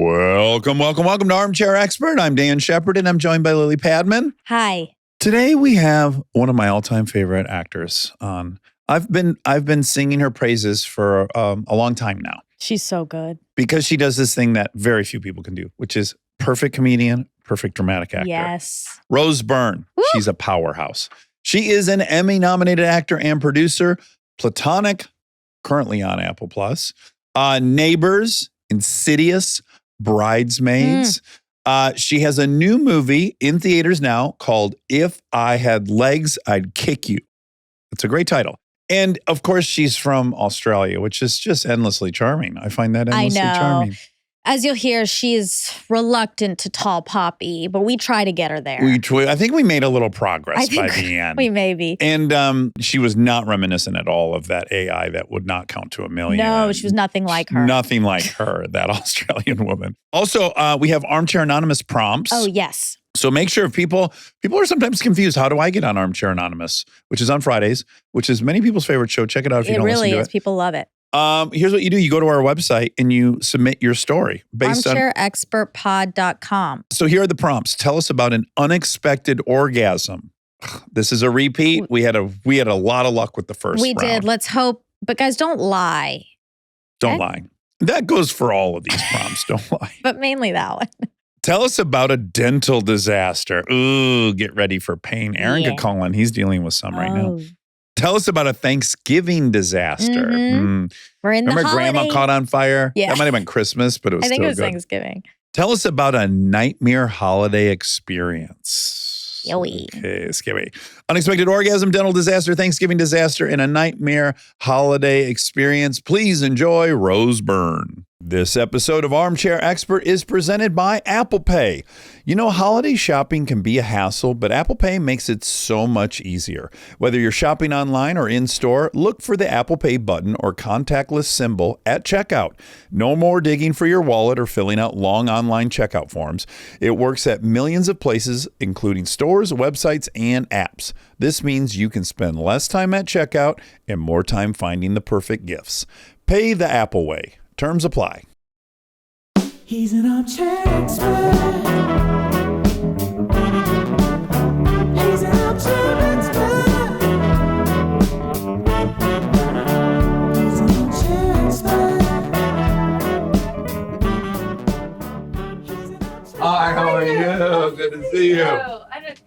Welcome to Armchair Expert. I'm Dan Shepard, and I'm joined by Lily Padman. Hi. Today we have one of my all-time favorite actors on. I've been singing her praises for a long time now. She's so good. Because she does this thing that very few people can do, which is perfect comedian, perfect dramatic actor. Yes. Rose Byrne. Woo! She's a powerhouse. She is an Emmy-nominated actor and producer. Platonic, currently on Apple Plus. Neighbors, Insidious, Bridesmaids. She has a new movie in theaters now called If I Had Legs, I'd Kick You. It's a great title. And of course, she's from Australia, which is just endlessly charming. I find that endlessly charming. As you'll hear, she's reluctant to tall poppy, but we try to get her there. I think we made a little progress by the end. We may be. And she was not reminiscent at all of that AI that would not count to 1,000,000. No, she was nothing like her. Nothing like her, that Australian woman. Also, we have Armchair Anonymous prompts. Oh, yes. So make sure people are sometimes confused. How do I get on Armchair Anonymous, which is on Fridays, which is many people's favorite show. Check it out if you don't listen to it. It really is. People love it. Here's what you do. You go to our website and you submit your story based on armchairexpertpod.com. So here are the prompts. Tell us about an unexpected orgasm. This is a repeat. We had a lot of luck with the first round. We did. Let's hope. But guys, don't lie. Don't lie. That goes for all of these prompts. Don't lie. But mainly that one. Tell us about a dental disaster. Ooh, get ready for pain. Aaron could call in. He's dealing with some right now. Tell us about a Thanksgiving disaster. We're in Remember the holiday. Grandma caught on fire? Yeah. That might have been Christmas, but it was still good. I think it was Thanksgiving. Tell us about a nightmare holiday experience. Yoey. Okay, scary. Unexpected orgasm, dental disaster, Thanksgiving disaster, and a nightmare holiday experience. Please enjoy Rose Byrne. This episode of Armchair Expert is presented by Apple Pay. You know, holiday shopping can be a hassle, but Apple Pay makes it so much easier. Whether you're shopping online or in store, look for the Apple Pay button or contactless symbol at checkout. No more digging for your wallet or filling out long online checkout forms. It works at millions of places, including stores, websites, and apps. This means you can spend less time at checkout and more time finding the perfect gifts. Pay the Apple way. Terms apply. He's an armchair expert. He's an armchair expert. He's an armchair expert. Hi, how are you? Good to see you. I don't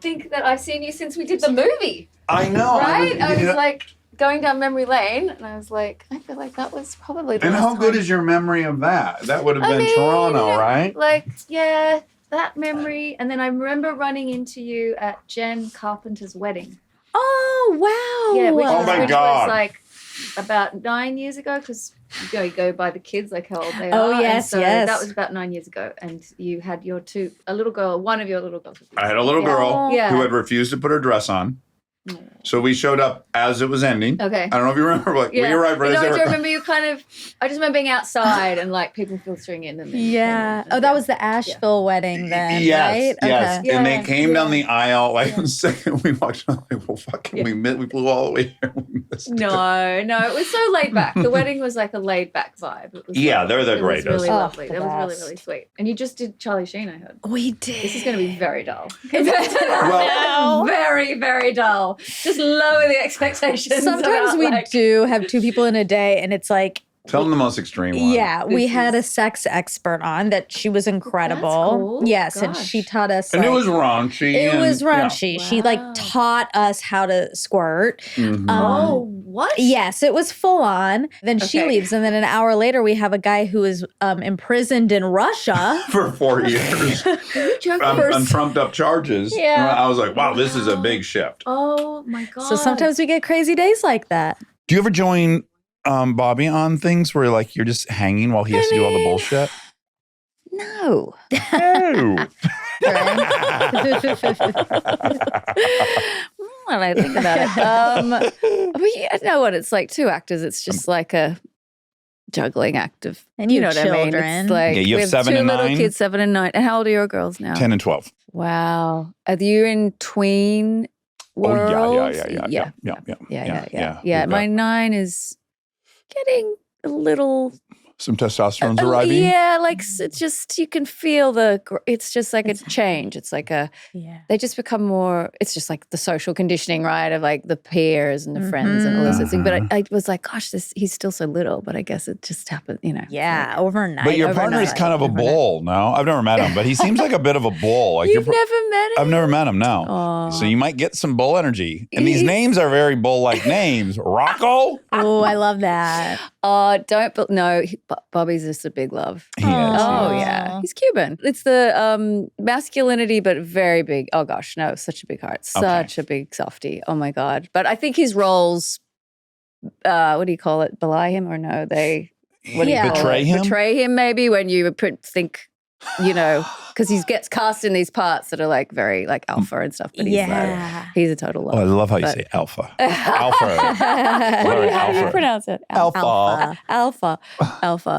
think that I've seen you since we did the movie. I know. Right? I was like going down memory lane, and I was like, I feel like that was probably the And last how good time. is your memory of that? That would have been Toronto, right? Like, yeah, that memory. And then I remember running into you at Jen Carpenter's wedding. Oh, wow. Yeah, which my God. was like about 9 years ago, because you go by the kids, like how old they Oh, are. yes, and so yes. that was about 9 years ago. And you had one of your little girls. I had a little girl Yeah. who had refused to put her dress on. So we showed up as it was ending. Okay. I don't know if you remember, but we arrived right as they I were. do remember you I just remember being outside and like people filtering in. And then Yeah. Oh, that was the Asheville wedding then, Yes, right? yes. Okay. And they Yeah, came down the aisle. Like Yeah. the second we walked down, like, well, fucking, we flew all the way here. We missed it. No, it was so laid back. The wedding was like a laid back vibe. It was Yeah, they're the It was greatest. really Oh, lovely. the That was really, best. really sweet. And you just did Charlie Sheen, I heard. We did. This is going to be very dull. Well- very, very dull. Just lower the expectations. Sometimes about, we like, do have two people in a day, and it's like, Tell them the most extreme one. yeah, we This had is- a sex expert on that. She was incredible. cool. Yes, and Gosh. she taught us. And it like- was raunchy. It was yeah. raunchy. She like Wow. taught us how to squirt. Mhm. Oh, what? Yes, it was full on. Then she Okay. leaves, and then an hour later, we have a guy who is imprisoned in Russia. For 4 years. Are you joking? On trumped up charges. Yeah. I was like, wow, this is a big shift. Oh my God. So sometimes we get crazy days like that. Do you ever join Bobby on things where like you're just hanging while he has to do all the bullshit? No. No. When I think about it, but yeah, I know what it's like. Two actors, it's just like a juggling act of, And you you know have what I mean. children. It's like Yeah, you we have 7 two and little 9? kids, 7 and 9. And how old are your girls now? 10 and 12. Wow, are you in tween worlds? Yeah. Yeah. My 9 is getting a little Some testosterone's Oh, arriving. yeah, like it's just you can feel it's just like a change. It's like they just become more. It's just like the social conditioning, right? Of like the peers and the friends and all this sort of thing. But I was like, gosh, he's still so little. But I guess it just happened, Yeah, overnight. But your partner is kind of a bull. No, I've never met him, but he seems like a bit of a bull. Like You've never met him? I've never met him. No, Aw. so you might get some bull energy. And these names are very bull-like names. Rocco. Oh, I love that. Bobby's just a big love. He is. Oh, He is. yeah. He's Cuban. It's the masculinity, but very big. Oh, gosh, no, such a big heart. Such a big softie. Oh, my God. But I think his roles, what do you call it? Belie him or no? What do you call Betray it? him? Betray him, maybe, when you think, because he gets cast in these parts that are like very like alpha and stuff. But he's a total love. Oh, I love how you But- say alpha. Alpha. How do you pronounce it? Alpha. Alpha.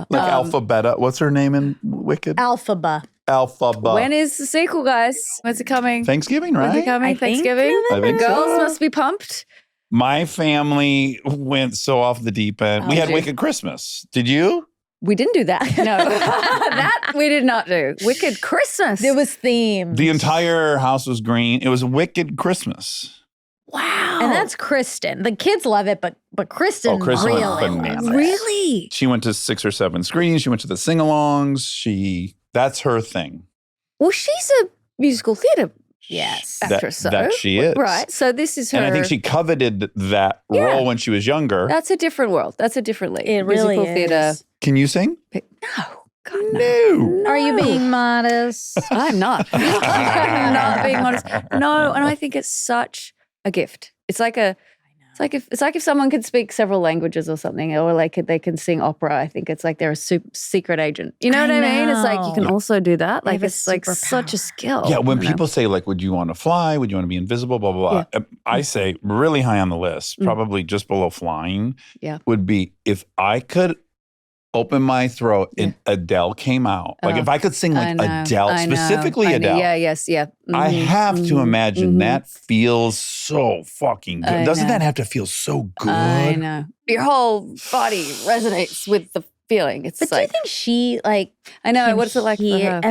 Like Alpha Beta. What's her name in Wicked? Alphaba. Alpha. When is the sequel, guys? When's it coming? Thanksgiving, When's it right? coming? I think Thanksgiving? I think Girls so. must be pumped. My family went so off the deep end. We Oh, had did you? Wicked Christmas. Did you? We didn't do that. No. That we did not do. Wicked Christmas. It was themed. The entire house was green. It was a Wicked Christmas. wow. And that's Kristen. The kids love it, but Kristen, Kristen went really bananas. loves it. Really? She went to 6 or 7 screenings. She went to the sing-alongs. That's her thing. Well, she's a musical theater Yes. actress, that she is. Right. So this is her. And I think she coveted that role when she was younger. That's a different world. That's a different league. It really musical theater. is. Can you sing? No. God, no. No. Are you being modest? I'm not. I'm not being honest. No, and I think it's such a gift. It's like if someone could speak several languages or something, or like they can sing opera. I think it's like they're a secret agent. You know what I mean? It's like you can also do that. They Like have a it's like such a skill. Yeah, when you know? people say like, would you want to fly? Would you want to be invisible? Blah, blah, blah. I say really high on the list, probably just below flying, would be if I could open my throat and Adele came out. Like if I could sing like Adele, specifically Adele. I have to imagine that feels so fucking good. Doesn't that have to feel so good? I know. Your whole body resonates with the feeling. It's But like, do you think she I know. can What's it like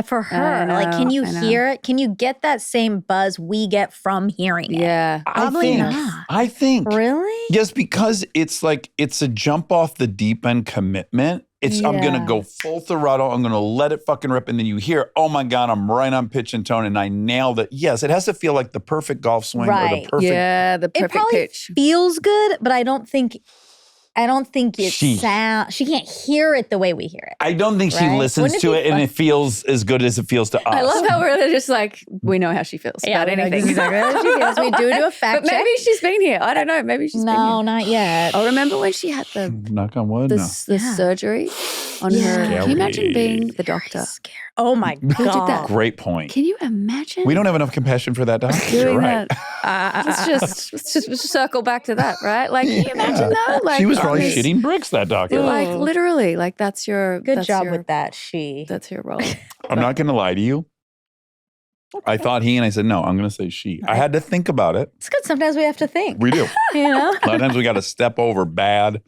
for her? I Like, can know, you I know. hear it? Can you get that same buzz we get from hearing it? Yeah. Probably not. I think. Really? Yes, because it's like, it's a jump off the deep end commitment. I'm going to go full throttle. I'm going to let it fucking rip. And then you hear, oh my God, I'm right on pitch and tone and I nailed it. Yes, it has to feel like the perfect golf swing or the Right. perfect. Yeah, the It perfect probably pitch. feels good, but I don't think it She- sounds. She can't hear it the way we hear it. I don't think she Right? listens Wouldn't it to be it and fun? it feels as good as it feels to us. I love how we're just like, we know how she feels about we know anything. exactly how she feels. We do a fact But check. maybe she's been here. I don't know. Maybe she's been No, here. not yet. Oh, remember when she had the Knock on wood. No. surgery on her? Can you imagine being the doctor? Oh my did god. that? Great point. Can you imagine? We don't have enough compassion for that doctor. You're doing right. that. Let's just circle back to that, right? Like, can you imagine though? Like, She was probably honest- shitting bricks, that doctor. Like literally, like that's your Good that's job your- with that, she. That's your role. I'm not going to lie to you. I thought he and I said, no, I'm going to say she. I had to think about it. It's good. Sometimes we have to think. We do. You know? A lot of times we got to step over bad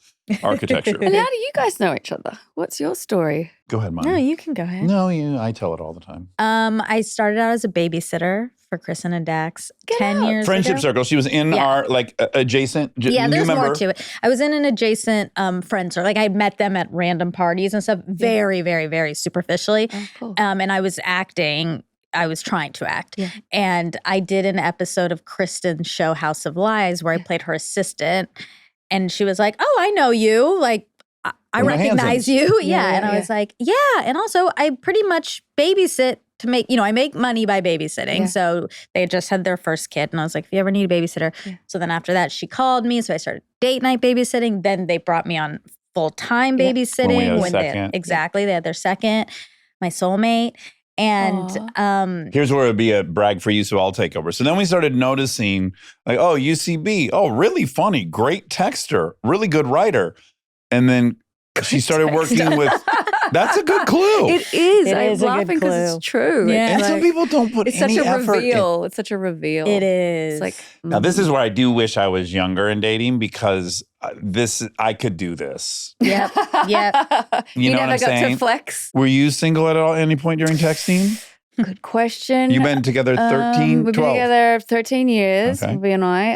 architecture. And how do you guys know each other? What's your story? Go ahead, Mom. No, you can go ahead. No, I tell it all the time. I started out as a babysitter for Kristen and Dax 10 out. years Friendship ago. circle. She was in Yeah. our adjacent. Yeah, new there's member. more to it. I was in an adjacent friend circle. Like I met them at random parties and stuff, very, very, very superficially. Oh, cool. And I was acting. I was trying to act. Yeah. And I did an episode of Kristen's show House of Lies where I played her assistant. And she was like, oh, I know you. Like, I We're recognize Hansons. you. Yeah, And I yeah. was like, yeah. And also, I pretty much babysit to make, I make money by babysitting. Yeah. So they had just had their first kid. And I was like, if you ever need a babysitter. Yeah. So then after that, she called me. So I started date night babysitting. Then they brought me on full-time Yeah. babysitting. When we had a they second. exactly. They had their second, my soulmate. And Here's where it would be a brag for you, so I'll take over. So then we started noticing, like, oh, UCB, oh, really funny, great texter, really good writer. And then she started working with That's a good clue. It is. It I'm is a good laughing because clue. it's true. Yeah. And It's some like- people don't put it's such any a effort in. reveal. It's such a reveal. It is. It's like Now, this is where I do wish I was younger in dating because I could do this. Yep. Yep. You know never what I'm got saying? to flex. Were you single at any point during texting? Good question. You've been together 13, We've 12. been together 13 years, Okay. Bobby and I.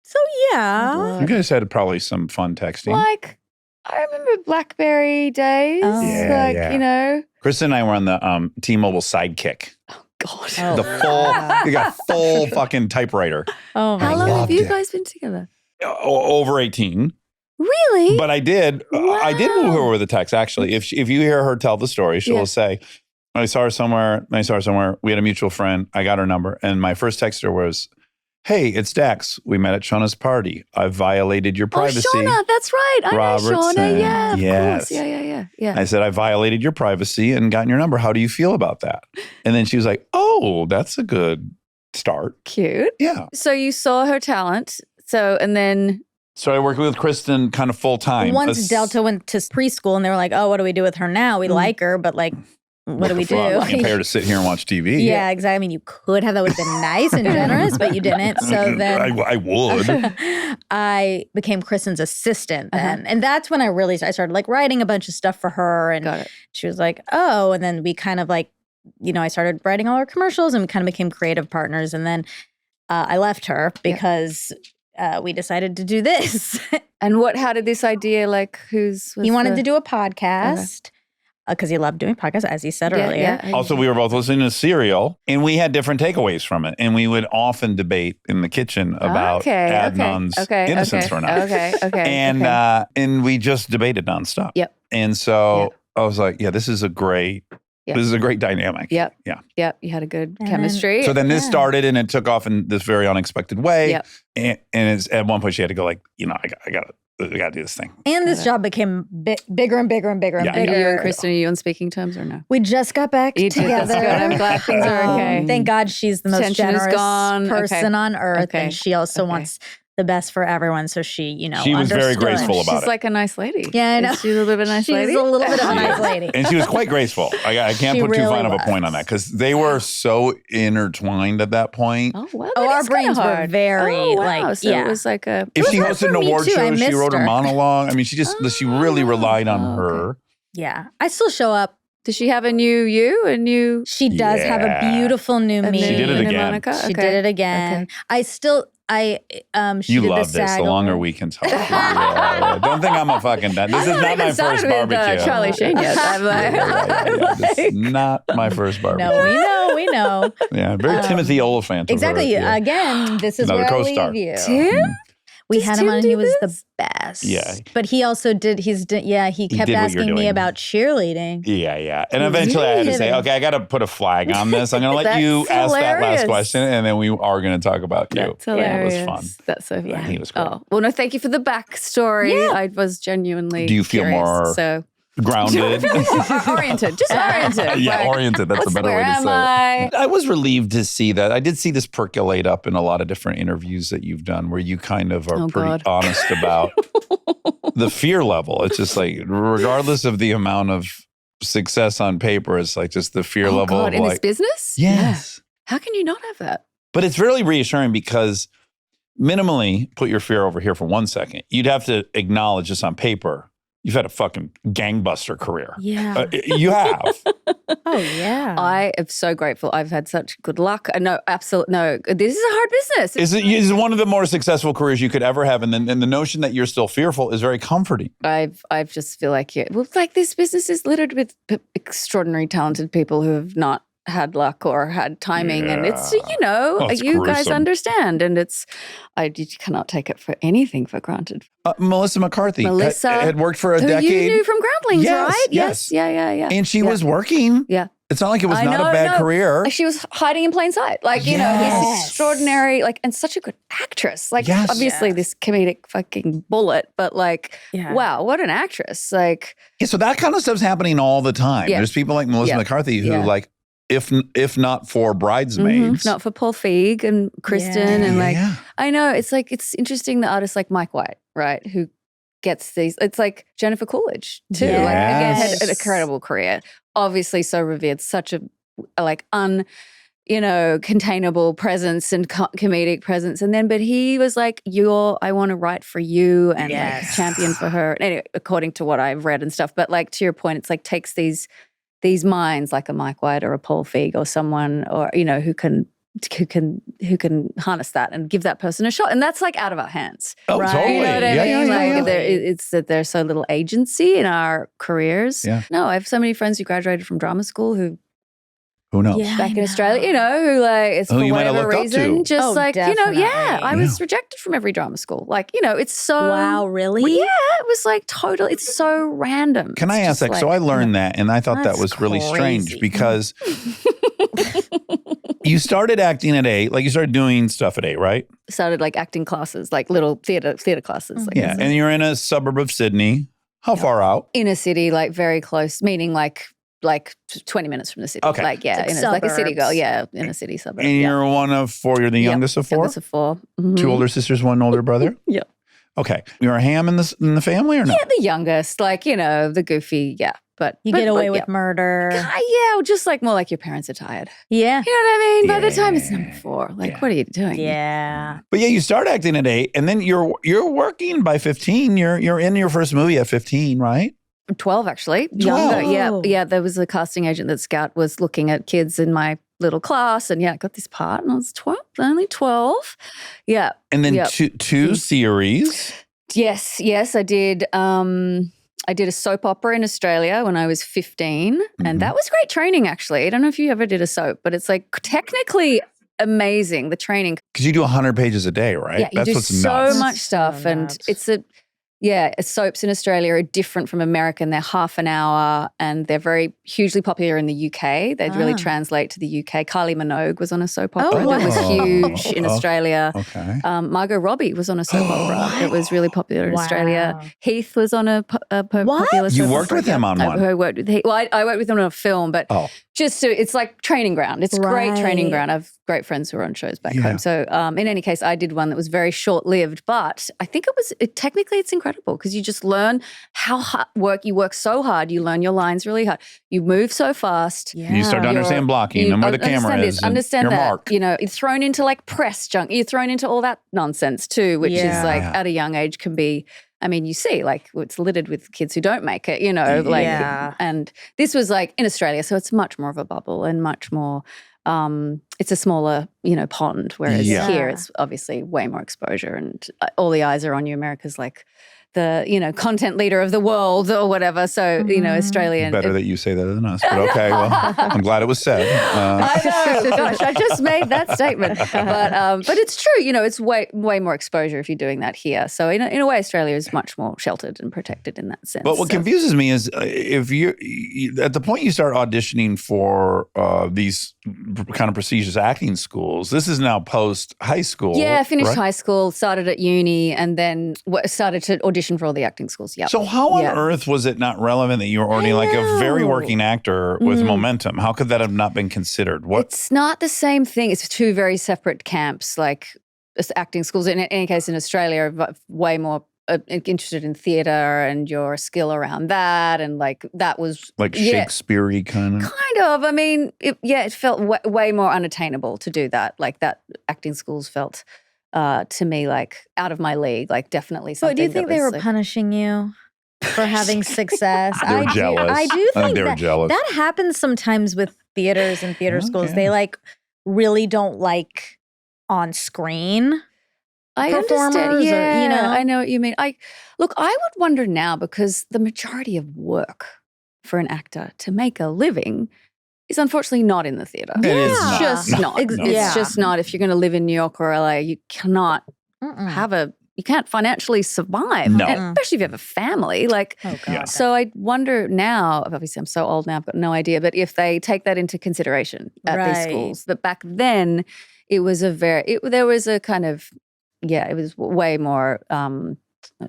So yeah. You guys had probably some fun texting. Like, I remember BlackBerry days. Oh. Yeah, like, yeah. you know. Kristen and I were on the T-Mobile Sidekick. God. Oh. The full, you got full fucking typewriter. Oh my How long god. have you loved it. guys been together? Over 18. Really? But I did woo her with a text, actually. If you hear her tell the story, she'll Yeah. say, I saw her somewhere. We had a mutual friend. I got her number. And my first text to her was, hey, it's Dax. We met at Shauna's party. I violated your privacy. Oh, Shauna, that's right. I know Robertson. Shauna. Yeah, of Yes. course. Yeah. I said, I violated your privacy and gotten your number. How do you feel about that? And then she was like, oh, that's a good start. Cute. Yeah. So you saw her talent. So, and then So I worked with Kristen kind of full time. Once Delta went to preschool and they were like, oh, what do we do with her now? We like her, but like, what do we do? You pay her to sit here and watch TV. Yeah, exactly. I mean, you could have. That would have been nice and generous, but you didn't. So then I would. I became Kristen's assistant then. Uh-huh. And that's when I started like writing a bunch of stuff for her. And got it. she was like, oh. And then we kind of like, I started writing all our commercials and we kind of became creative partners. And then I left her because we decided to do this. And how did this idea, like, He wanted to do a podcast because he loved doing podcasts, as he said earlier. Yeah. Also, we were both listening to Serial, and we had different takeaways from it. And we would often debate in the kitchen about Adnan's innocence or not. Okay. And we just debated nonstop. Yep. And so I was like, this is a great dynamic. Yep. Yeah. Yep. You had a good And chemistry. So then this started, and it took off in this very unexpected way. Yep. And it's, at one point she had to go like, I got to do this thing. And this job became bigger and bigger and bigger and Yeah. bigger. Are you and Kristen, are you on speaking terms or no? We just got back You did. together. That's good. I'm glad things are okay. Thank God she's the most Tension is generous gone. person Okay. on earth. Okay. And she also Okay. wants the best for everyone. So she, She was very understood. graceful about She's it. like a nice lady. Yeah, I know. Is she a little bit of a nice She's lady? a little bit of a nice lady. And she was quite graceful. I can't She put too really fine of a was. point on that because they were so intertwined at that point. Oh, well, Oh, that our is kinda brains were hard. very, oh, wow. like, so yeah. it was like a. If was she hard hosted for an me, award too. I show, she missed wrote her her. monologue. I mean, she really relied on Oh, okay. her. Yeah. I still show up. Does she have a new? She does have a Yeah. beautiful new a me. She did it new again. Monica? She Okay. did it again. She You did love the this. SAG The longer Award. we can talk. Yeah. Don't think I'm a fucking dad. This is I'm not my even first started with, barbecue. Charlie Sheen yet. I'm like, Yeah. This is not my first barbecue. No, we know. Yeah, very Timothy Oliphant. of Exactly. her, yeah. Again, this is Another where I co-star. leave you. Tim? We Does had him Tim on and do he was this? the best. Yeah. But he also did, he kept did what you're asking me doing. about cheerleading. Yeah. And eventually I had to say, Really? okay, I got to put a flag on this. I'm going to let you That's ask that last hilarious. question, and then we are going to talk about you. That's It hilarious. was fun. That's so funny. Yeah. He was great. Oh, well, no, thank you for the backstory. Yeah. I was genuinely Do you feel curious, more so Grounded. oriented, just oriented. Yeah, like, oriented. That's a better where way to am say I? it. I was relieved to see that. I did see this percolate up in a lot of different interviews that you've done where you kind of are Oh, pretty God. honest about the fear level. It's just like, regardless of the amount of success on paper, it's like just the fear Oh, level God, of in this like, business? yes. How can you not have that? But it's really reassuring because minimally, put your fear over here for 1 second. You'd have to acknowledge this on paper. You've had a fucking gangbuster career. Yeah. You have. Oh, yeah. I am so grateful. I've had such good luck. No, absolutely. No, this is a hard business. It's one of the more successful careers you could ever have. And the notion that you're still fearful is very comforting. I've just feel like, like this business is littered with extraordinary talented people who have not had luck or had timing, and it's it's you guys gruesome. understand, and you cannot take it for anything for granted. Melissa McCarthy Melissa, had worked for a Who decade. you knew from Groundlings, Yes, right? yes. Yeah. And she Yeah. was working. Yeah. It's not like it was I not know, a bad no. career. She was hiding in plain sight. Like, Yes. this extraordinary, and such a good actress. Like, Yes. obviously this comedic fucking bullet, but Yeah. wow, what an actress. Like, Yeah, so that kind of stuff's happening all the time. Yeah. There's people like Melissa Yeah. McCarthy who, Yeah. like, if not for Bridesmaids. not for Paul Feig and Kristen Yeah. and Yeah. I know it's interesting that artists like Mike White, right? Who gets these. It's like Jennifer Coolidge too. Like again, had an Yes. incredible career. Obviously, so revered, such a like containable presence and comedic presence. And then, but he was like, I want to write for you and like champion for her. Anyway, according to what I've read and stuff. But like to your point, it's like takes these minds like a Mike White or a Paul Feig or someone or, who can harness that and give that person a shot. And that's like out of our hands. Oh, Right. totally. You know what I Yeah, mean? yeah, yeah, Like yeah. it's that there's so little agency in our careers. Yeah. No, I have so many friends who graduated from drama school who Who knows? Yeah. back I in know. Australia, who like it's Who for you might have whatever looked up reason, to. just Oh, like, definitely. I was rejected from every drama school. Like, it's so Wow, really? Well, yeah, it was like total. It's so random. Can I It's ask just that? So like, I learned that, and I thought that That's was really strange crazy. because you started acting at 8, like you started doing stuff at 8, right? started like acting classes, like little theater classes. Like Yeah, and you're in a suburb of Sydney. How far out? inner city, like very close, meaning like 20 minutes from the city. Okay. Like, yeah, It's like like a city girl. suburbs. Yeah, in a city suburb. And yeah. you're one of 4. You're the Yep. youngest of 4. Youngest of 4. Mhm. 2 older sisters, 1 older brother. Yep. Okay, you're a ham in the family or no? Yeah, the youngest, like, the goofy, yeah. But You but- get away but, with yeah. murder. Yeah, or just like more like your parents are tired. Yeah. You know what I mean? By the time it's Yeah. number 4, like, Yeah. what are you doing? Yeah. But yeah, you start acting at 8, and then you're working by 15. You're in your first movie at 15, right? 12, actually. 12. Younger. Yeah. Oh. Yeah. There was a casting agent that Scout was looking at kids in my little class, and I got this part, and I was 12, only 12. Yeah. And then Yep. two series. Yes. I did. I did a soap opera in Australia when I was 15, Mhm. and that was great training, actually. I don't know if you ever did a soap, but it's like technically amazing, the training. Because you do 100 pages a day, right? Yeah, you That's do what's so nuts. much stuff, So and nuts. soaps in Australia are different from American. They're half an hour, and they're very hugely popular in the UK. They really Ah. translate to the UK. Kylie Minogue was on a soap opera Oh, that was wow. huge in Oh, Australia. Okay. Margot Robbie was on a soap opera that was really popular in Australia. Wow. Heath was on a What? popular soap You opera. worked with him on one? I worked with Heath. Well, I worked with him on a film, but Oh. it's like training ground. It's great training Right. ground. I have great friends who are on shows back Yeah. home. So in any case, I did one that was very short-lived, but I think technically it's incredible because you just learn how hard you work so hard. You learn your lines really hard. You move so fast. Yeah. You start to understand blocking, know where the camera understand is, and understand your that. mark. You're thrown into like press junk. You're thrown into all that nonsense too, which Yeah. is like Yeah. at a young age can be. I mean, you see, like it's littered with kids who don't make it. Like, Yeah. and this was like in Australia, so it's much more of a bubble and much more. It's a smaller, pond. Whereas Yeah. here, it's obviously way more exposure, and all the eyes are on you. America's like the content leader of the world or whatever. So Australian. Better that you say that than us, but okay. Well, I'm glad it was said. I know. Gosh, I just made that statement. But it's true. It's way more exposure if you're doing that here. So in a way, Australia is much more sheltered and protected in that sense. But what So- confuses me is if you at the point you start auditioning for these kind of prestigious acting schools, this is now post high school. Yeah, I finished right? high school, started at uni, and then started to audition for all the acting schools. Yeah. So how on Yeah. earth was it not relevant that you were already like a very know. working actor with Mm. momentum? How could that have not been considered? What? It's not the same thing. It's 2 very separate camps, like acting schools. In any case, in Australia, are way more interested in theatre and your skill around that. And like that was Like yeah, Shakespeare-y kind of? kind of. I mean, it felt way more unattainable to do that. Like that acting schools felt to me like out of my league, like definitely something. But do you think that they was, were like, punishing you for having success? They were jealous. I do I think think they were that jealous. that happens sometimes with theaters and theater Oh, schools. yeah. They like really don't like on screen. I performers or, understand. Yeah, you know? I know what you mean. I would wonder now because the majority of work for an actor to make a living is unfortunately not in the theatre. It is Yeah. not. Just No, not. no. It's Yeah. just not. If you're going to live in New York or LA, you cannot Mm-mm. you can't financially survive. No. And especially if you have a family. Like, Oh God. Yeah. so I wonder now, obviously I'm so old now, I've got no idea, but if they take that into consideration at these Right. schools. But back then it was there was a kind of, it was way more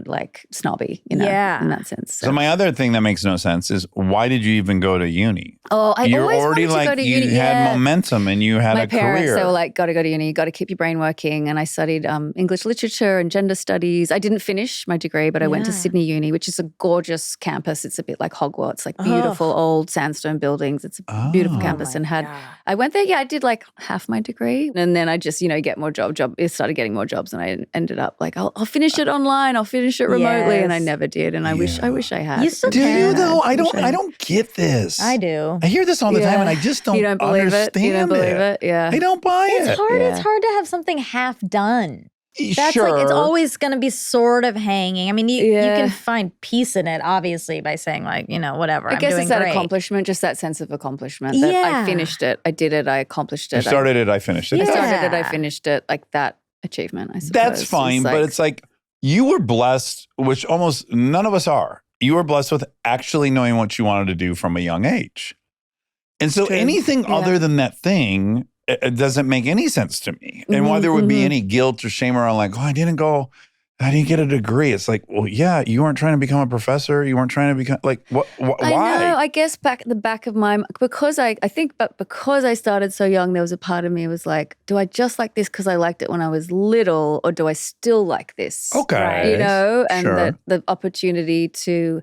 like snobby, you know, Yeah. in that sense. So my other thing that makes no sense is why did you even go to uni? Oh, I You're always already wanted to go like to you uni. had Yeah. momentum and you had My a parents, career. they were like, got to go to uni, got to keep your brain working. And I studied English literature and gender studies. I didn't finish my degree, but I went to Yeah. Sydney Uni, which is a gorgeous campus. It's a bit like Hogwarts, like beautiful old sandstone buildings. It's a beautiful Oh. campus my and had, God. I went there, I did like half my degree. And then I just, get more I started getting more jobs and I ended up like, I'll finish it online, I'll finish it remotely. And I Yes. never did. And I wish I had. You still Do you can. though? I wish don't get this. I do. I hear this all the time Yeah. and I just don't You don't believe understand it? You don't believe it? Yeah. I don't buy It's it. hard. Yeah. It's hard to have something half done. That's sure. like it's always going to be sort of hanging. I mean, you Yeah. can find peace in it, obviously, by saying like, whatever. I I'm guess doing it's that great. accomplishment, just that sense of accomplishment. That Yeah. I finished it, I did it, I accomplished I it. started it, I finished it. I started it, I Yeah. finished it. Like that achievement, I suppose. That's fine, but it's like you were blessed, which almost none of us are. You were blessed with actually knowing what you wanted to do from a young age. And so True. anything Yeah. other than that thing, it doesn't make any sense to me. And why Mhm, there would be mhm. any guilt or shame around like, I didn't get a degree. It's like, well, yeah, you weren't trying to become a professor. You weren't trying to become like, why? I know. I guess back at the back of my because I started so young, there was a part of me was like, do I just like this because I liked it when I was little, or do I still like this? Okay. And Sure. that the opportunity to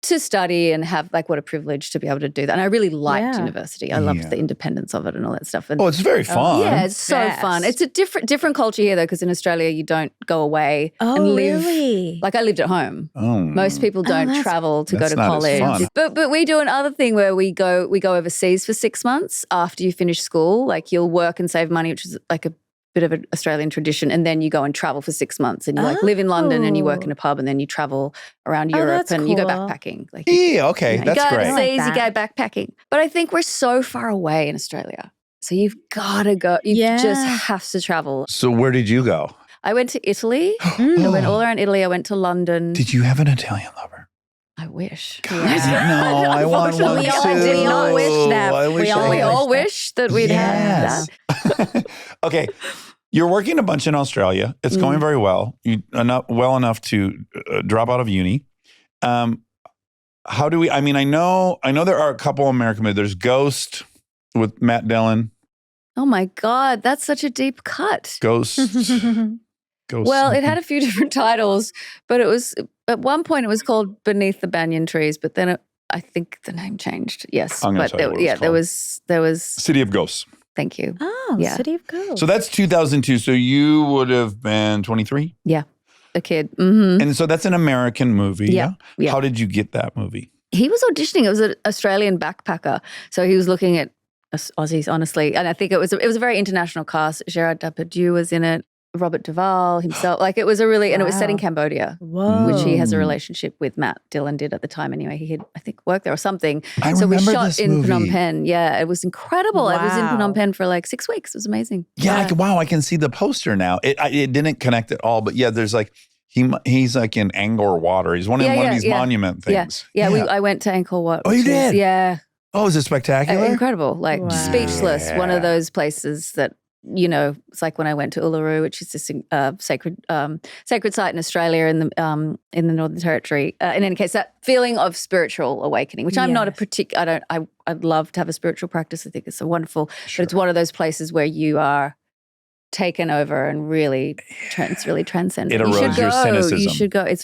study and have like what a privilege to be able to do that. And I really liked Yeah. university. I loved Yeah. the independence of it and all that stuff. And Oh, it's very fun. yeah, it's so Yes. fun. It's a different culture here though, because in Australia you don't go away Oh, and live. really? Like I lived at home. Oh. Most people don't that's- travel to go That's to not as college. fun. But we do another thing where we go overseas for 6 months after you finish school. Like you'll work and save money, which is like a bit of an Australian tradition, and then you go and travel for 6 months and you like live in London and you work in a pub and then you travel around Oh, Europe that's and you go cool. backpacking. Like Yeah, okay. That's you go great. overseas, I you like go backpacking. But I think we're so far away in Australia. So you've got to go. You Yeah. just have to travel. So where did you go? I went to Italy. I went all around Italy. I went to London. Did you have an Italian lover? I wish. No, I want one We too. all did not wish that. I wish We I all We had. all wish that we'd have that. Okay. You're working a bunch in Australia. It's going very well. You well enough to drop out of uni. How do we? I mean, I know there are a couple American movies. There's Ghost with Matt Dillon. Oh my God, that's such a deep cut. Ghost. Ghost. Well, it had a few different titles, but it was at one point it was called Beneath the Banyan Trees, but then I think the name changed. Yes, I'm gonna but tell you what it was there called. was. City of Ghosts. Thank you. Oh, Yeah. City of Ghosts. So that's 2002. So you would have been 23, A kid. Mm-hmm. and so that's an American movie. Yeah, yeah. How did you get that movie? He was auditioning. It was an Australian backpacker, so he was looking at us Aussies, honestly. And I think it was a very international cast. Gerard Depardieu was in it. Robert Duvall himself. Like it was a really, and it was set in Wow. Cambodia, Whoa. which he has a relationship with. Matt Dillon did at the time anyway. He had, I think, worked there or something. I So we remember shot this in movie. Phnom Penh. Yeah, it was incredible. I was in Wow. Phnom Penh for like 6 weeks. It was amazing. Yeah, wow, I can see the poster now. It didn't connect at all, but yeah, there's like he's like in Angkor Wat. He's one of these monument things. Yeah. I went to Angkor Wat. Oh, you which is- did? Yeah. Oh, is it spectacular? Incredible. Like Wow. speechless. One Yeah. of those places that, it's like when I went to Uluru, which is this sacred site in Australia in the Northern Territory. In any case, that feeling of spiritual awakening, which I'm not a Yes. particular. I'd love to have a spiritual practice. I think it's so wonderful, but it's one of those places where you are taken over and really, it's really transcendent. It You should erodes your go. cynicism. You should go. It's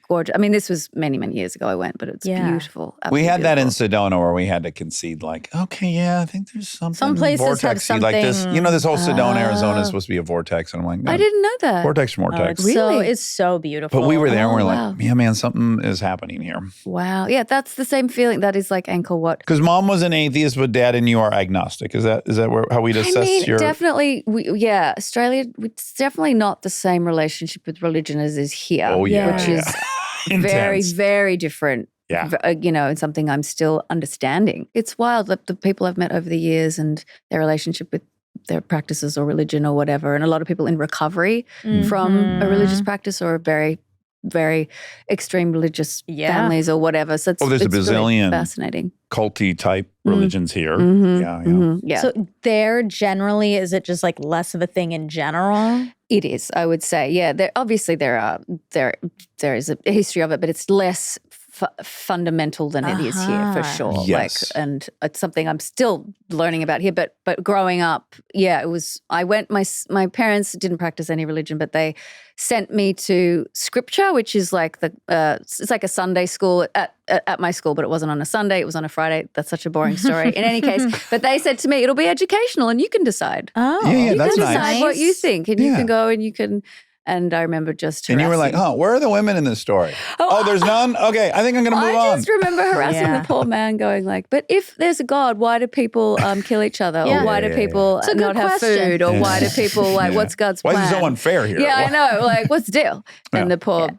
gorgeous. I mean, this was many, many years ago I went, but it's Yeah. beautiful. We had that in Absolutely Sedona where we had to concede, like, okay, yeah, I think there's something. Some places have vortex-y, like this. something- This whole Sedona, Arizona is Oh. supposed to be a vortex, and I'm like, no, I didn't know that. vortex, Oh, vortex. Really? it's so beautiful. But we were there, and we're Oh, like, wow. yeah, man, something is happening here. Wow. Yeah, that's the same feeling. That is like Angkor Wat. Because mom was an atheist, but dad and you are agnostic. Is that how we'd assess I mean, your? definitely, Australia, it's definitely not the same relationship with religion as is here. Oh yeah, Which is very, Intense. very different. Yeah. And something I'm still understanding. It's wild that the people I've met over the years and their relationship with their practices or religion or whatever, and a lot of people in recovery from a religious practice or a very, very extreme religious families or whatever. So it's, there's a it's really bazillion fascinating. culty type religions here. Mhm, Yeah. mhm, yeah. So there generally, is it just like less of a thing in general? It is, I would say. Yeah, obviously there is a history of it, but it's less fundamental than it is here for sure. Yes. And it's something I'm still learning about here. But growing up, it was. I went. My parents didn't practice any religion, but they sent me to scripture, which is like it's like a Sunday school at my school, but it wasn't on a Sunday; it was on a Friday. That's such a boring story. In any case, but they said to me, "It'll be educational, and you can decide. Oh, Yeah, you that's can nice. decide what you think, and you can go and you can." And I remember just And you were like, harassing- where are the women in this story? Oh, There's none? Okay, I think I'm going to move I on. just remember harassing Yeah. the poor man going like, but if there's a God, why do people kill each other? Yeah. Or why do Yeah. people It's a good not have question. food? Or Yeah. why do people like, Yeah. what's God's Why plan? is it so unfair here? Yeah, I know. Like, what's the deal? Yeah. And the poor,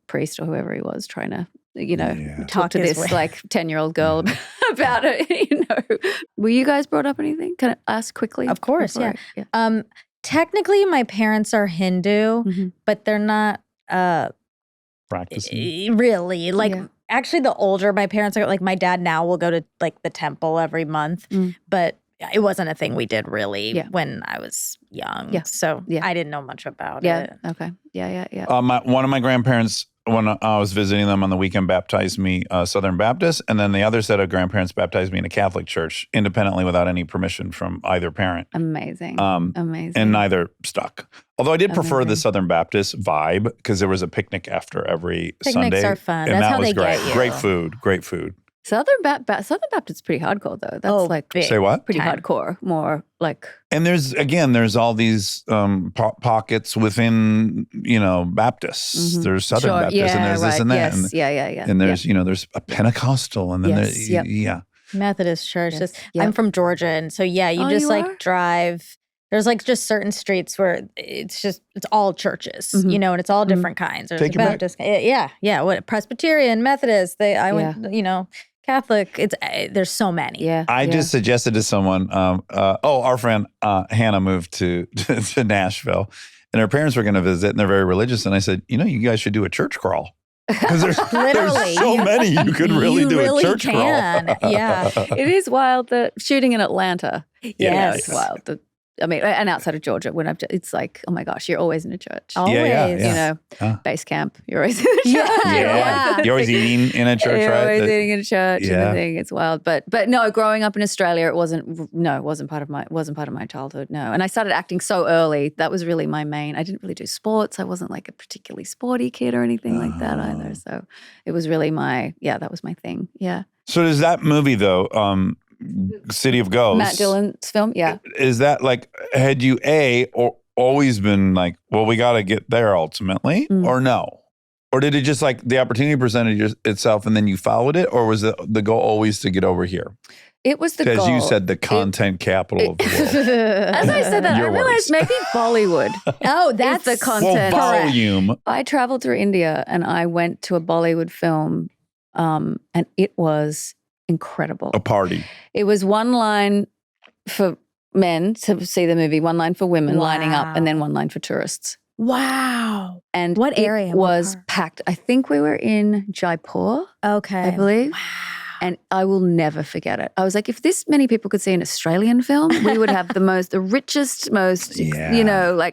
priest or whoever he was trying to, Yeah. talk to his this way. like 10-year-old girl about it, Were you guys brought up anything? Can I ask quickly? Of course, before yeah. I- Technically, my parents are Hindu, Mhm. but they're not Practicing. really. Like, Yeah. actually, the older my parents are, like, my dad now will go to like the temple every month, Mm. but it wasn't a thing we did really Yeah. when I was young. Yeah. So Yeah. I didn't know much about Yeah. it. Okay. Yeah. One of my grandparents, when I was visiting them on the weekend, baptized me Southern Baptist, and then the other set of grandparents baptized me in a Catholic church independently without any permission from either parent. Amazing. Amazing. And neither stuck. Although I did prefer the Amazing. Southern Baptist vibe because there was a picnic after every Picnics Sunday. are fun. And That's that how was they great. get you. Great food. Southern Baptist's pretty hardcore though. That's Oh, like big. Say what? pretty time. hardcore. More like And there's all these pockets within, Baptists. Mhm. There's Southern Sure, Baptists and there's this and that. Yes, And, yeah. and there's, there's a Pentecostal and then Yes, yep. yeah. Methodist church. Yes. I'm Yep. from Georgia, and so you Oh, just you like are? drive. There's like just certain streets where it's all churches, Mhm. and it's all Mhm. different kinds. There's Take a your pick. Baptist, yeah. What Presbyterian, Methodist? I went, Catholic. There's so many. Yeah. I yeah. just suggested to someone, our friend Hannah moved to Nashville, and her parents were going to visit, and they're very religious. And I said, you guys should do a church crawl because there's Literally. so many you could really You do really a church can. crawl. Yeah. It is wild. The shooting in Atlanta. Yes. It's wild. And outside of Georgia, it's like, oh my gosh, you're always in a church. Always. Yeah. Base camp, you're always in a church. Yeah. You're always eating in a church, You're right? always That- eating in a church and Yeah. the thing. It's wild. But no, growing up in Australia, it wasn't part of my childhood. No. And I started acting so early. That was really my main. I didn't really do sports. I wasn't like a particularly sporty kid or anything like that either. So it was really that was my thing. Yeah. So does that movie though, City of Ghosts? Matt Dillon's film. Yeah. Is that like, had you always been like, well, we got to get there ultimately, Mm. or no? Or did it just like the opportunity presented itself and then you followed it? Or was the goal always to get over here? It was the As goal. you said, the content capital of the world. As I said that, Your I realized words. maybe Bollywood Oh, is that's the Well, content. volume. I traveled through India and I went to a Bollywood film and it was incredible. A party. It was one line for men to see the movie, one line for women lining up, and then one line for tourists. Wow. And What area? it What was part? packed. I think we were in Jaipur, Okay. I believe. Wow. And I will never forget it. I was like, if this many people could see an Australian film, we would have the richest, most, Yeah.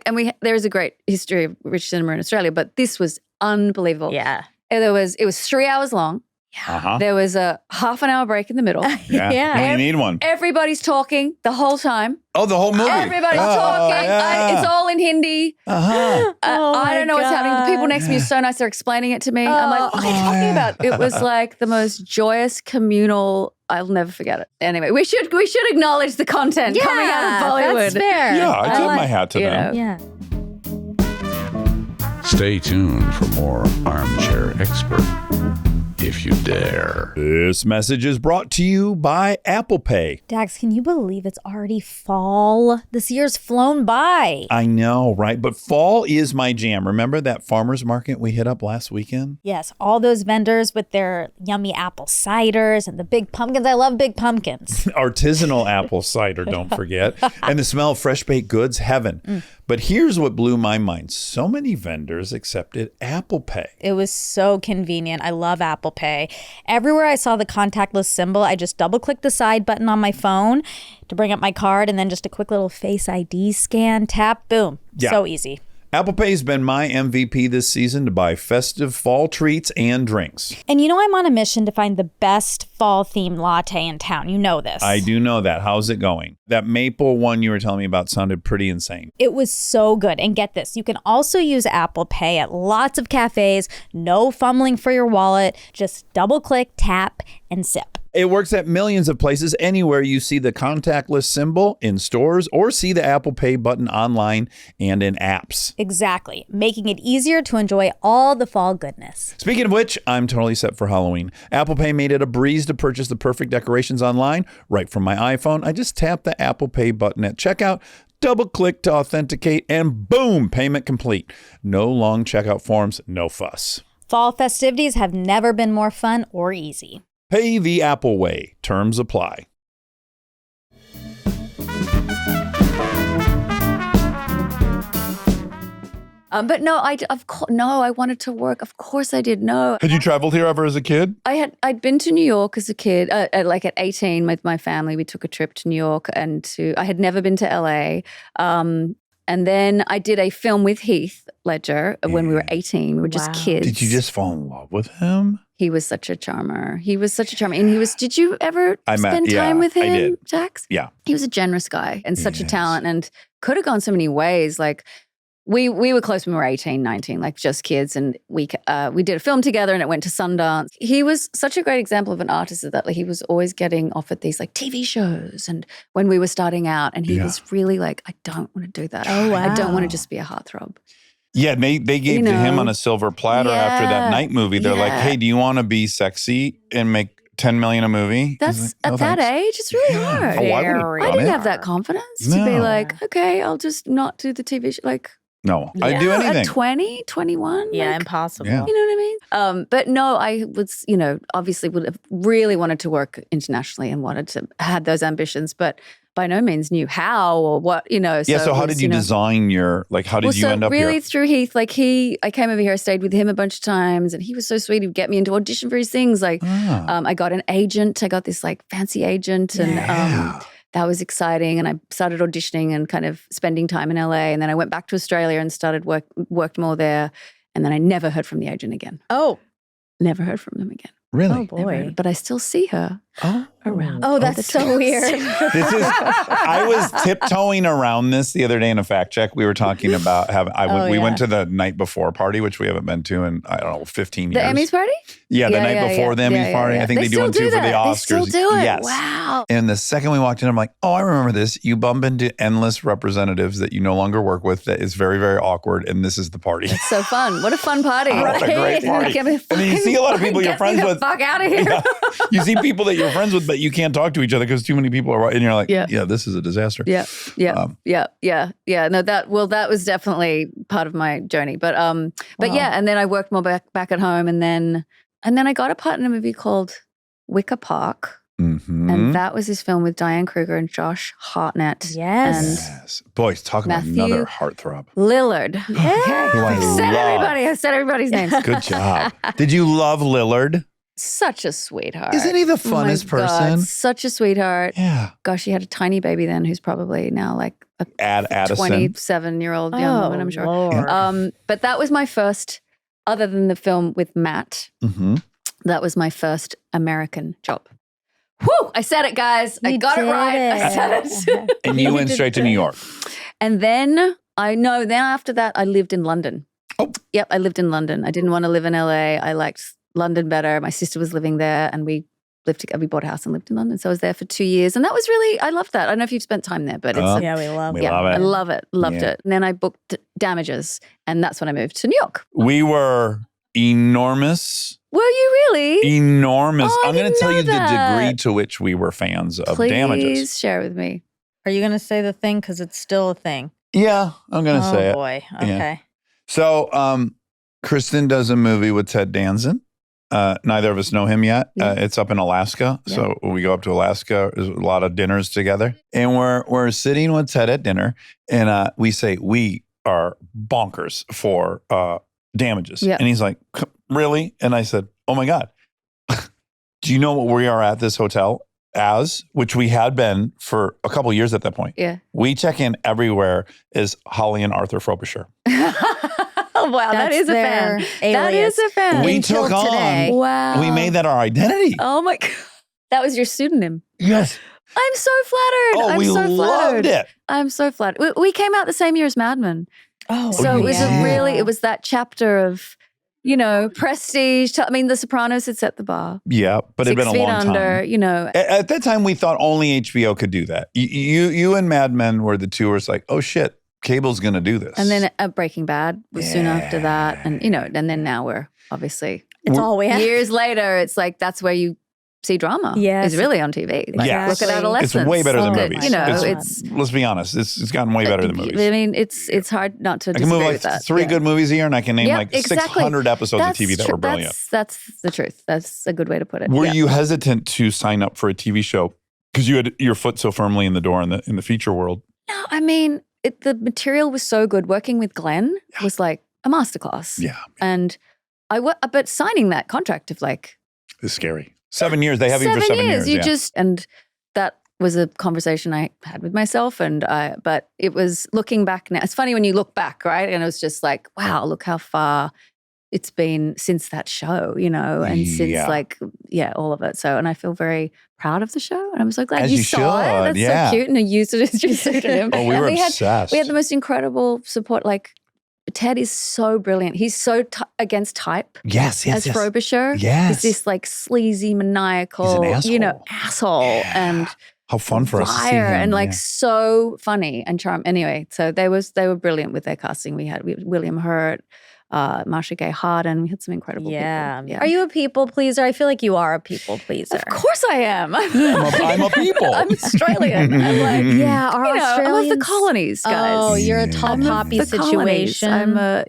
and there is a great history of rich cinema in Australia, but this was unbelievable. Yeah. And it was 3 hours long. Uh-huh. There was a half an hour break in the middle. Yeah. Yeah. When you need one. Everybody's talking the whole time. Oh, the whole movie. Everybody's Oh, talking. yeah. It's all in Hindi. Uh-huh. Oh I my don't know what's happening. The people God. next to me are so nice. They're explaining it to me. I'm like, what are they talking about? It was like the most joyous, communal. I'll never forget it. Anyway, we should acknowledge the content coming out of Bollywood. That's fair. Yeah, I tip like- my hat to you them. know. Yeah. Stay tuned for more Armchair Expert, if you dare. This message is brought to you by Apple Pay. Dax, can you believe it's already fall? This year's flown by. I know, right? But fall is my jam. Remember that farmer's market we hit up last weekend? Yes, all those vendors with their yummy apple ciders and the big pumpkins. I love big pumpkins. Artisanal apple cider, don't forget. And the smell of fresh baked goods, heaven. But here's what blew my mind. So many vendors accepted Apple Pay. It was so convenient. I love Apple Apple Pay. Everywhere I saw the contactless symbol, I just double-clicked the side button on my phone to bring up my card, and then just a quick little Face ID scan, tap, boom. Yeah. So easy. Apple Pay's been my MVP this season to buy festive fall treats and drinks. And you know I'm on a mission to find the best fall-themed latte in town. You know this. I do know that. How's it going? That maple one you were telling me about sounded pretty insane. It was so good. And get this, you can also use Apple Pay at lots of cafes. No fumbling for your wallet. Just double-click, tap, and sip. It works at millions of places anywhere you see the contactless symbol in stores or see the Apple Pay button online and in apps. Exactly, making it easier to enjoy all the fall goodness. Speaking of which, I'm totally set for Halloween. Apple Pay made it a breeze to purchase the perfect decorations online. Right from my iPhone, I just tap the Apple Pay button at checkout, double click to authenticate, and boom, payment complete. No long checkout forms, no fuss. Fall festivities have never been more fun or easy. Pay the Apple way. Terms apply. But no, I wanted to work. Of course I did. No. Had you traveled here ever as a kid? I'd been to New York as a kid, like at 18 with my family. We took a trip to New York I had never been to LA. And then I did a film with Heath Ledger when we were 18. We were just kids. Did you just fall in love with him? He was such a charmer. And did you ever spend time with him, I did. Jax? Yeah. He was a generous guy and such a talent and could have gone so many ways. Like we were close when we were 18, 19, like just kids. And we did a film together and it went to Sundance. He was such a great example of an artist that like, he was always getting offered these like TV shows. And when we were starting out and he was really like, I don't want to do that. Oh, wow. I don't want to just be a heartthrob. Yeah, they gave to him on a silver platter after that Night movie. They're like, hey, do you want to be sexy and make $10 million a movie? That's like, at that age, it's really hard. Oh, I would've I done didn't it. have that confidence to be like, okay, I'll just not do the TV show. Like, No, I'd do anything. At 20, 21? Yeah, like, impossible. Yeah. You know what I mean? But no, I was, obviously would have really wanted to work internationally and had those ambitions, but by no means knew how or what, So how did you design how did you end up really here? through Heath, I came over here, I stayed with him a bunch of times and he was so sweet. He'd get me into audition for his things. I got an agent. I got this like fancy agent and that was exciting. And I started auditioning and kind of spending time in LA. And then I went back to Australia and started worked more there. And then I never heard from the agent again. Oh. Never heard from them again. Really? Oh, boy. But I still see her around. Oh, that's so weird. I was tiptoeing around this the other day in a fact check. We were talking about we went to the night before party, which we haven't been to in, 15 years. The Emmys party? Yeah, the night before the Emmys party. I think they do one too for the Oscars. They still do it. Yes. Wow. And the second we walked in, I'm like, oh, I remember this. You bump into endless representatives that you no longer work with. That is very, very awkward. And this is the party. It's so fun. What a fun party. Oh, what a great party. And then you see a lot of people you're friends with. Fuck out of here. Yeah. You see people that you're friends with, but you can't talk to each other because too many people are, and you're like, yeah, this is a disaster. Yeah. No, that was definitely part of my journey. But yeah, and then I worked more back at home, and then I got a part in a movie called Wicker Park. Mm-hmm. And that was his film with Diane Kruger and Josh Hartnett. Yes. Boys, talk about Matthew another heartthrob. Lillard. Who I love. I said everybody's names. Good job. Did you love Lillard? Such a sweetheart. Isn't he the Oh my funnest God, person? such a sweetheart. Yeah. Gosh, he had a tiny baby then who's probably now like a Addison. 27-year-old young woman, I'm sure. Lord. But that was my first, other than the film with Matt, Mm-hmm. that was my first American job. Whew! I said it, guys. I got it right. I said it. And you went straight to New York. And then after that, I lived in London. Oh. Yep, I lived in London. I didn't want to live in LA. I liked London better. My sister was living there and we lived together. We bought a house and lived in London. So I was there for 2 years. And that was really, I loved that. I don't know if you've spent time there, but it's Yeah, we love We it. love it. I love it. Loved Yeah. it. And then I booked Damages. And that's when I moved to New York. We were enormous. Were you really? Enormous. Oh, I I'm going to didn't tell know you the that. degree to which we were fans of Please Damages. share with me. Are you going to say the thing? Because it's still a thing. Yeah, I'm going to Oh, say it. boy. Okay. So, Kristen does a movie with Ted Danson. Neither of us know him yet. Yeah. It's up in Alaska. Yeah. So we go up to Alaska. There's a lot of dinners together. And we're sitting with Ted at dinner. And we say, we are bonkers for Damages. Yeah. And he's like, really? And I said, oh my God. Do you know what we are at this hotel as, which we had been for a couple of years at that point? Yeah. We check in everywhere as Holly and Arthur Frobisher. Wow, that That's is a fan. their That alias. is a fan. We Until took on. today. Wow. We made that our identity. Oh my God. That was your pseudonym. Yes. I'm so flattered. Oh, I'm we so flattered. loved it. I'm so flattered. We came out the same year as Mad Men. Oh, So it was yeah. it was that chapter of, prestige. I mean, The Sopranos had set the bar. Yeah, but it'd 6 been a Feet long Under, time. At that time, we thought only HBO could do that. You and Mad Men were the two who was like, oh shit, cable's going to do this. And then Breaking Bad was soon after that. And, and then now we're obviously It's all we have. years later, it's like that's where you see drama. Yes. Is really on TV. Like, Yes. look at Adolescence. It's way better than Look at, movies. it's let's be honest, it's gotten way better than movies. I mean, it's hard not to I can disagree move with like that. 3 Yeah. good movies a year, and I can name Yep, like exactly. 600 episodes of That's TV that true. were brilliant. That's the truth. That's a good way to put it. Were Yeah. you hesitant to sign up for a TV show because you had your foot so firmly in the door in the feature world? No, I mean, the material was so good. Working with Glenn was like a masterclass. Yeah, And but signing that contract of like it's scary. 7 years. They have you for 7 years. You yeah. just, and that was a conversation I had with myself. But it was looking back now. It's funny when you look back, right? And it was just like, wow, look how far it's been since that show, and since Yeah. all of it. So, and I feel very proud of the show. And I'm so glad As you you saw should, it. That's yeah. so cute. And I used it as your pseudonym. Oh, we And were obsessed. we had the most incredible support. Like, Ted is so brilliant. He's so against type. yes, As Frobisher, Yes. he's this like sleazy, maniacal, He's an asshole. asshole Yeah. and How fun for us to see him. fire and like yeah. so funny and charm. Anyway, so they were brilliant with their casting. We had William Hurt, Marsha Gay Harden. We had some incredible Yeah. people. Are you a people pleaser? I feel like you are a people pleaser. Of course I am. I'm a people. I'm Australian. I'm like, Yeah, are I'm of Australians the colonies, guys. Oh, you're a Yeah. tall I'm of poppy the colonies. situation. I'm a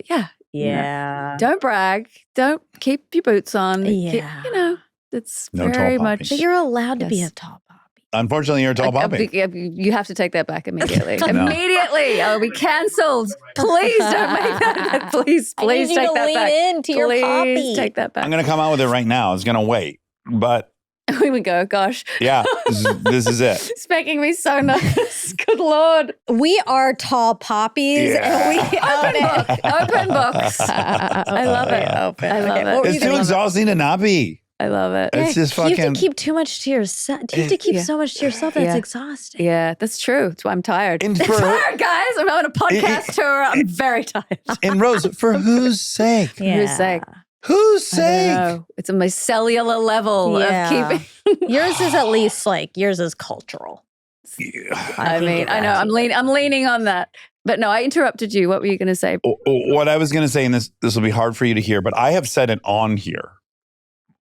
yeah. Don't brag. Don't keep your boots on. Yeah. It's No tall very poppy. much. But you're allowed to be Yes. a tall poppy. Unfortunately, you're a tall poppy. You have to take that back immediately. No. Immediately. I'll be cancelled. Please don't make that. Please I need you take to that lean back. into your Please poppy. take that back. I'm going to come out with it right now. It's going to wait. But We would go, gosh, yeah, this is it. it's making me so nervous. Good Lord. We are tall poppies, and we own it. Open books. I love it. Open. I love Okay, it. what were you It's too gonna- exhausting to not be. I love it. It's just You fucking. have to keep too much to yourself. You have to keep Yeah. so much to yourself that's Yeah. exhausting. Yeah, that's true. That's why I'm tired. And I'm for- tired, guys. I'm on a podcast tour. I'm very tired. And Rose, for whose sake? Yeah. Who's sake? Whose I don't sake? know. It's on my cellular level Yeah. of keeping. Yours is at least yours is cultural. I think mean, it I know. is. I'm leaning on that. But no, I interrupted you. What were you going to say? What I was going to say, and this will be hard for you to hear, but I have said it on here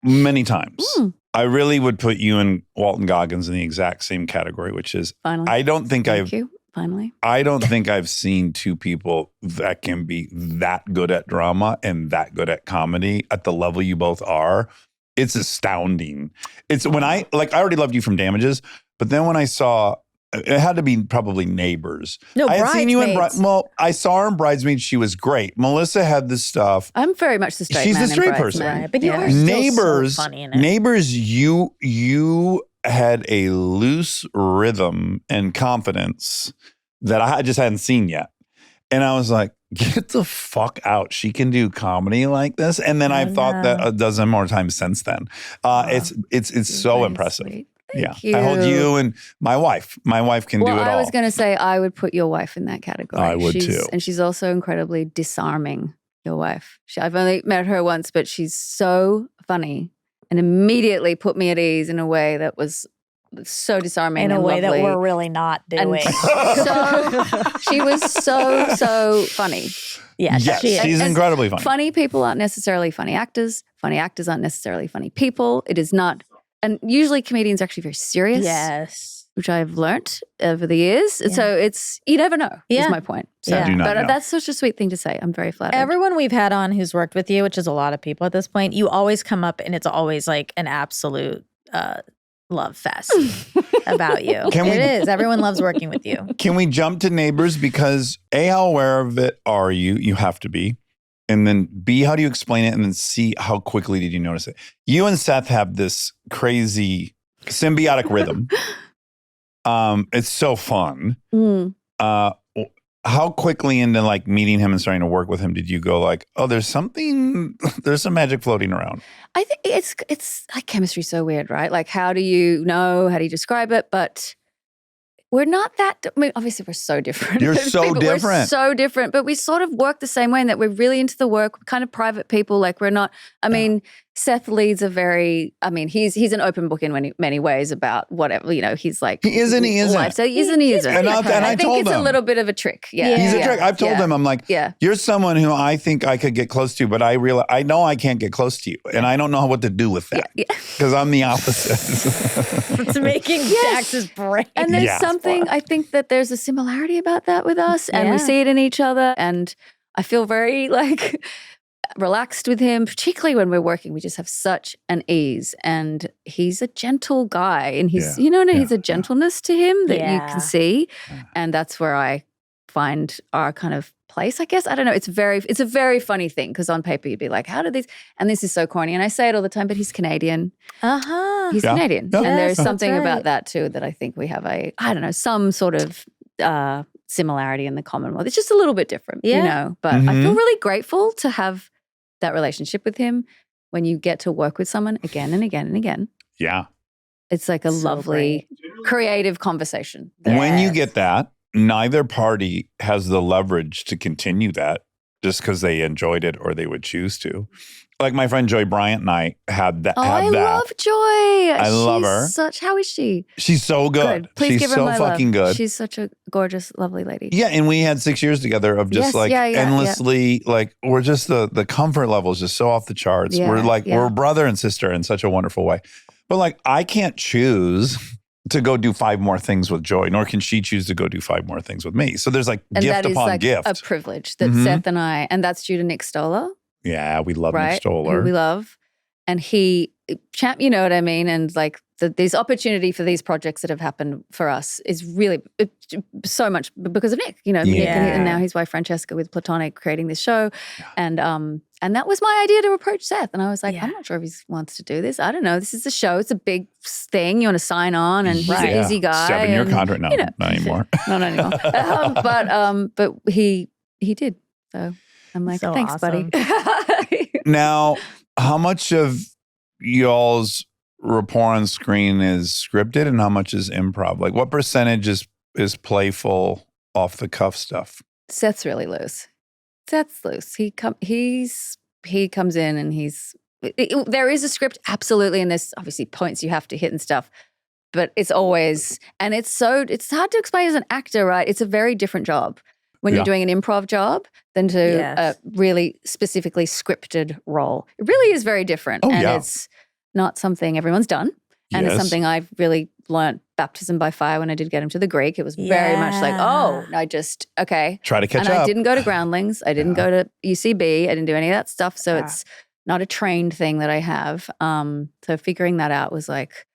many times. Mm. I really would put you and Walton Goggins in the exact same category, which is Finally. I don't think Thank you. Finally. I don't think I've seen two people that can be that good at drama and that good at comedy at the level you both are. It's astounding. It's when I already loved you from Damages, but then when I saw it had to be probably Neighbors. No, I had seen you in Bridesmaids. I saw her in Bridesmaids. She was great. Melissa had this stuff. I'm very much the straight She's man the straight in person. Bridesmaid. Right, but you Yeah. are still Neighbors, so funny in it. Neighbors, you had a loose rhythm and confidence that I just hadn't seen yet. And I was like, get the fuck out. She can do comedy like this. And then I've thought that a dozen more times since then. It's so Very impressive. sweet. Yeah. Thank I hold you. you and my wife. My wife can do it all. I was going to say I would put your wife in that category. I would too. And she's also incredibly disarming, your wife. I've only met her once, but she's so funny and immediately put me at ease in a way that was so disarming in a and way lovely. that we're really not And doing. she was so funny. Yeah, yes, she is. she's And incredibly funny. Funny people aren't necessarily funny actors. Funny actors aren't necessarily funny people. It is not. And usually comedians are actually very serious. Yes. Which I've learnt over the years. Yeah. So it's, you never know, Yeah. is my point. So, Yeah. Do not but know. that's such a sweet thing to say. I'm very flattered. Everyone we've had on who's worked with you, which is a lot of people at this point, you always come up and it's always like an absolute love fest about you. Can we- It is. Everyone loves working with you. Can we jump to Neighbors? Because how aware of it are you? You have to be. And then B, how do you explain it? And then C, how quickly did you notice it? You and Seth have this crazy symbiotic rhythm. It's so fun. Mm. How quickly into like meeting him and starting to work with him did you go like, oh, there's some magic floating around? I think it's like chemistry's so weird, right? Like, how do you know? How do you describe it? But we're not that. I mean, obviously, we're so different. You're so different. We're so different, but we sort of work the same way in that we're really into the work. We're kind of private people. Like, we're not. I mean, Seth leads a very. I mean, he's an open book in many ways about whatever. You know, he's like he isn't. He isn't. So he isn't. He isn't. And I think told it's him. a little bit of a trick. Yeah, He's a trick. I've told him. I'm like, you're someone who I think I could get close to, but I know I can't get close to you, and I don't know what to do with that because I'm the opposite. It's making Dax's brain. And there's something, I think that there's a similarity about that with us, and we see it in each other. And I feel very like relaxed with him, particularly when we're working. We just have such an ease, and he's a gentle guy, and he's he's a gentleness to him that you can see, and that's where I find our kind of place, I guess. I don't know. It's a very funny thing because on paper you'd be like, how did these? And this is so corny, and I say it all the time, but he's Canadian. He's Canadian, and there's something about that too that I think we have some sort of similarity in the Commonwealth. It's just a little bit different, you know. But I feel really grateful to have that relationship with him when you get to work with someone again and again and again. Yeah. It's like a lovely, creative conversation. When you get that, neither party has the leverage to continue that just because they enjoyed it or they would choose to. Like my friend Joy Bryant and I had that. Oh, I love Joy. I love her. How is she? She's so good. Please She's give her so my fucking love. good. She's such a gorgeous, lovely lady. Yeah, and we had 6 years together of just endlessly, like we're just the comfort level is just so off the charts. Yeah, we're brother and sister in such a wonderful way. But like I can't choose to go do 5 more things with Joy, nor can she choose to go do 5 more things with me. So there's like and gift that is upon like gift. a privilege that Seth and I, and that's due to Nick Stoller. Yeah, we love right? Nick Stoller. Who we love. And you know what I mean? And like this opportunity for these projects that have happened for us is really so much because of Nick, you know, Nick and now his wife Francesca with Platonic creating this show. Yeah. And that was my idea to approach Seth. And I was like, I'm not sure if he wants to do this. I don't know. This is a show. It's a big thing. You want to sign on and he's a busy guy. 7-year contract. No, you know, not anymore. Not anymore. But he did. So I'm like, So thanks, awesome. buddy. Now, how much of y'all's rapport on screen is scripted and how much is improv? Like what percentage is playful off the cuff stuff? Seth's really loose. Seth's loose. He comes in and there is a script, absolutely, and there's obviously points you have to hit and stuff, but it's always, and it's hard to explain as an actor, right? It's a very different job when you're doing an improv job than to a really specifically scripted role. It really is very different. It's not something everyone's done. And it's something I've really learned baptism by fire when I did get him to the Greek. It was very much like, try to catch up. And I didn't go to Groundlings. I didn't go to UCB. I didn't do any of that stuff. So it's not a trained thing that I have. So figuring that out was like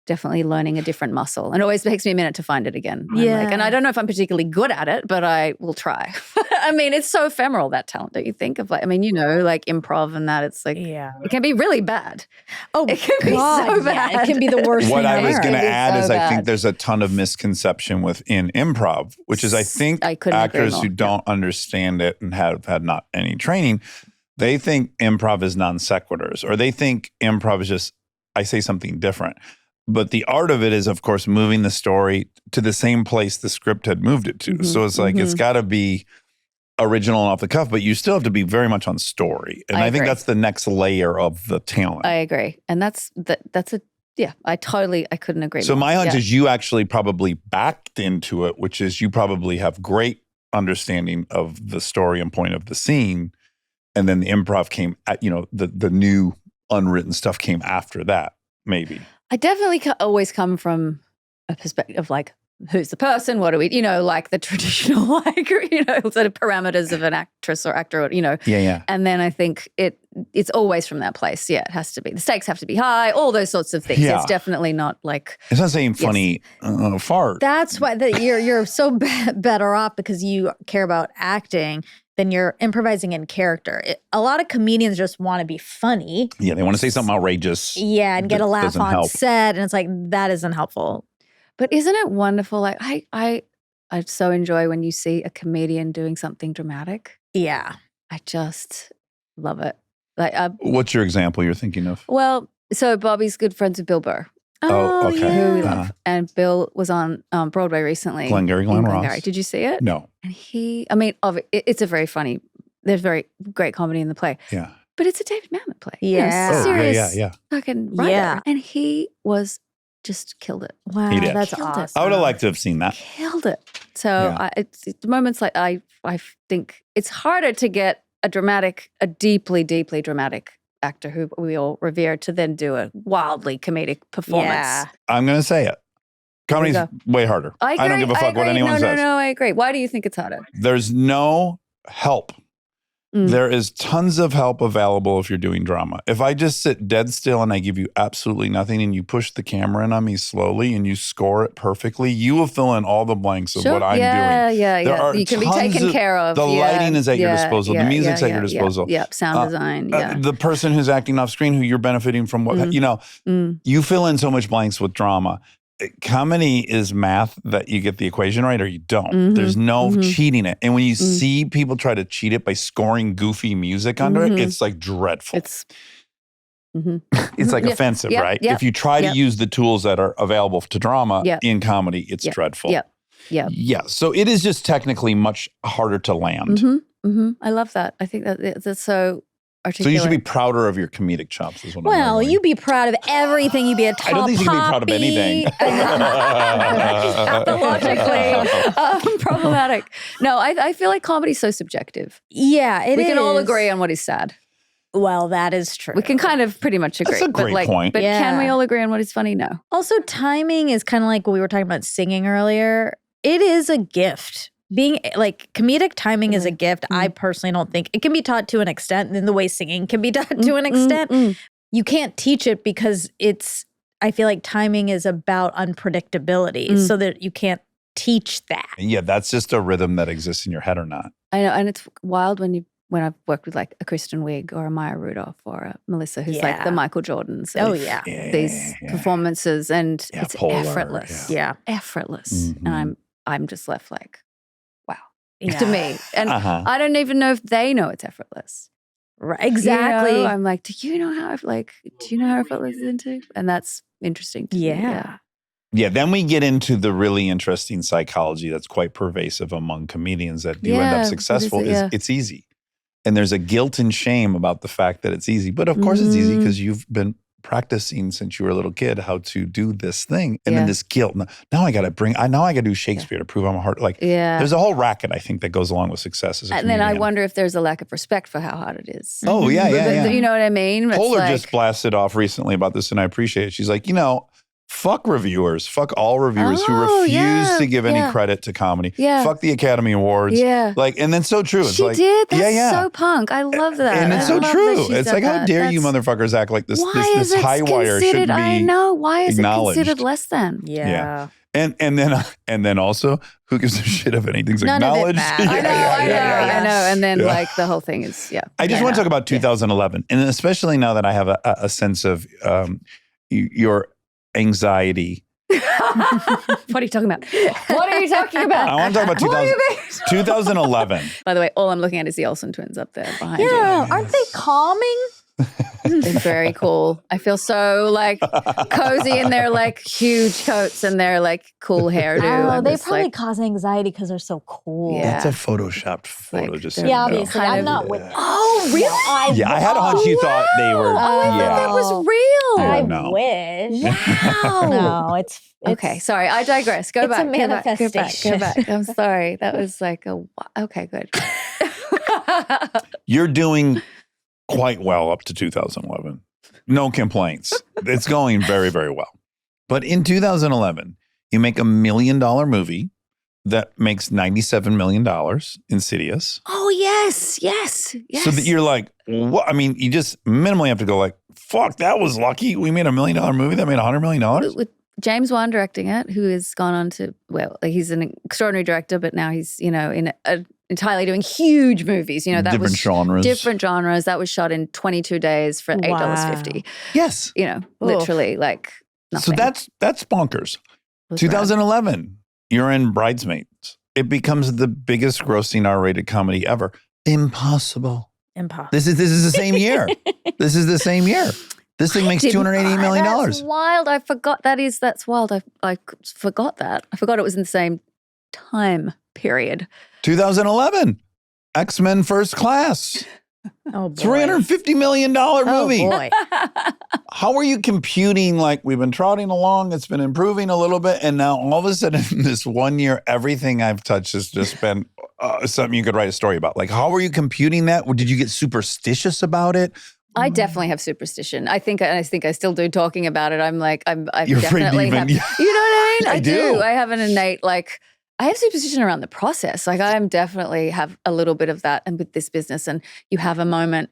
definitely learning a different muscle. And it always takes me a minute to find it again. And I don't know if I'm particularly good at it, but I will try. I mean, it's so ephemeral, that talent, don't you think? Of like, I mean, you know, like improv and that, it's like, it can be really bad. Oh, it can be so bad. It can be the worst What thing I was ever. going to add is I bad. think there's a ton of misconception within improv, which is I think couldn't agree actors more. who don't understand it and have had not any training, they think improv is non sequiturs, or they think improv is just, I say something different. But the art of it is, of course, moving the story to the same place the script had moved it to. So it's like, it's got to be original and off the cuff, but you still have to be very much on story. And I think agree. that's the next layer of the talent. I agree. And I couldn't agree So more. my hunch Yeah. is you actually probably backed into it, which is you probably have great understanding of the story and point of the scene. And then the improv came at, the new unwritten stuff came after that, maybe. I definitely always come from a perspective of like who's the person? What do we, like the traditional, sort of parameters of an actress or actor, Yeah. And then I think it's always from that place. Yeah, it has to be. The stakes have to be high, all those sorts of things. Yeah. It's definitely not like. It's not saying funny fart. That's why you're so better off because you care about acting than you're improvising in character. A lot of comedians just want to be funny. Yeah, they want to say something outrageous. Yeah, and get a laugh doesn't on help. set. And it's like, that isn't helpful. But isn't it wonderful? Like I so enjoy when you see a comedian doing something dramatic. Yeah. I just love it. Like, What's your example you're thinking of? well, so Bobby's good friends with Bill Burr, Oh, okay. yeah. who we Uh-huh. love, and Bill was on Broadway recently. Glengarry Glen in Ross. Glengarry. Did you see it? No. And it's a very funny. There's very great comedy in the play, Yeah. but it's a David Mamet play. Yeah. Oh, serious yeah. fucking writer. Yeah. And he was just killed it. Wow, He did. that's Killed it. awesome. I would have liked to have seen that. Killed it. So Yeah. it's moments like I think it's harder to get a deeply, deeply dramatic actor who we all revere to then do a wildly comedic performance. Yeah. I'm going to say it. Comedy's There way harder. I agree. don't give a fuck what agree. anyone says. No, I agree. Why do you think it's harder? There's no help. Mm. There is tons of help available if you're doing drama. If I just sit dead still and I give you absolutely nothing and you push the camera in on me slowly and you score it perfectly, you will fill in all the blanks of what I'm doing. Yeah. There are You can be tons taken of- care of. the Yeah, lighting is at your disposal. The music's at your yeah, disposal. Yeah, sound design. Yeah. The person who's acting off screen who you're benefiting from, you fill in so much blanks with drama. Comedy is math that you get the equation right or you don't. Mhm, There's no mhm. cheating it. And when you see people try to cheat it by scoring goofy music under it, Mhm. it's like dreadful. It's mhm. It's like Yeah, offensive, yeah, right? yeah, If you try to yeah. use the tools that are available to drama Yeah. in comedy, it's Yeah, dreadful. yeah, yeah. Yeah. So it is just technically much harder to land. I love that. I think that's so So articulate. you should be prouder of your comedic chops is what I'm Well, arguing. you be proud of everything. You be a top I don't think you can be proud of anything. pathologically problematic. No, I feel like comedy's so subjective. Yeah, it is. We can all agree on what is sad. Well, that is true. We can kind of pretty much agree. That's a great point. But can we Yeah. all agree on what is funny? No. Also, timing is kind of like what we were talking about singing earlier. It is a gift. Being like comedic timing is a gift. I personally don't think it can be taught to an extent, and the way singing can be taught to an extent. You can't teach it because I feel like timing is about unpredictability, so that you can't teach that. Yeah, that's just a rhythm that exists in your head or not. I know, and it's wild when I've worked with like a Kristen Wiig or a Maya Rudolph or a Melissa, who's like Yeah. the Michael Jordans. Oh, of yeah. these performances, and Yeah, it's Polar, effortless. Yeah. Effortless, Mhm. and I'm just left like, wow, Yeah. to me, and Uh-huh. I don't even know if they know it's effortless. Right. Exactly. You know, I'm like, do you know how effortless is into? And that's interesting to me. Yeah. Yeah, then we get into the really interesting psychology that's quite pervasive among comedians that do end Yeah, up what is successful it? is Yeah. it's easy. And there's a guilt and shame about the fact that it's easy. But of course it's easy Mhm. because you've been practicing since you were a little kid how to do this thing. And Yeah. then this guilt. Now I got to do Shakespeare to prove I'm a hard. Like Yeah. there's a whole racket I think that goes along with success as a And then I comedian. wonder if there's a lack of respect for how hard it is. Oh, yeah, yeah. You know what I mean? It's Polar like, just blasted off recently about this, and I appreciate it. She's like, fuck reviewers. Fuck all reviewers who Oh, refuse yeah, to give any yeah. credit to comedy. Yeah. Fuck the Academy Awards. Yeah. Like, and then so true. It's She like, did? That's yeah, yeah. so punk. I love that. And it's I so love that true. she It's said like, how that. dare you That's- motherfuckers act like this Why this is it high wire shouldn't considered? be I know. Why is acknowledged. it considered less than? Yeah. And then also, who gives a shit if anything's None of it acknowledged? matters. I know. I know. And then Yeah. like the whole thing is, yeah. I just want to talk about 2011, and especially now that I have a sense of your anxiety. What are you talking about? What are you talking about? I want to talk about What do you mean? 2011. By the way, all I'm looking at is the Olsen twins up there behind Yeah. you. Aren't they calming? They're very cool. I feel so like cozy in their like huge coats and their like cool hairdo. Oh, I'm they just, probably like, cause anxiety because they're so cool. Yeah. That's a photoshopped photo. Like, Just they're- so Yeah, you know. obviously. Kind I'm of- not with. Yeah. Oh, really? Yeah, I had a hunch you thought they were. Oh, I yeah. thought that was real. I I no. wish. Wow. No, it's Okay, sorry, I digress. Go it's back. a Go back. Go manifestation. back. I'm sorry. That was like okay, good. You're doing quite well up to 2011. No complaints. It's going very, very well. But in 2011, You make $1 million movie that makes $97 million, Insidious. Oh, yes. So that you're like, what? I mean, you just minimally have to go like, fuck, that was lucky. We made $1 million movie that made $100 million. With James Wan directing it, who has gone on to, well, like he's an extraordinary director, but now he's, entirely doing huge movies. That Different was genres. different genres. That was shot in 22 days for $8.50. Yes. Literally like nothing. So that's bonkers. It was 2011, you're in Bridesmaids. It becomes the biggest grossing R-rated comedy ever. Impossible. This is the same year. This is the same year. This thing makes $288 million. That's wild. I forgot that's wild. I forgot that. I forgot it was in the same time period. 2011, X-Men First Class. Oh, boy. $350 million movie. Oh, boy. How are you computing, like, we've been trotting along, it's been improving a little bit, and now all of a sudden in this 1 year, everything I've touched has just been something you could write a story about. Like, how are you computing that? Did you get superstitious about it? I definitely have superstition. I think I still do talking about it. I'm like, I You're afraid to definitely even- have, you know what I mean? I do. I have an innate, I have superstition around the process. Like I am definitely have a little bit of that. And with this business, and you have a moment,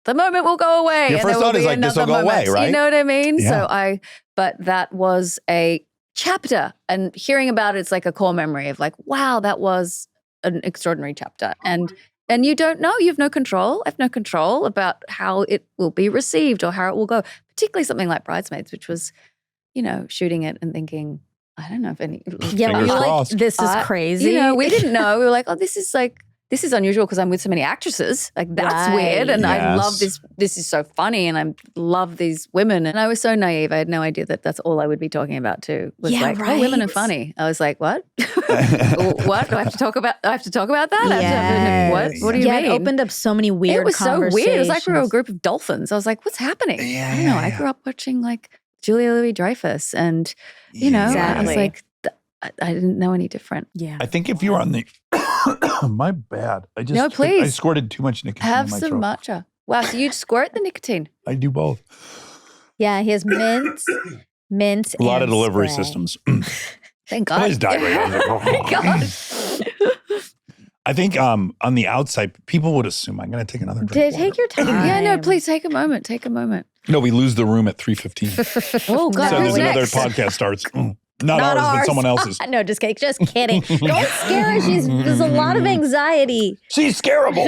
the moment will go away. Your and first there will thought is be like, this will another go away, moment. right? You know what I mean? Yeah. But that was a chapter, and hearing about it's like a core memory of like, wow, that was an extraordinary chapter. And you don't know, you have no control. I have no control about how it will be received or how it will go, particularly something like Bridesmaids, which was, shooting it and thinking, I don't know if any. Yeah, we Fingers were like, crossed. this is crazy. We didn't know. We were like, oh, this is unusual because I'm with so many actresses. Like that's Right. weird. And I Yes. love this. This is so funny. And I love these women. And I was so naive. I had no idea that that's all I would be talking about too. Was Yeah, like, oh, women are right. funny. I was like, what? What? Do I have to talk about that? I have to talk about that? I have to Yes. what do you Yeah, mean? it opened up so many weird It was so weird. It was like we were a conversations. group of dolphins. I was like, what's happening? Yeah, I don't know. yeah, I yeah. grew up watching like Julia Louis-Dreyfus and, I was Exactly. like, I didn't know any different. Yeah. I think if you were on the, my bad. I just, No, please. I squirted too much nicotine Have in my some throat. matcha. Wow, so you squirt the nicotine. I do both. Yeah, he has mint, A lot of and delivery spray. systems. Thank I God. always died right now. Oh my God. I think on the outside, people would assume I'm going to take another drink. Take your time. Yeah, no, please take a moment. Take a moment. No, we lose the room at 3:15. Oh, God. So who's there's another next? podcast starts. Not ours, but someone else's. No, just kidding. Just kidding. Don't scare her. There's a lot of anxiety. She's scarable.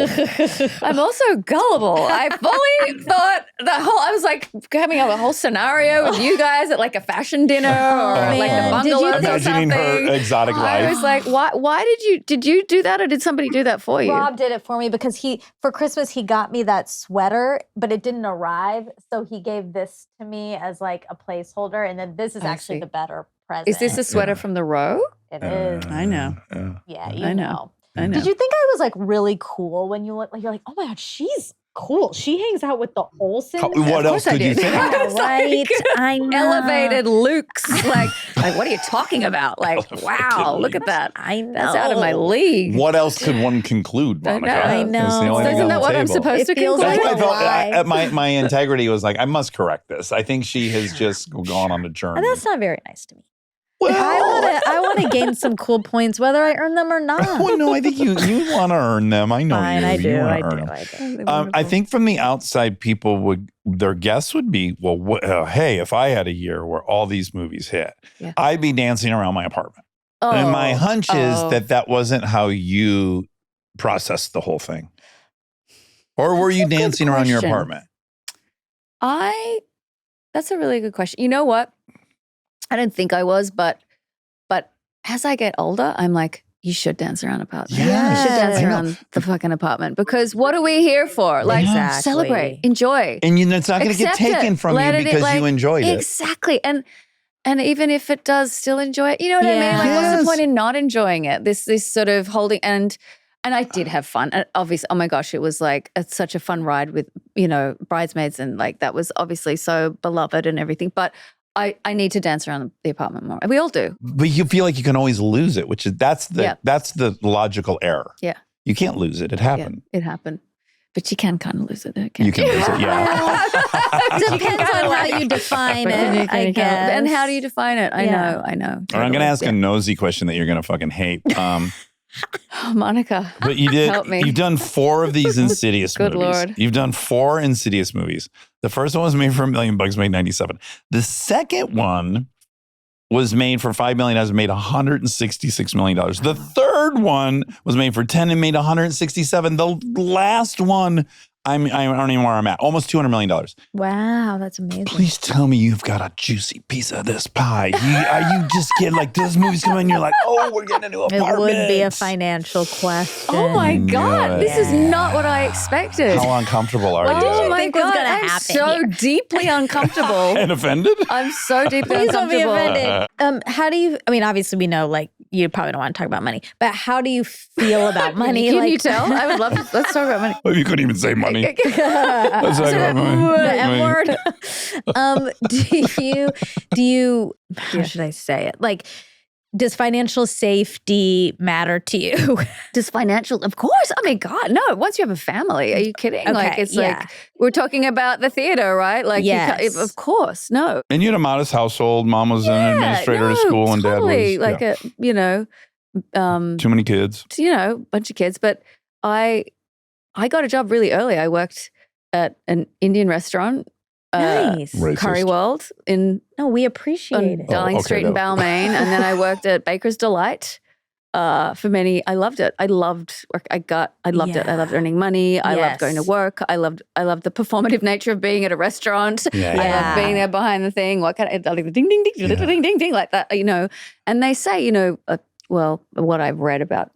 I'm also gullible. I fully thought I was like coming up with a whole scenario with you guys at like a fashion dinner or like the man. Did you bungalows or Imagining something. her exotic I life. was like, why did you do that or did somebody do that for you? Rob did it for me because for Christmas he got me that sweater, but it didn't arrive. So he gave this to me as like a placeholder. And then this is I actually see. the better present. Is this a sweater from the row? It is. I know. Yeah, I know. I know. Did you think I was like really cool when you look like you're like, oh my God, she's cool. She hangs out with the Olsens. What else course I could you did. think? Yeah, It's like right. I know. Elevated Luke's like what are you talking about? Like, wow, look at that. I know. That's out of my league. What else could one conclude, I know. Monica? I know. That's the only thing Isn't on that the what I'm table. supposed to It feels conclude? That's what I Lie. felt. My integrity was like, I must correct this. I think she has just gone on a journey. And that's not very nice to me. Well, I want to gain some cool points, whether I earn them or not. well, no, I think you want to earn them. I know Fine, you. I You do. wanna I earn do. them. I do. I think from the outside, their guess would be, well, hey, if I had a year where all these movies hit, Yeah. I'd be dancing around my apartment. And my hunch is that wasn't how you processed the whole thing. Or were That's you a good dancing around your question. apartment? That's a really good question. You know what? I don't think I was, but as I get older, I'm like, you should dance around apartment. Yeah, You should dance I know. around the fucking apartment because what are we here for? Like, Exactly. celebrate, enjoy. And it's not going to get Accept it. taken from Let you it- because like, you enjoyed it. Exactly. And even if it does, still enjoy it. You know what I mean? Like, what's Yes. the point in not enjoying it? This sort of holding and I did have fun. And obviously, oh my gosh, it was like such a fun ride with, Bridesmaids. And like, that was obviously so beloved and everything. But I need to dance around the apartment more. We all do. But you feel like you can always lose it, which is that's the logical error. Yeah. You can't lose it. It happened. Yeah, it happened. But you can kind of lose it, can't You can lose it, yeah. Depends on how you define it, I guess. And how do you define it? I Yeah. know. All right, I'm going Totally. to ask a nosy question that you're going to fucking hate. Oh, Monica. But you did. Help me. You've done 4 of these Insidious Good movies. Lord. You've done 4 Insidious movies. The first one was made for $1 million, made 97. The second one was made for $5 million, has made $166 million. The third one was made for 10 and made 167. The last one, I don't even know where I'm at. Almost $200 million. Wow, that's amazing. Please tell me you've got a juicy piece of this pie. You just get like those movies come in, you're like, oh, we're getting a new apartment. It would be a financial question. Oh my Knew God. it. This is not what I expected. How uncomfortable are you? Oh you my think was God. gonna I'm happen so here? deeply uncomfortable. And offended? I'm so deeply Please don't be uncomfortable. offended. How do you, I mean, obviously we know like you probably don't want to talk about money, but how do you feel about money? Can like, you tell? I would love to. Let's talk about money. Well, you couldn't even say money. Let's talk about money. The M word. Do you, how should I say it? Like, does financial safety matter to you? Does financial, of course. I mean, God, no. Once you have a family, are you kidding? Like, Okay, it's yeah. like, we're talking about the theater, right? Like, Yes. of course, no. And you had a modest household. Mom was an administrator at school, and dad totally. was Like too many kids. bunch of kids. But I got a job really early. I worked at an Indian restaurant, Nice. Racist. Curry World No, we appreciate on it. Darling okay, Street in though. Balmain, and then I worked at Baker's Delight for many. I loved it. I loved work. I loved it. I Yeah. loved earning money. I loved going to Yes. work. I loved the performative nature of being at a restaurant. Yeah, I yeah. loved being there behind the thing. What kind of like the ding ding ding ding ding ding like that, you know. And they say, well, what I've read about,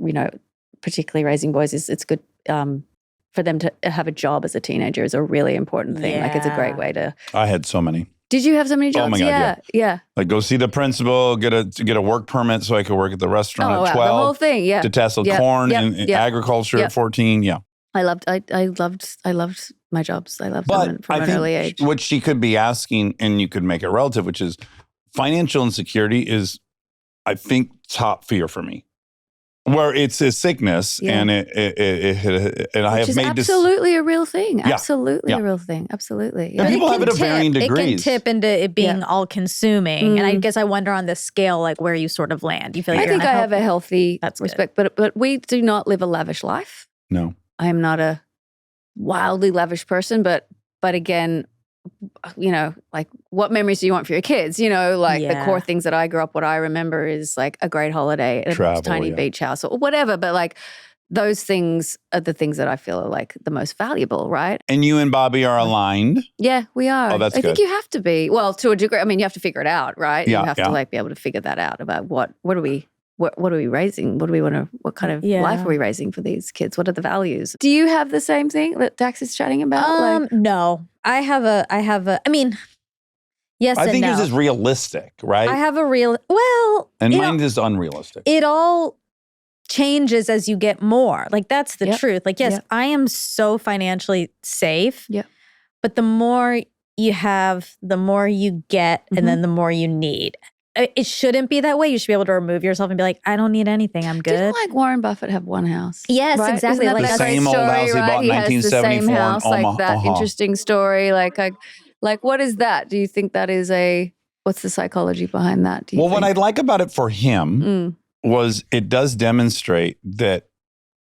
particularly raising boys is it's good for them to have a job as a teenager is a really important thing. Like it's a great Yeah. way to. I had so many. Did you have so many jobs? Oh my God, yeah. Like go see the principal, get a work permit so I could work at the restaurant Oh, at wow. 12. The whole thing, yeah. To tassel Yep, corn yep, and yep. agriculture Yep. at 14. Yeah. I loved my jobs. I loved them But from I an think early age. what she could be asking, and you could make it relative, which is financial insecurity is, I think, top fear for me. Where it's a sickness, Yeah. and and I Which have is made this. absolutely a real thing. Yeah. Absolutely Yeah. a real thing. Absolutely. Yeah, Yeah. people have it at varying It can degrees. tip into it being all consuming. And I Mm. guess I wonder on the scale, like where you sort of land. You feel like I you're think in I have a healthy That's good. respect, but we do not live a lavish life. No. I am not a wildly lavish person, but again, like what memories do you want for your kids? Like the Yeah. core things that I grew up, what I remember is like a great holiday at Travel, a tiny yeah. beach house or whatever. But like those things are the things that I feel are like the most valuable, right? And you and Bobby are aligned. Yeah, we are. Oh, that's I think good. you have to be. Well, to a degree. I mean, you have to figure it out, right? Yeah, You have yeah. to like be able to figure that out about what are we raising? What do we want to? What kind of Yeah. life are we raising for these kids? What are the values? Do you have the same thing that Dax is chatting about? Like, No. I have a I mean, yes I and think no. yours is realistic, right? I have a real and you mine know, is unrealistic. it all changes as you get more. Like that's the Yep. truth. Like yes, Yep. I am so financially safe. Yep. But the more you have, the more you get, and then the more you need. It shouldn't be that way. You should be able to remove yourself and be like, I don't need anything. I'm good. Didn't like Warren Buffett have one house? Yes, Right? exactly. Isn't that Like The that that's great same old story, house he right? bought in He has the 1974 same in house, like Omaha. that interesting story. Like what is that? Do you think that is what's the psychology behind that? Do you Well, what I think? like about it for him was it does demonstrate that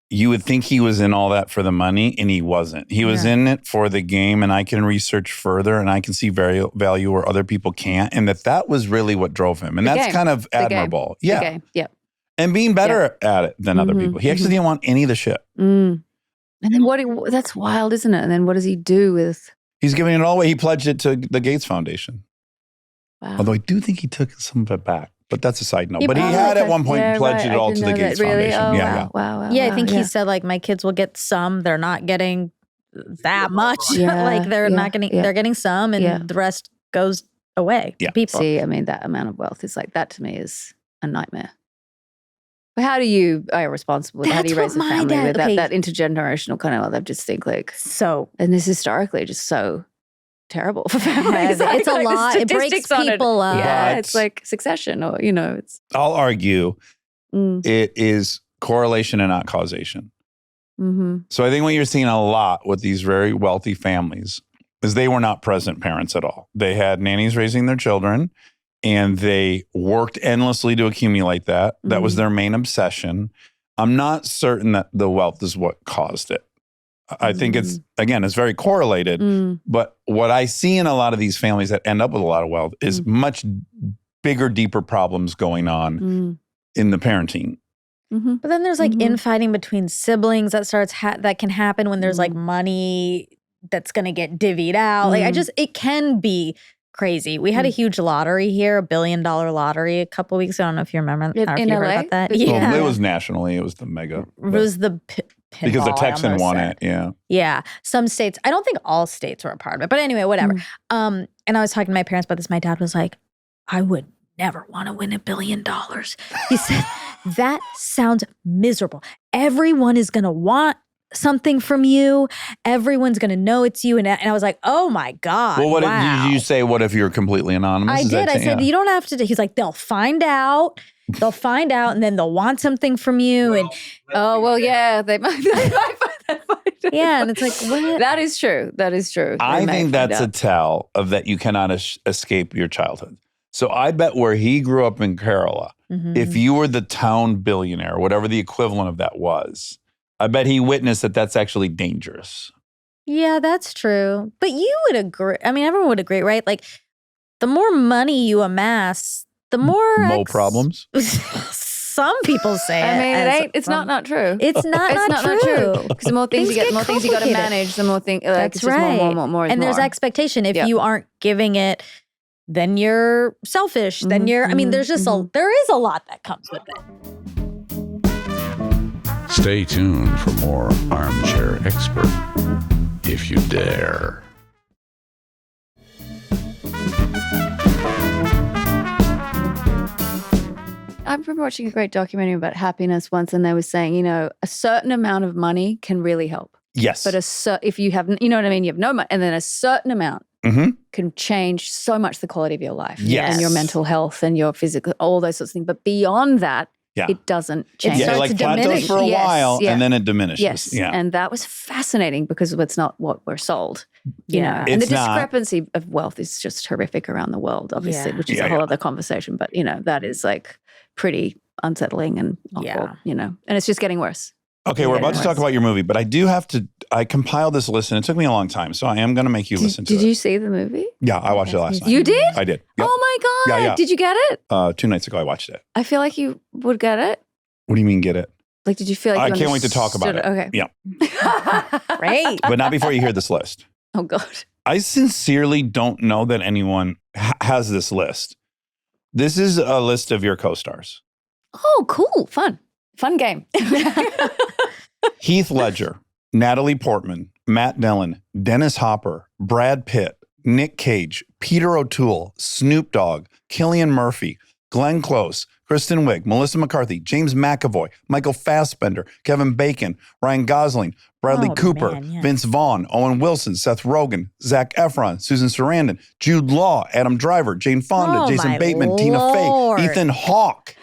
you would think he was in all that for the money, and he wasn't. He was Yeah. in it for the game, and I can research further, and I can see value where other people can't, and that was really what drove him. And The that's game. kind of The game. admirable. The Yeah. game. Yep. And being better at it than other Mhm, people. He actually didn't want any of the shit. And then that's wild, isn't it? And then what does he do with? He's giving it all away. He pledged it to the Gates Foundation. Wow. Although I do think he took some of it back. But that's a side note. Yeah, But he oh, had at okay. one point Yeah, pledged right. it I all didn't to the know that. Gates Really? Foundation. Oh, Yeah, wow. Wow. Yeah, I wow, think yeah. he said like my kids will get some. They're not getting that much. Yeah, like they're yeah, not getting. yeah. They're getting some, and Yeah. the rest goes away. Yeah. To people. See, I mean, that amount of wealth is like that to me is a nightmare. But how do you are responsible? How do That's you raise a what my family dad- with okay. that intergenerational kind of? I just think like, So and this historically just so terrible for families. heavy. It's a Like, the lot. It breaks statistics on people up. Yeah, But- it's like Succession, or it's. I'll argue Mm. it is correlation and not causation. Mm-hmm. So I think what you're seeing a lot with these very wealthy families is they were not present parents at all. They had nannies raising their children, and they worked endlessly to accumulate that. That was their main obsession. I'm not certain that the wealth is what caused it. I think it's very correlated. But what I see in a lot of these families that end up with a lot of wealth is much bigger, deeper problems going on in the parenting. But then there's like infighting between siblings that starts that can happen when there's like money that's going to get divvied out. Like it can be crazy. We had a huge lottery here, $1 billion lottery a couple weeks ago. I don't know if you remember In if you heard LA? about that. Well, it was nationally. It was the mega. It was the because the pinball, I Texan almost won said. it. Yeah. Yeah. Some states, I don't think all states were a part of it, but anyway, whatever. And I was talking to my parents about this. My dad was like, I would never want to win $1 billion. He said, that sounds miserable. Everyone is going to want something from you. Everyone's going to know it's you. And I was like, oh my God. Well, wow. did you say, what if you're completely anonymous? I Is did. that- I said, you don't have to. He's like, they'll find out. They'll find out, and then they'll want something from you. And Oh, well, yeah. They might find that. yeah, and it's like, what? That is true. That is true. I They may think find that's a out. tell of that you cannot escape your childhood. So I bet where he grew up in Kerala, if you were the town billionaire, whatever the equivalent of that was, I bet he witnessed that that's actually dangerous. Yeah, that's true. But you would agree. I mean, everyone would agree, right? Like, the more money you amass, the more problems. Some people say I it. mean, as- it's not true. It's not It's not true. Because the more things, Things you get, get the more things you got to complicated. manage, the more things. Like, That's it's just right. more is and there's more. expectation. If Yeah. you aren't giving it, then you're selfish. Then you're. I mean, there's just there is a lot that comes with it. Stay tuned for more Armchair Expert, if you dare. I remember watching a great documentary about happiness once, and they were saying, you know, a certain amount of money can really help. Yes. But if you have, you know what I mean? You have no money, and then a certain amount can change so much the quality of your life Yes. and your mental health and your physical, all those sorts of things. But beyond that, Yeah. it doesn't change. yeah, it starts like to plateaus diminish. for a Yes, while yeah. and then it diminishes. Yes. Yeah. And that was fascinating because it's not what we're sold. You know, and the It's not. discrepancy of wealth is just horrific around the world, obviously, Yeah. which is Yeah, a whole yeah. other conversation. But, you know, that is like pretty unsettling and awful, Yeah. you know, and it's just getting worse. Okay, we're about to talk about your movie, but I do have to, I compiled this list and it took me a long time. So I am going to make you listen to it. Did you see the movie? Yeah, I watched it last night. You did? I did. Yep. Oh my God. Yeah, yeah. Did you get it? 2 nights ago, I watched it. I feel like you would get it. What do you mean, get it? Like, did you feel like I you can't wait to talk about understood it. Okay. Yeah. Great. But not before you hear this list. Oh God. I sincerely don't know that anyone has this list. This is a list of your co-stars. Oh, cool. Fun game. Heath Ledger, Natalie Portman, Matt Dillon, Dennis Hopper, Brad Pitt, Nick Cage, Peter O'Toole, Snoop Dogg, Cillian Murphy, Glenn Close, Kristen Wiig, Melissa McCarthy, James McAvoy, Michael Fassbender, Kevin Bacon, Ryan Gosling, Bradley Oh, Cooper, man, yeah. Vince Vaughn, Owen Wilson, Seth Rogen, Zac Efron, Susan Sarandon, Jude Law, Adam Driver, Jane Fonda, Oh, Jason my Bateman, Lord. Tina Fey, Ethan Hawke.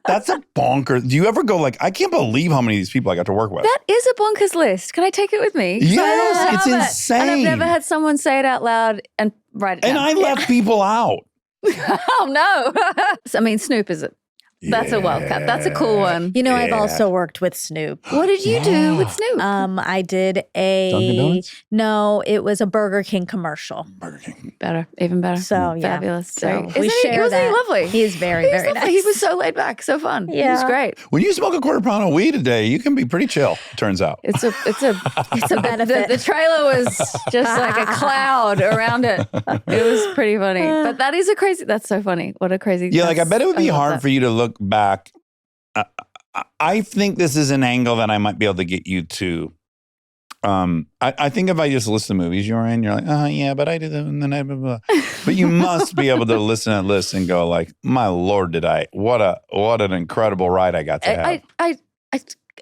That's a bonker. Do you ever go like, I can't believe how many of these people I got to work with? That is a bonkers list. Can I take it with me? Yes, I it's love it. insane. And I've never had someone say it out loud and write it And down. I left people out. Oh no. I mean, Snoop is it? That's a wildcat. That's a cool one. You know, I've Yeah. also worked with Snoop. What did you do with Snoop? I did Dunkin' Donuts? no, it was a Burger King commercial. Burger King. Better, even better. So yeah, Fabulous. So Very- we Isn't he- share wasn't he that. lovely? He is very, He was very lovely. nice. He was so laid back, so fun. He was Yeah. great. When you smoke a quarter pound of weed a day, you can be pretty chill, turns out. It's a benefit. The trailer was just like a cloud around it. It was pretty funny. But that is that's so funny. What a crazy. Yeah, like I bet it would be love hard that. for you to look back. I think this is an angle that I might be able to get you to. I think if I just list the movies you're in, you're like, oh yeah, but I did that and then I blah, blah. But you must be able to listen to that list and go like, my Lord, what an incredible ride I got to have.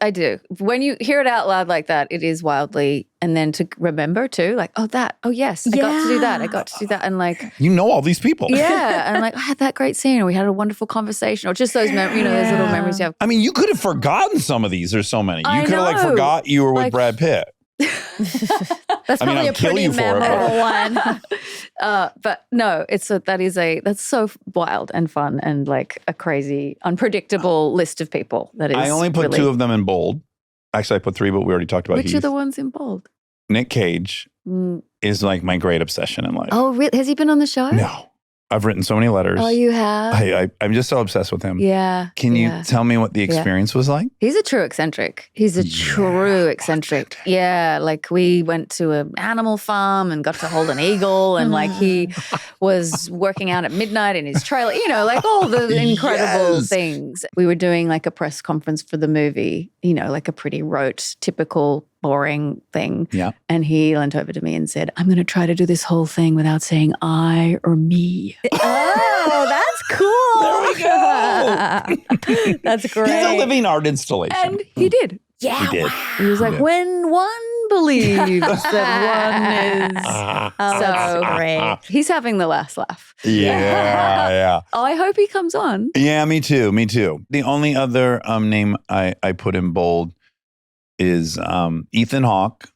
I do. When you hear it out loud like that, it is wildly, and then to remember too, like, oh, yes, I got to do that. I got to do that. And like, You know all these people. yeah. And like, I had that great scene, or we had a wonderful conversation, or just those, those little memories you have. I mean, you could have forgotten some of these. There's so many. You I could have like know. forgot you were with Like- Brad Pitt. That's I mean, probably I'll a kill pretty you for it, memorable one. But no, that's so wild and fun and like a crazy, unpredictable list of people that is. I only put really, 2 of them in bold. Actually, I put 3, but we already talked about Which Heath. are the ones in bold? Nick Cage is like my great obsession in life. Oh, really? Has he been on the show? No. I've written so many letters. Oh, you have? I'm just so obsessed with him. Yeah. Can you yeah. tell me what the experience was like? He's a true eccentric. He's a true eccentric. Yeah. Like we went to an animal farm and got to hold an eagle, and like he was working out at midnight in his trailer, like all the incredible things. We were doing like a press conference for the movie, like a pretty rote, typical, boring thing. Yeah. And he leant over to me and said, I'm going to try to do this whole thing without saying I or me. Oh, that's cool. There we go. That's great. He's a living art installation. And he did. Yeah. He did. He was like, Yeah. when one believes that one is. Oh, that's So- great. He's having the last laugh. Yeah. Oh, I hope he comes on. Yeah, me too. The only other name I put in bold is Ethan Hawke.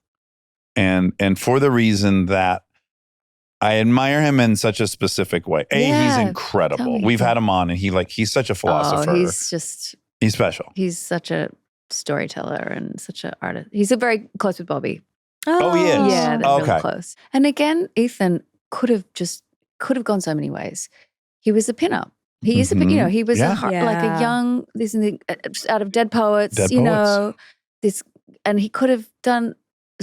And for the reason that I admire him in such a specific way. He's Yeah, tell incredible. me. We've had him on, and he's such a philosopher. Oh, he's special. he's such a storyteller and such an artist. He's very close with Bobby. Oh, he is? Yeah, they're Okay. really close. And again, Ethan could have gone so many ways. He was a pinup. He is a pin, he was Yeah. like a young, out of Dead Poets, Dead Poets. and he could have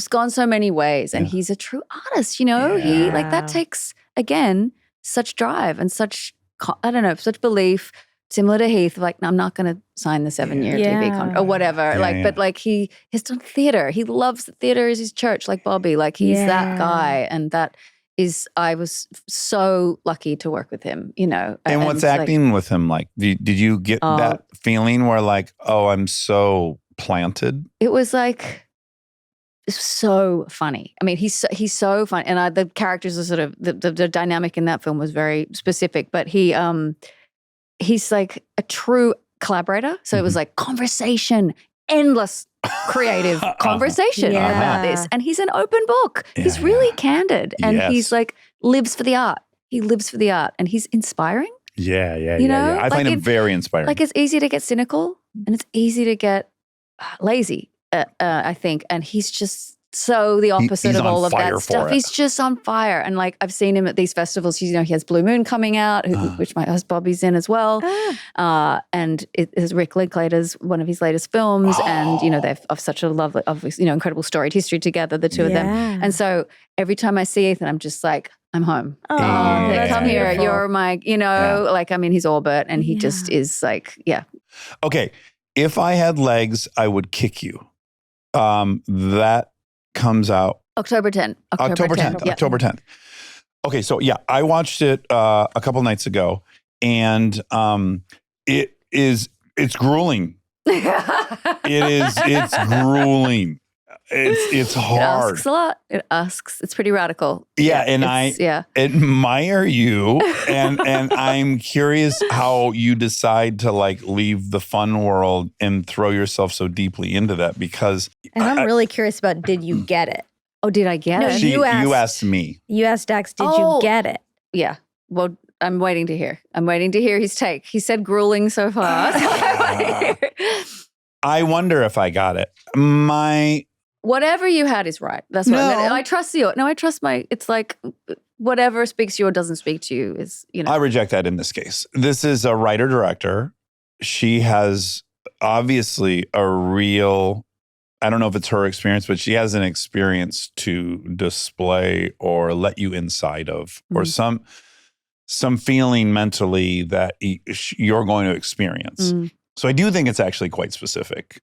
gone so many ways. And Yeah. he's a true artist, He like that takes, again, such drive and such, such belief. Similar to Heath, like, no, I'm not going to sign the 7-year TV contract or whatever. Yeah, But like he has done theater. He loves the theater as his church, like Bobby. Like he's that guy. And that is, I was so lucky to work with him, And what's like, acting with him like? Did you get that feeling where like, oh, I'm so planted? It was like so funny. I mean, he's so funny. And the characters are sort of, the dynamic in that film was very specific. But he's like a true collaborator. So it was like conversation, endless creative conversation about this. And he's an open book. He's really candid. And he's like, lives for the art. He lives for the art. And he's inspiring. Yeah. I Like find him very inspiring. Like it's easy to get cynical and it's easy to get lazy, I think. And he's just so the opposite he's of on all of fire that for stuff. it. He's just on fire. And like I've seen him at these festivals. He has Blue Moon coming out, which my husband Bobby's in as well. And it is Rick Linklater's one of his latest films. And, they've of such a lovely, obviously, incredible storied history together, the two of them. And so every time I see Ethan, I'm just like, I'm home. Oh, Like, come here. beautiful. You're my, like I'm in his orbit. And he just is like, Okay, if I had legs, I would kick you. That comes out October 10th. October 10th. Yeah. October 10th. Okay, so yeah, I watched it a couple nights ago, and it's grueling. It's grueling. It's hard. It asks a lot. It's pretty radical. Yeah, and I admire you, and I'm curious how you decide to like leave the fun world and throw yourself so deeply into that, because And I'm really curious about, did you get it? Oh, did I get No, it? you asked- you asked me. You asked Dax, did Oh. you get it? Yeah. Well, I'm waiting to hear. I'm waiting to hear his take. He said grueling so far. I wonder if I got it. Whatever you had is right. That's what I trust you. No, I trust it's like whatever speaks to you or doesn't speak to you is, I reject that in this case. This is a writer-director. She has obviously a real, I don't know if it's her experience, but she has an experience to display or let you inside of, or some feeling mentally that you're going to experience. So I do think it's actually quite specific,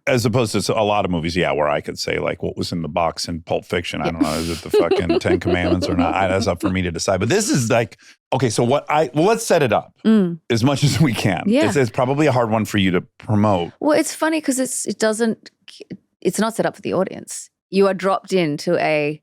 as opposed to a lot of movies, where I could say like what was in the box in Pulp Fiction. I don't know, is it the fucking 10 Commandments or not? That's up for me to decide. But this is like, okay, so let's set it up as much as we can. Yeah. It's probably a hard one for you to promote. Well, it's funny because it's not set up for the audience. You are dropped into a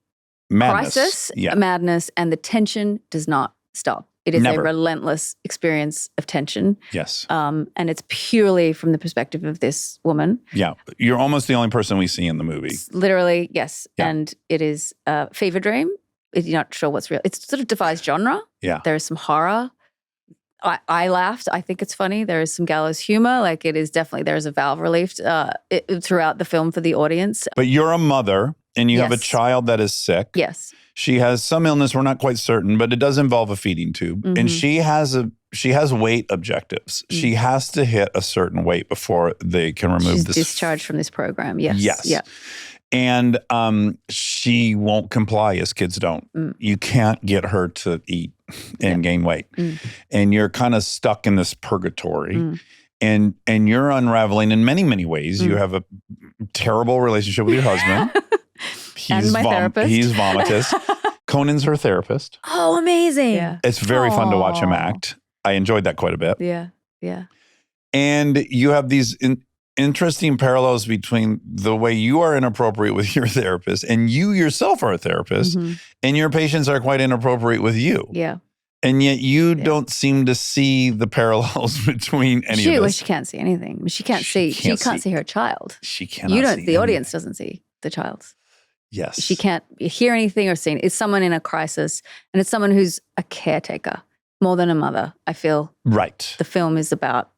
Madness. crisis, Yeah. madness, and the tension does not stop. It is Never. a relentless experience of tension. Yes. And it's purely from the perspective of this woman. Yeah. You're almost the only person we see in the movie. It's literally, yes. Yeah. And it is a fever dream. You're not sure what's real. It sort of defies genre. Yeah. There is some horror. I laughed. I think it's funny. There is some gallows humor. Like it is definitely, there's a valve relief throughout the film for the audience. But you're a mother and you have a Yes. child that is sick. Yes. She has some illness, we're not quite certain, but it does involve a feeding tube. And she has weight objectives. She has to hit a certain weight before they can remove She's this. discharged from this program. Yes. Yes. Yeah. And she won't comply as kids don't. You can't get her to eat and gain weight. And you're kind of stuck in this purgatory. And you're unraveling in many, many ways. You have a terrible relationship with your husband. And my therapist. He's vomitous. Conan's her therapist. Oh, amazing. Yeah. It's very fun to watch him Aw. act. I enjoyed that quite a bit. Yeah. Yeah. And you have these interesting parallels between the way you are inappropriate with your therapist and you yourself are a therapist and your patients are quite inappropriate with you. Yeah. And yet you don't seem to see the parallels between any of Well, this. she can't see anything. She can't She see. can't She can't see. see her child. She cannot You don't. see The anything. audience doesn't see the child. Yes. She can't hear anything or see. It's someone in a crisis, and it's someone who's a caretaker more than a mother. I feel Right. the film is about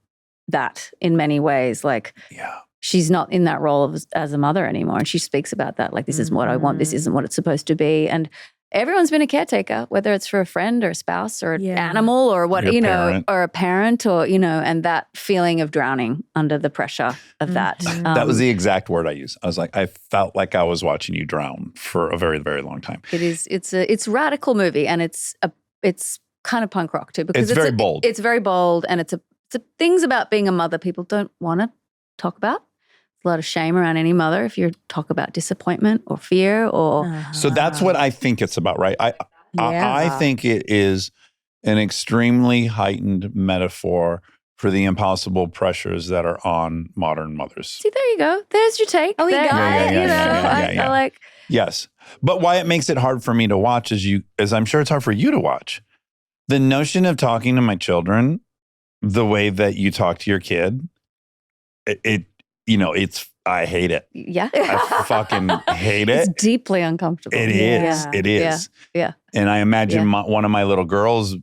that in many ways. Like Yeah. she's not in that role as a mother anymore, and she speaks about that. Like this isn't what I want. This isn't what it's supposed to be. And everyone's been a caretaker, whether it's for a friend or a spouse or an animal or what, Your parent. or a parent or, and that feeling of drowning under the pressure of that. That was the exact word I used. I was like, I felt like I was watching you drown for a very, very long time. It's a radical movie, and it's kind of punk rock too, because It's very bold. It's very bold, and it's things about being a mother people don't want to talk about. A lot of shame around any mother if you talk about disappointment or fear or So that's what I think it's about, right? I Yeah. think it is an extremely heightened metaphor for the impossible pressures that are on modern mothers. see. There you go. There's your take. Oh, you There- got it. Yeah. I like. Yes. But why it makes it hard for me to watch is I'm sure it's hard for you to watch. The notion of talking to my children the way that you talk to your kid, I hate it. Yeah. I fucking hate it. It's deeply uncomfortable. It is. Yeah. It is. Yeah. And I imagine one of my little girls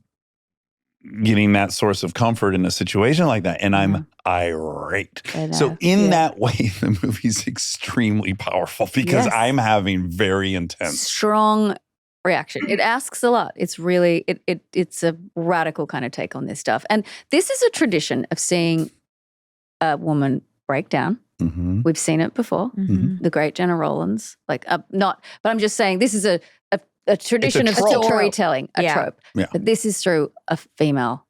getting that source of comfort in a situation like that. And I'm irate. I know. So in Yeah. that way, the movie's extremely powerful because Yes. I'm having very intense. Strong reaction. It asks a lot. It's really it's a radical kind of take on this stuff. And this is a tradition of seeing a woman break down. Mm-hmm. We've seen it before. The great Jenna Rollins, but I'm just saying this is a tradition of trope. storytelling, a Yeah. trope. Yeah. But this is through a female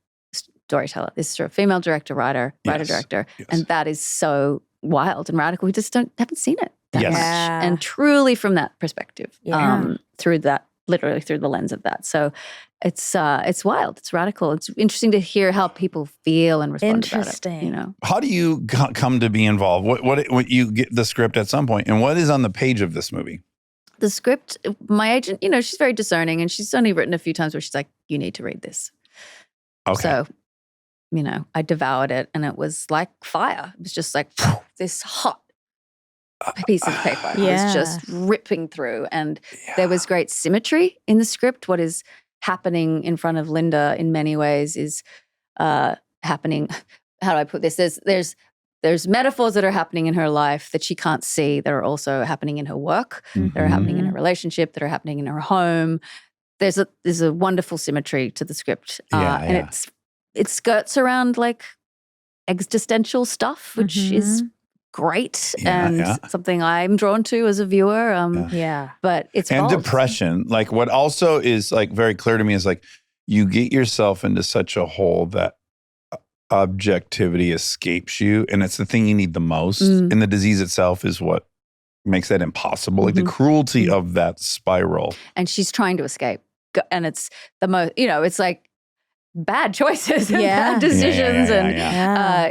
storyteller. This is through a female director, writer, Yes. director, Yes. and that is so wild and radical. We just haven't seen it that Yes. much, Yeah. and truly from that perspective, Yeah. literally through the lens of that. So it's wild. It's radical. It's interesting to hear how people feel and respond about it. Interesting. How do you come to be involved? What you get the script at some point, and what is on the page of this movie? The script, my agent, she's very discerning, and she's only written a few times where she's like, "You need to read this." Okay. So, I devoured it, and it was like fire. It was just like this hot piece of paper. It Yeah. was just ripping through, and there was great symmetry in the script. What is happening in front of Linda in many ways is happening. How do I put this? There's metaphors that are happening in her life that she can't see that are also happening in her work, that are happening in her relationship, that are happening in her home. There's a wonderful symmetry to the script, and it skirts around like existential stuff, which is great and something I'm drawn to as a viewer. Yeah. But it's And bold. depression. Like what also is like very clear to me is like you get yourself into such a hole that objectivity escapes you, and it's the thing you need the most. And the disease itself is what makes that impossible. Like the cruelty of that spiral. And she's trying to escape. And it's the most, it's like bad choices and bad decisions.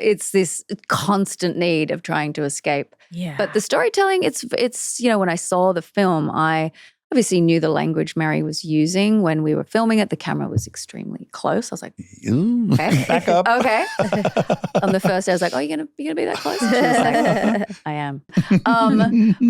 It's this constant need of trying to escape. Yeah. But the storytelling, it's when I saw the film, I obviously knew the language Mary was using. When we were filming it, the camera was extremely close. I was like, okay. Back up. Okay. On the first day, I was like, oh, you're gonna be that close? And she was like, I am.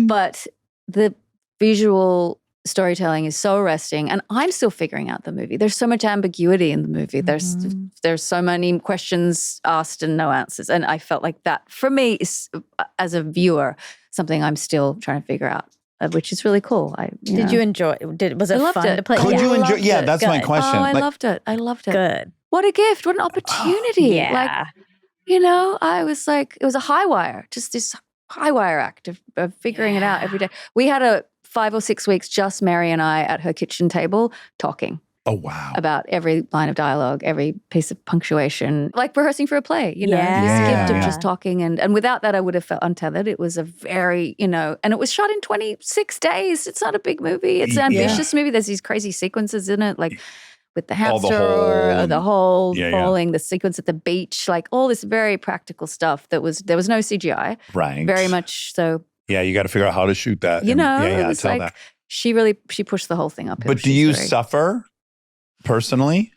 But the visual storytelling is so arresting, and I'm still figuring out the movie. There's so much ambiguity in the movie. There's so many questions asked and no answers, and I felt like that for me is, as a viewer, something I'm still trying to figure out. Which is really cool. Did you enjoy? Was it fun to play? Could you enjoy? Yeah, that's my Good. question. Oh, I loved it. I loved it. Good. What a gift! What an opportunity! Yeah. I was like, it was a high wire, just this high wire act of figuring it out every day. We had a 5 or 6 weeks, just Mary and I at her kitchen table talking. Oh, wow. About every line of dialogue, every piece of punctuation, like rehearsing for a play, this gift of just talking. And without that, I would have felt untethered. It was a very, and it was shot in 26 days. It's not a big movie. It's an ambitious movie. There's these crazy sequences in it, like with the hamster or the hole falling, the sequence at the beach, like all this very practical stuff there was no CGI. Right. Very much so. Yeah, you got to figure out how to shoot that. It was tell like, that. she pushed the whole thing up. But do you suffer personally?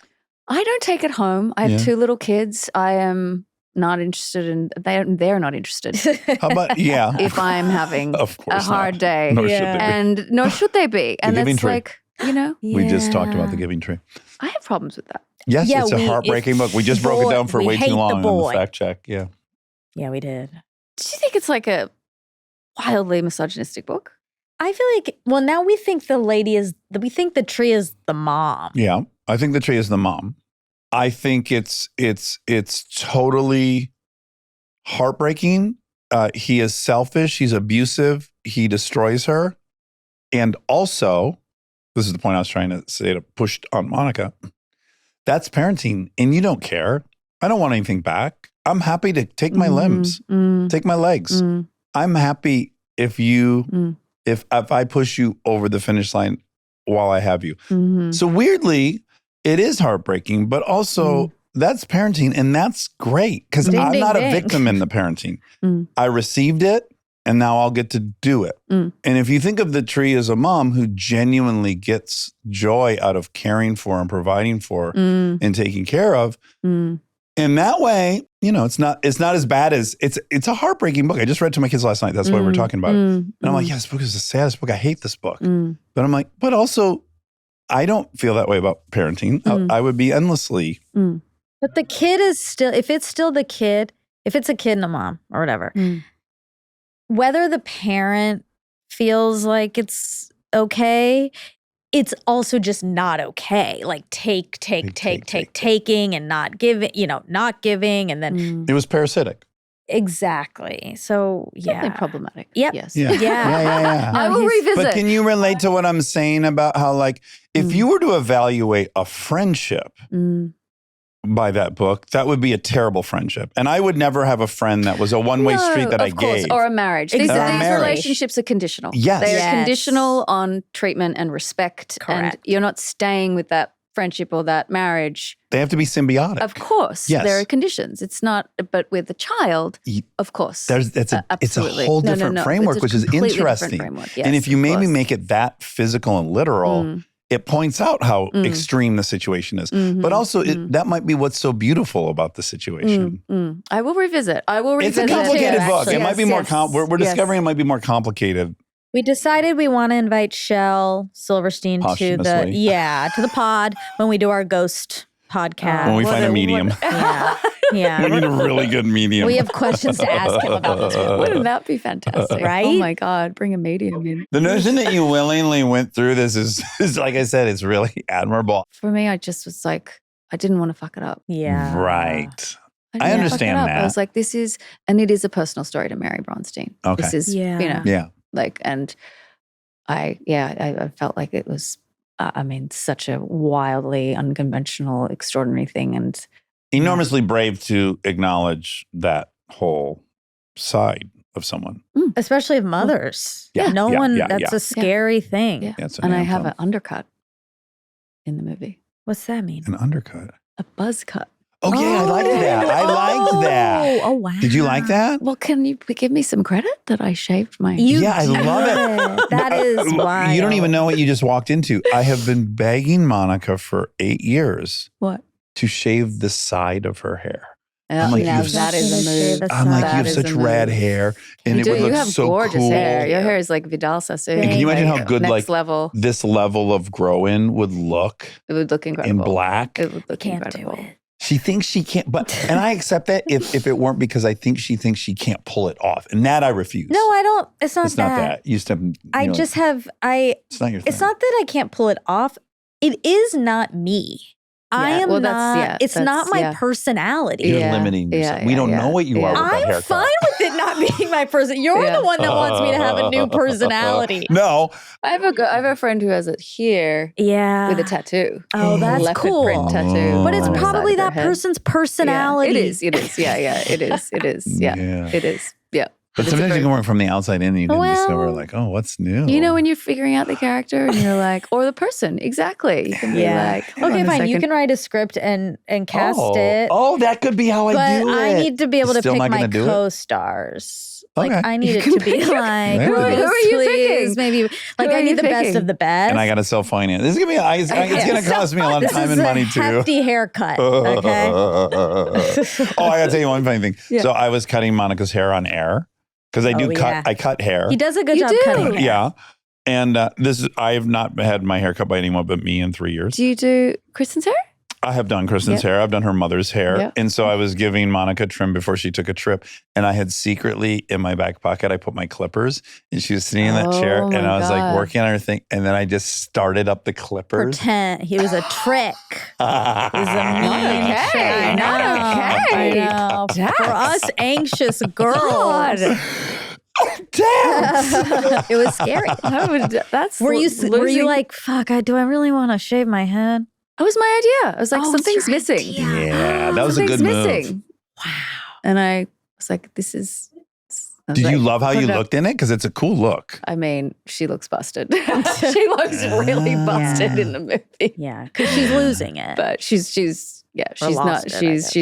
I don't take it home. I have 2 little kids. I am not interested in, they're not interested. How about, if I'm having a hard day. Nor should they be. And nor should they be. And Giving it's Tree. like, We just talked about The Giving Tree. I have problems with that. Yes, it's a heartbreaking book. We just broke it down for way too long on the fact check. Yeah. Yeah, we did. Do you think it's like a wildly misogynistic book? I feel like, now we think the tree is the mom. Yeah. I think the tree is the mom. I think it's totally heartbreaking. He is selfish. He's abusive. He destroys her. And also, this is the point I was trying to say to push on Monica. That's parenting, and you don't care. I don't want anything back. I'm happy to take my limbs, take my legs. I'm happy if if I push you over the finish line while I have you. So weirdly, it is heartbreaking, but also that's parenting, and that's great because I'm not a victim in the parenting. I received it, and now I'll get to do it. And if you think of the tree as a mom who genuinely gets joy out of caring for and providing for and taking care of, in that way, it's not as bad as it's a heartbreaking book. I just read to my kids last night. That's why we're talking about it. And I'm like, this book is the saddest book. I hate this book. But I'm like, but also, I don't feel that way about parenting. I would be endlessly. But the kid is still, if it's a kid and a mom or whatever, whether the parent feels like it's okay, it's also just not okay. Like taking and not giving, and then It was parasitic. exactly. So Definitely problematic. Yep. Yes. Yeah. I will revisit. But can you relate to what I'm saying about how, like, if you were to evaluate a friendship by that book, that would be a terrible friendship. And I would never have a friend that was a one-way street that I gave. Or a marriage. Exactly. These relationships are conditional. Yes. They are Yes. conditional on treatment and respect. Correct. And you're not staying with that friendship or that marriage. They have to be symbiotic. Of course. Yes. There are conditions. It's not, but with a child, of course. It's a absolutely. whole different No. framework, It's a which is completely different interesting. framework. Yes, and if you of maybe course. make it that physical and literal, it points out how extreme the situation is. But also, that might be what's so beautiful about the situation. I will revisit. It's a complicated book. It might be more we're Yes. discovering it might be more complicated. we decided we want to invite Shel Silverstein to Posthumously. the pod when we do our ghost podcast. When we find a medium. Yeah. We need a really good medium. We have questions to ask him about this one. Wouldn't that be fantastic? Right? Oh my God, bring a medium in. The notion that you willingly went through this is like I said, it's really admirable. For me, I just was like, I didn't want to fuck it up. Yeah. Right. didn't I wanna fuck it understand up. that. I was like, this is, and it is a personal story to Mary Bronstein. Okay. This is, Yeah. Yeah. like, and I felt like it was, such a wildly unconventional, extraordinary thing. And enormously brave to acknowledge that whole side of someone. Especially of mothers. Yeah, No yeah, one, yeah, that's yeah. a scary thing. Yeah. It's And I have anthem. an undercut in the movie. What's that mean? An undercut. A buzz cut. Oh, yeah, I liked that. I liked that. Oh, wow. Did you like that? Well, can you give me some credit that I shaved my You Yeah, I love did. That is wild. You don't even know what you just walked into. I have been begging Monica for 8 years What? to shave the side of her hair. I'm like, now you have that is a move. That's I'm like, That you have is such a move. rad hair, and You it do. would look You have so gorgeous cool. hair. Your hair is like Vidal Sassoon. And can you imagine how good next like level? this level of grow-in would look It would look in incredible. black? It would look Can't incredible. do it. She thinks she can't, and I accept that if it weren't because I think she thinks she can't pull it off, and that I refuse. No, I don't. It's not it's that. not that. You just have. I just have, It's not your thing. it's not that I can't pull it off. It is not me. I am well, not, that's- yeah, it's not that's- my yeah. personality. You're Yeah. limiting yourself. Yeah, We don't yeah, know what you are yeah. with that I'm haircut. fine with it not being my person. You're Yeah. the one that wants me to have a new personality. No, I have a friend who has it here Yeah. with a tattoo. Oh, that's Leopard cool. print tattoo. But it's on the side probably of their that head. person's Yeah, personality. it is. It is. Yeah. Yeah. It is. It is. Yeah. Yeah. It is. Yeah. But It's a sometimes you very- can work from the outside in and you can Well, discover like, oh, what's new? You know, when you're figuring out the character and you're like, or the person, exactly. You can be Yeah. like, hold Okay, on a fine. You second. can write a script and cast oh. it. Oh, that could be how I But do it. I need to be able to Still pick not my gonna do it? co-stars. Like Okay. I need You it can to be pick your- like, Who are Rose, you please, picking? maybe like Who I are need you the best picking? of the best. And I got to self-finance. This is gonna be. It's gonna cost me a lot of This time is and a money too. hefty haircut. Okay. Oh, I gotta tell you one funny thing. Yeah. So I was cutting Monica's hair on air because I do Oh, cut. yeah. I cut hair. He does a good You job do. cutting hair. Yeah, and I have not had my hair cut by anyone but me in 3 years. Do you do Kristen's hair? I have done Kristen's Yeah. hair. I've done her mother's hair. Yeah. And so I was giving Monica trim before she took a trip. And I had secretly in my back pocket, I put my clippers and she was sitting in that chair. Oh, And my I was like God. working on her thing. And then I just started up the clippers. Pretend he was a trick. He's a mean okay. trick. I Not know. okay. I know. Dax. For us anxious girls, Damn! it was scary. That's Were you losing- like, fuck? Do I really want to shave my head? That was my idea. I was like, Oh, something's your missing. idea. Yeah, that was a good Something's move. missing. Wow. And I was like, this is. I was Did you like, love how put you it up. looked in it? Because it's a cool look. I mean, she looks busted. She looks really busted Yeah. in the movie. Yeah, because she's losing it. But she's Or she's lost not it, I guess.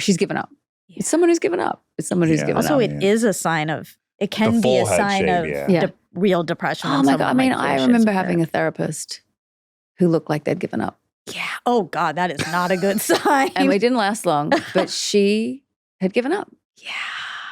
she's given up. It's someone who's given up. It's someone who's Yeah. given also, up. it is a sign of. It can The be a full head sign shave, of yeah. Yeah. real depression. Oh when my God. I someone, mean, like, I shaves remember their having hair. a therapist who looked like they'd given up. Yeah. Oh God, that is not a good sign. And we didn't last long, but she had given up. yeah.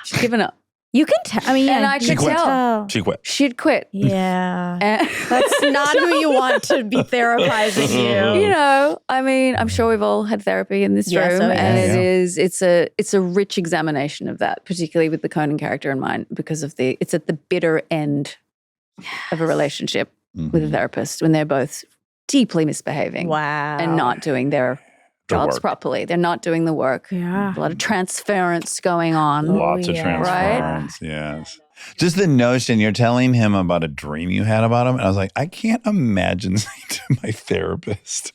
She'd given up. You can tell. I mean, And yeah, I you could can tell. She quit. She'd quit. Yeah. And That's not who you want to be therapizing you. You know, I mean, I'm sure we've all had therapy in this Yes, room, oh, and yeah. it's a rich examination of that, particularly with the Conan character in mind, because of it's at the bitter end of a relationship with a Mhm. therapist when they're both deeply misbehaving Wow. and not doing their The jobs work. properly. They're not doing the work. Yeah. A lot of transference going on. Lots of yeah. transference. Yes. Just the notion you're telling him about a dream you had about him. And I was like, I can't imagine saying to my therapist,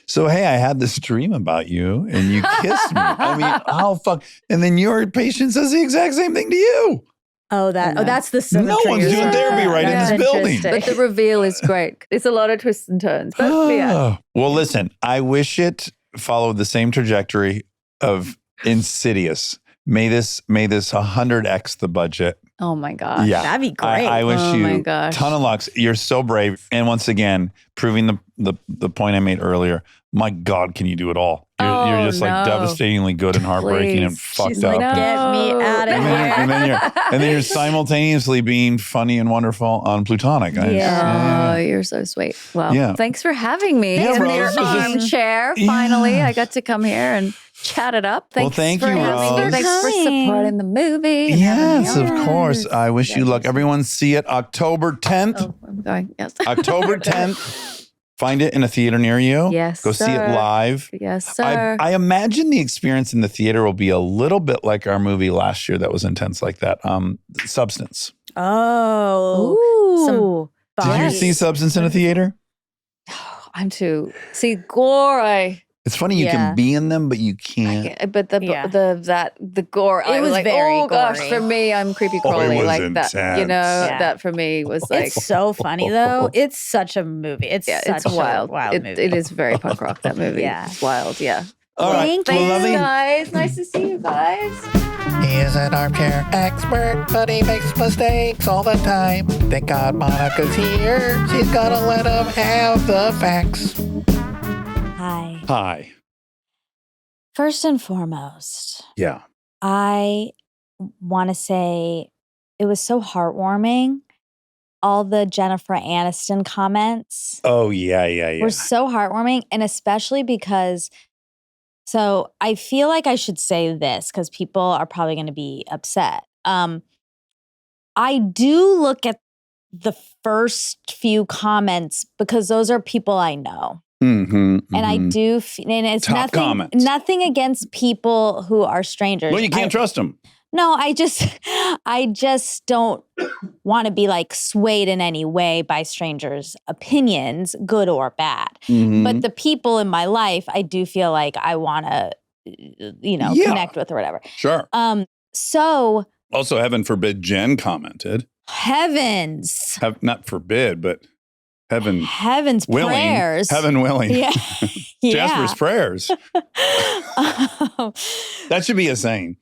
so, hey, I had this dream about you and you kissed me. I mean, how fuck. And then your patient says the exact same thing to you. Oh, that's the symmetry. No one's you're doing saying. therapy right in That's this building. interesting. But the reveal is great. It's a lot of twists and turns. But yeah. Well, listen, I wish it followed the same trajectory of Insidious. May this 100x the budget. Oh my gosh. Yeah. That'd be great. I wish Oh you my gosh. ton of lucks. You're so brave. And once again, proving the point I made earlier. My God, can you do it all? You're just like no. devastatingly good and heartbreaking and Please. fucked She's up. like, get me out of and, here. then you're simultaneously being funny and wonderful on Plutonic. Yeah. Oh, you're so sweet. Well, Yeah. thanks for having me Yeah, in Rose, your this is- armchair. Yeah. Finally, I got to come here and chat it up. Well, Thanks thank for you, having me. Rose. Thanks for Coming. supporting the movie. and having me Yes, on. of course. I wish you luck. Everyone see it October 10th. Oh, I'm going. Yes. October 10th. Find it in a theater near you. Yes, Go see it sir. live. Yes, sir. I imagine the experience in the theater will be a little bit like our movie last year that was intense like that. Substance. Oh. Ooh. Some Did you bodies. see Substance in a theater? I'm too. See, gore, I It's funny you Yeah. can be in them, but you can't. But the gore, I was was like, very oh gosh, gory. for me, I'm creepy it crawly was like that. You know, intense. Yeah. that for me was like, It's so funny though. It's such a movie. It's yeah, such it's wild. a wild movie. It is very punk rock. That movie. Yeah. It's wild. Yeah. All right. Thank Well, you. lovely. Guys, nice to see you guys. He is an armchair expert, but he makes mistakes all the time. Thank God Monica's here. She's gonna let him have the facts. Hi. Hi. First and foremost, Yeah. I want to say it was so heartwarming. All the Jennifer Aniston comments Oh, yeah. were so heartwarming. And especially because, so I feel like I should say this because people are probably going to be upset. I do look at the first few comments because those are people I know. Mm-hmm, And I do, and it's Top comments. nothing against people who are strangers. Well, you can't trust them. No, I just don't want to be like swayed in any way by strangers' opinions, good or bad. Mm-hmm. But the people in my life, I do feel like I want to, Yeah. connect with or whatever. Sure. So Also, heaven forbid Jen commented. heavens, Not forbid, but heaven willing. prayers. Heaven willing. Yeah. Jasper's prayers. That should be a saying.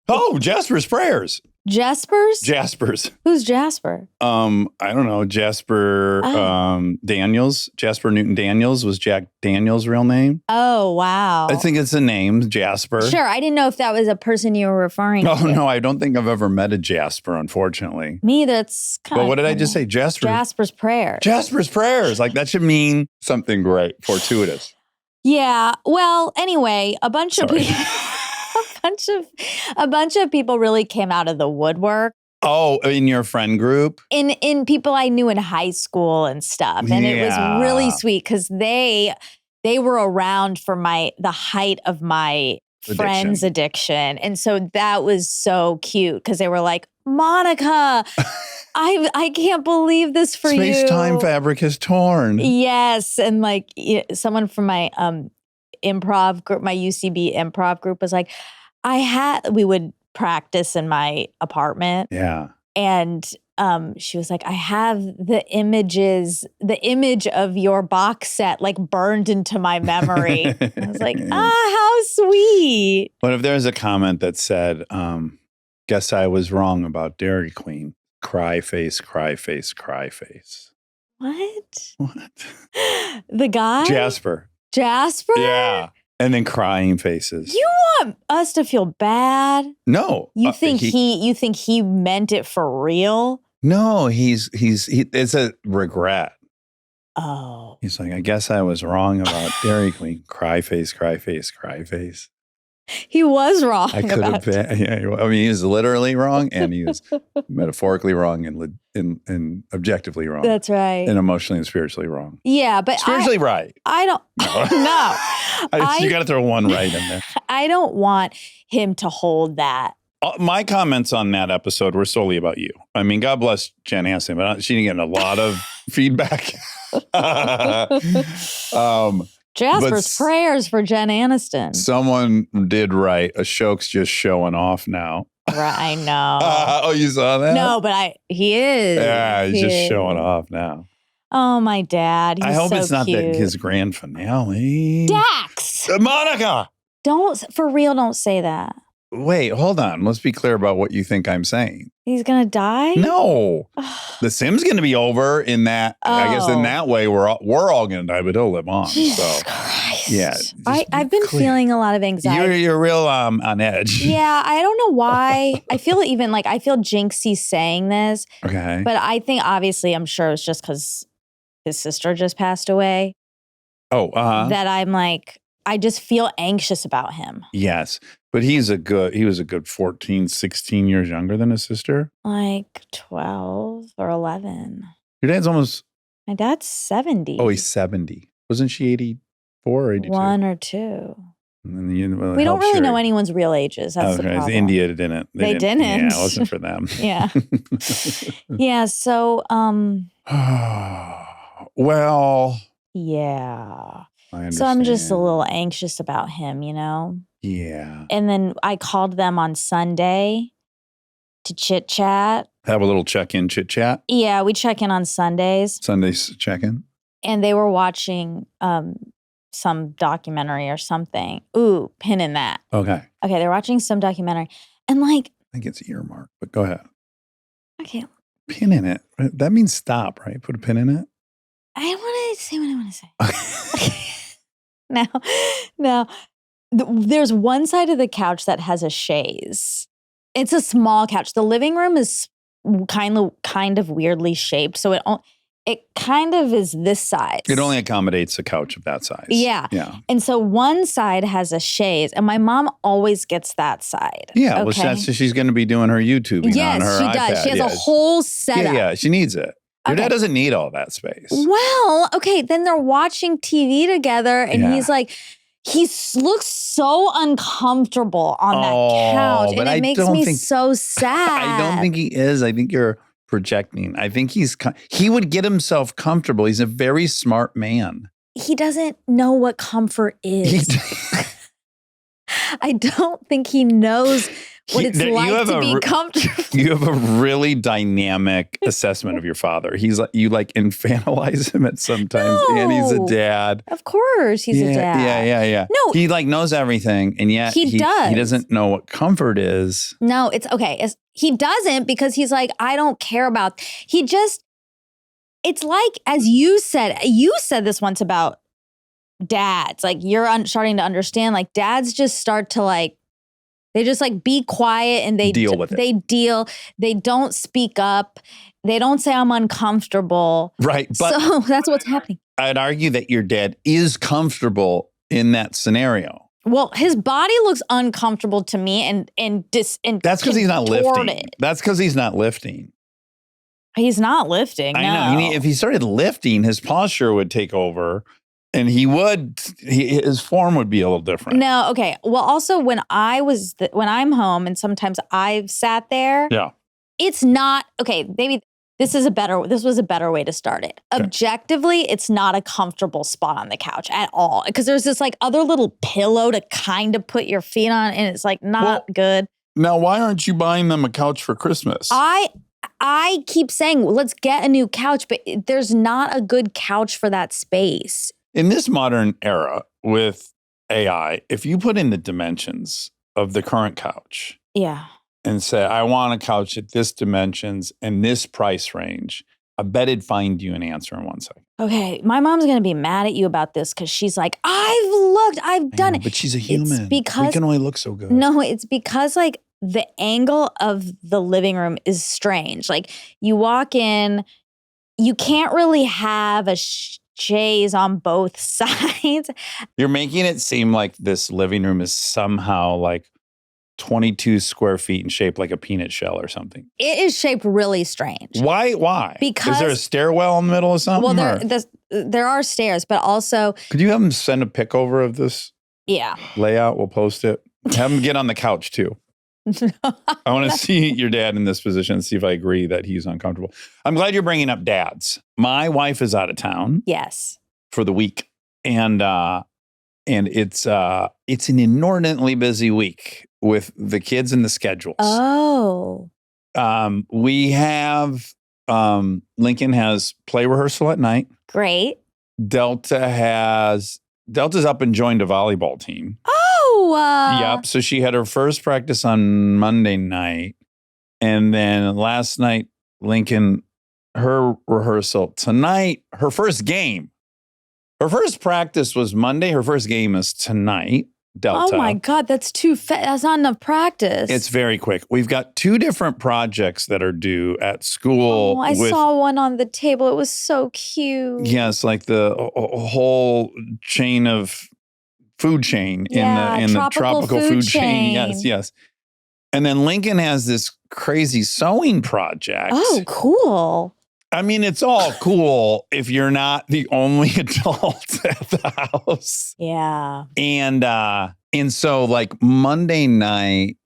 Oh, Jasper's prayers. Jaspers? Who's Jasper? I don't know. Jasper Daniels. Jasper Newton Daniels was Jack Daniels' real name. Oh, wow. I think it's a name, Jasper. Sure. I didn't know if that was a person you were referring to. Oh, no, I don't think I've ever met a Jasper, unfortunately. Me, that's kind But of. what did I just say? Jasper. Jasper's prayer. Jasper's prayers. Like that should mean something great, fortuitous. Yeah. Well, anyway, a bunch of Sorry. people. A bunch of people really came out of the woodwork Oh, in your friend group? in people I knew in high school and stuff, and it was really Yeah. sweet because they were around for the height of my friend's addiction, and so that was so cute because they were like, Monica, I can't believe this for you. Space-time fabric is torn. Yes, and like someone from my improv group, my UCB improv group was like, we would practice in my apartment. Yeah. And she was like, I have the image of your box set like burned into my memory. I was like, how sweet. What if there's a comment that said, guess I was wrong about Dairy Queen. Cry face, cry face, cry face. What? What? The guy? Jasper. Yeah. And then crying faces. You want us to feel bad? No. You think he meant it for real? No, it's a regret. Oh. He's like, I guess I was wrong about Dairy Queen. Cry face, cry face, cry face. He was wrong. I could have been. Yeah, I mean, he was literally wrong, and he was metaphorically wrong, and objectively wrong. That's right. And emotionally and spiritually wrong. Yeah, but Spiritually right. I don't. No. You got to throw one right in there. I don't want him to hold that. My comments on that episode were solely about you. I mean, God bless Jen Hansen, but she didn't get a lot of feedback. Jasper's prayers for Jen Aniston. Someone did write, Ashok's just showing off now. Right, I know. Oh, you saw that? No, but he is. Yeah, he's He just is. showing off now. Oh, my dad. He's I hope so it's not cute. his grand finale. Dax! Monica! For real, don't say that. Wait, hold on. Let's be clear about what you think I'm saying. He's going to die? No. The Sim's going to be over in that. I guess in that way, we're all going to die, but he'll live on. Jesus So, Christ. yeah. just I've be been clear. feeling a lot of anxiety. You're real on edge. Yeah, I don't know why. I feel jinxy saying this, Okay. but I think obviously I'm sure it's just because his sister just passed away that I'm like, I just feel anxious about him. Yes. But he was a good 14, 16 years younger than his sister. Like 12 or 11. Your dad's almost, My dad's 70. he's 70. Wasn't she 84 or 82? 1 or 2. And then We don't really know anyone's real ages. That's the Okay, problem. India didn't. They didn't. Yeah, it wasn't for them. Yeah. Yeah. So, Well, yeah. I So I'm just a understand. little anxious about him, you know? Yeah. And then I called them on Sunday to chit chat. Have a little check-in chit chat. Yeah, we check in on Sundays. Sunday's check-in. And they were watching some documentary or something. Ooh, pin in that. Okay. Okay, they're watching some documentary. And like, I think it's earmark, but go ahead. okay, Pin in it. That means stop, right? Put a pin in it. I want to say what I want to say. Now, there's one side of the couch that has a chaise. It's a small couch. The living room is kind of weirdly shaped, so it kind of is this size. It only accommodates a couch of that size. Yeah. Yeah. And so one side has a chaise, and my mom always gets that side. Yeah. Well, okay? she's going to be doing her YouTubing Yes, on her she iPad. does. She has Yeah. a whole setup. Yeah, she needs it. Your Okay. dad doesn't need all that space. Well, okay, then they're watching TV together, and Yeah. he's like, looks so uncomfortable on that couch, but and I it makes don't me think- so sad. I don't think he is. I think you're projecting. I think he would get himself comfortable. He's a very smart man. he doesn't know what comfort is. I don't think he knows what it's You like have to a be re- comfortable. You have a really dynamic assessment of your father. You infantilize him at sometimes, and he's a No. dad. Of course, he's a dad. Yeah. No. He knows everything, and yet He does. He doesn't know what comfort is. No, it's okay. He doesn't because he's like, I don't care about. It's like, as you said this once about dads. Like you're starting to understand. Like dads just start to they just be quiet and they Deal with it. They deal. They don't speak up. They don't say I'm uncomfortable. Right, but So that's what's happening. I'd argue that your dad is comfortable in that scenario. Well, his body looks uncomfortable to me, and That's because he's not lifting. contorted. That's because he's not lifting. He's not lifting. I no. know. If he started lifting, his posture would take over, and his form would be a little different. No, okay. Well, also when I'm home and sometimes I've sat there, Yeah. it's not okay. Maybe this was a better way to start it. Okay. Objectively, it's not a comfortable spot on the couch at all because there's this other little pillow to kind of put your feet on, and it's not good. Now, why aren't you buying them a couch for Christmas? I keep saying let's get a new couch, but there's not a good couch for that space. In this modern era with AI, if you put in the dimensions of the current couch Yeah. and say, I want a couch at this dimensions and this price range, I bet it'd find you an answer in 1 second. Okay, my mom's gonna be mad at you about this because she's like, I've looked, I've done it. But she's a human. because- we can only look so good. No, it's because the angle of the living room is strange. You walk in, you can't really have a chaise on both sides. You're making it seem like this living room is somehow 22 square feet and shaped like a peanut shell or something. It is shaped really strange. Why? Is Because- there a stairwell in the middle of something? Well, or- there are stairs, but also, Could you have them send a pic over of this yeah. layout? We'll post it. Have them get on the couch too. I want to see your dad in this position and see if I agree that he's uncomfortable. I'm glad you're bringing up dads. My wife is out of town Yes. for the week, and it's an inordinately busy week with the kids and the schedules. Oh. We have Lincoln has play rehearsal at night. Great. Delta's up and joined a volleyball team. Oh. Yep. So she had her first practice on Monday night. And then last night, Lincoln, her rehearsal. Tonight, her first game. Her first practice was Monday. Her first game is tonight. Delta. Oh my God, that's too fast. That's not enough practice. It's very quick. We've got 2 different projects that are due at school. Oh, I saw one on the table. It was so cute. Yes, like the whole chain of food chain Yeah, in the tropical tropical food food chain. chain. Yes. And then Lincoln has this crazy sewing project. Oh, cool. I mean, it's all cool if you're not the only adult at the house. Yeah. And so Monday night,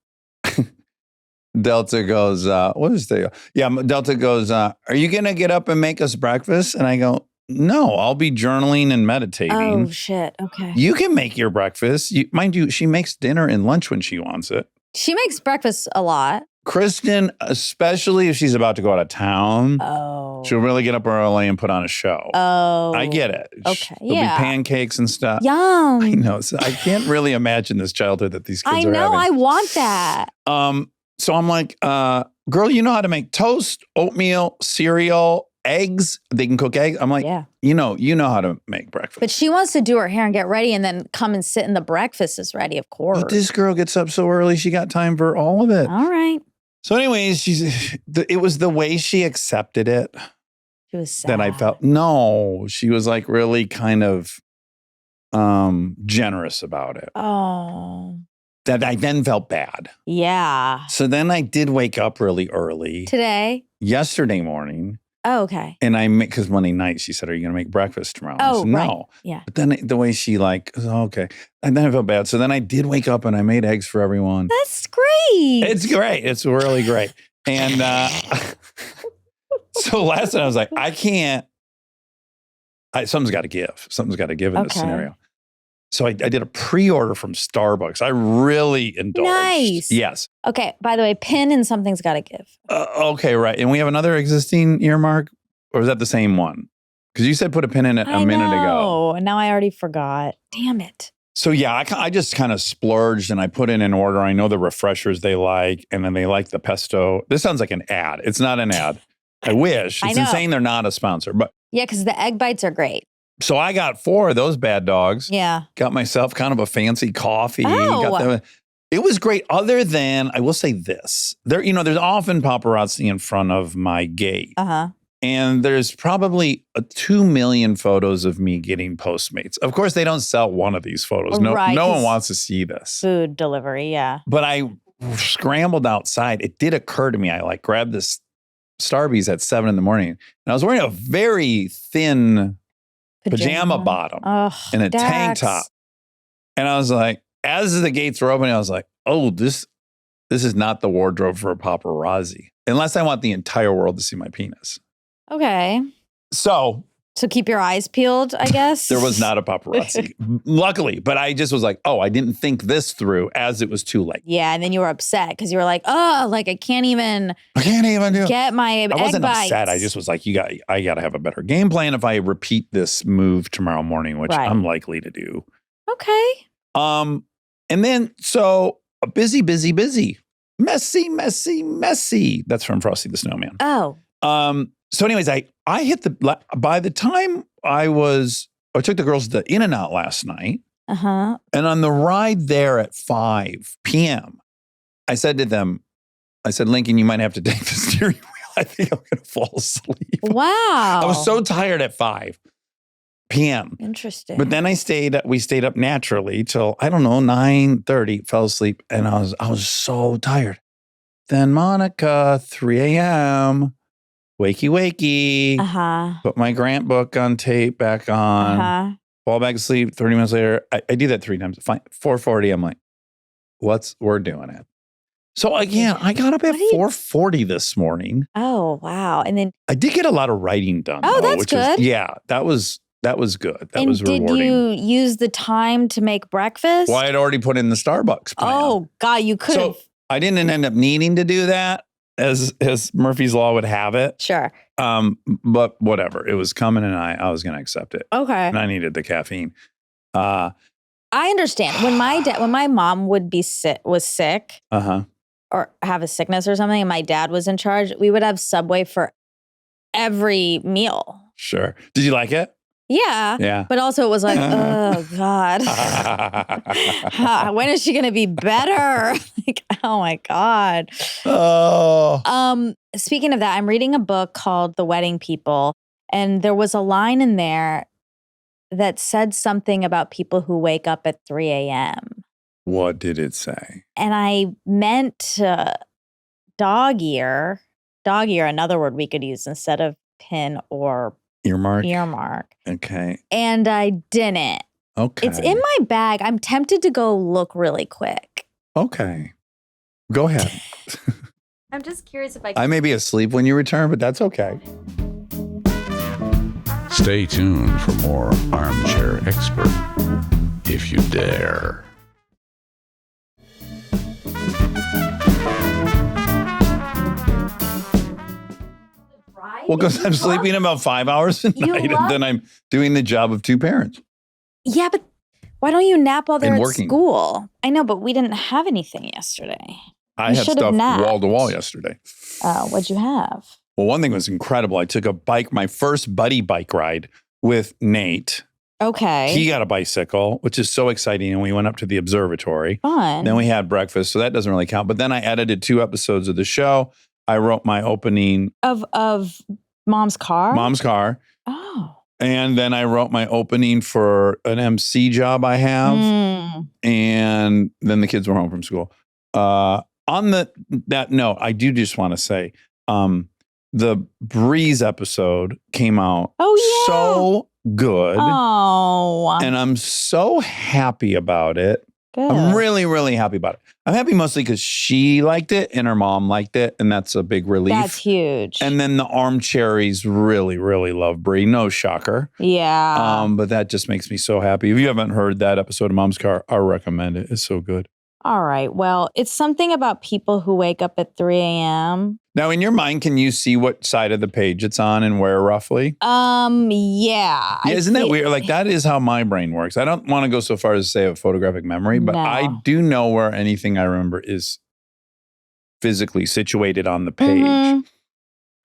Delta goes, what is the? Yeah, Delta goes, are you going to get up and make us breakfast? And I go, No, I'll be journaling and meditating. Oh, shit. Okay. You can make your breakfast. Mind you, she makes dinner and lunch when she wants it. She makes breakfast a lot. Kristen, especially if she's about to go out of town, Oh. she'll really get up early and put on a show. Oh. I get it. Okay, There'll yeah. be pancakes and stuff. Yum. I know. So I can't really imagine this childhood that these kids I are know. I having. want that. So I'm like, girl, you know how to make toast, oatmeal, cereal, eggs. They can cook eggs. I'm like, Yeah. you know how to make breakfast. But she wants to do her hair and get ready and then come and sit in the breakfast is ready, of course. But this girl gets up so early, she got time for all of it. All right. So anyways, it was the way she accepted it She was sad. that I felt. No, she was like really kind of generous about it. Oh. That I then felt bad. Yeah. So then I did wake up really early Today? yesterday morning. Oh, okay. And because Monday night she said, "Are you going to make breakfast tomorrow?" I Oh, said, right. "No." Yeah. But then the way she okay, and then I felt bad. So then I did wake up and I made eggs for everyone. That's great. It's great. It's really great. And so last night I was like, I can't. Something's got to give. Something's got to give in this Okay. scenario. So I did a pre-order from Starbucks. I really indulged. Nice. Yes. Okay. By the way, pin and something's got to give. Okay, right. And we have another existing earmark, or is that the same one? Because you said put a pin in it a minute ago. Oh, now I already forgot. Damn it. So yeah, I just kind of splurged and I put in an order. I know the refreshers they like, and then they like the pesto. This sounds like an ad. It's not an ad. I wish. I It's know. insane they're not a sponsor. But Yeah, because the egg bites are great. so I got 4 of those bad dogs. Yeah. Got myself kind of a fancy coffee. Oh. It was great. Other than, I will say this, there's often paparazzi in front of my gate. Uh-huh. And there's probably 2 million photos of me getting Postmates. Of course, they don't sell one of these photos. No, Right, no one 'cause wants to see this. Food delivery, yeah. But I scrambled outside. It did occur to me. I grabbed this Starbucks at 7 a.m. And I was wearing a very thin pajama bottom Ugh, and a tank Dax. top. And I was like, as the gates were opening, I was like, oh, this is not the wardrobe for a paparazzi. Unless I want the entire world to see my penis. Okay. So So keep your eyes peeled, I guess. there was not a paparazzi, luckily. But I just was like, oh, I didn't think this through as it was too late. Yeah, and then you were upset because you were like, oh, like I can't even I can't even do it. get my egg I wasn't bites. upset. I just was like, I got to have a better game plan if I repeat this move tomorrow morning, which Right. I'm likely to do. Okay. And then so busy. Messy. That's from Frosty the Snowman. Oh. So anyways, I hit by the time I took the girls to In-N-Out last night. Uh-huh. And on the ride there at 5 p.m., I said to them, Lincoln, you might have to take the steering wheel. I think I'm going to fall asleep. Wow. I was so tired at 5 p.m. Interesting. But then we stayed up naturally till, I don't know, 9:30, fell asleep. And I was so tired. Then Monica, 3 a.m., wakey. Uh-huh. Put my Grant book on tape back on. Uh-huh. Fall back asleep. 30 minutes later, I do that 3 times. Fine. 4:40. I'm like, we're doing it. So again, I got up at 4:40 this morning. Oh, wow. And then I did get a lot of writing done. Oh, though, that's which good. that was good. That and was did rewarding. you use the time to make breakfast? Well, I had already put in the Starbucks plan. Oh, God, you could have. So I didn't end up needing to do that as Murphy's Law would have it. Sure. But whatever. It was coming and I was going to accept it. Okay. And I needed the caffeine. I understand. When my mom was sick Uh-huh. or have a sickness or something and my dad was in charge, we would have Subway for every meal. Sure. Did you like it? Yeah. Yeah. But also it was like, oh God. When is she gonna be better? Like, oh my God. Oh. Speaking of that, I'm reading a book called The Wedding People, and there was a line in there that said something about people who wake up at 3 a.m. What did it say? And I meant dog ear, another word we could use instead of pin or Earmark? Okay. And I didn't. Okay. It's in my bag. I'm tempted to go look really quick. Okay. Go ahead. I'm just curious if I I may be asleep when you return, but that's okay. Stay tuned for more Armchair Expert, if you dare. Well, because I'm sleeping about 5 hours a You night, love- and then I'm doing the job of two parents. Yeah, but why don't you nap while they're And at working. school? I know, but we didn't have anything yesterday. I You had should have stuff napped. wall to wall yesterday. What'd you have? Well, one thing was incredible. I took my first buddy bike ride with Nate. Okay. He got a bicycle, which is so exciting. And we went up to the observatory. Fun. Then we had breakfast. So that doesn't really count. But then I edited 2 episodes of the show. I wrote my opening, of Mom's car? Mom's Car. Oh. And then I wrote my opening for an MC job I have. Mm. And then the kids were home from school. On that note, I do just want to say, the Breeze episode came out Oh, yeah. so good. Oh. And I'm so happy about it. Good. I'm really, really happy about it. I'm happy mostly because she liked it and her mom liked it. And that's a big relief. That's huge. And then the Armchairies really, really love Bree. No shocker. yeah. But that just makes me so happy. If you haven't heard that episode of Mom's Car, I recommend it. It's so good. All right. Well, it's something about people who wake up at 3 a.m. Now, in your mind, can you see what side of the page it's on and where roughly? Yeah. Yeah, isn't that weird? Like, that is how my brain works. I don't want to go so far as to say a photographic memory, but No. I do know where anything I remember is physically situated on the page. Mhm.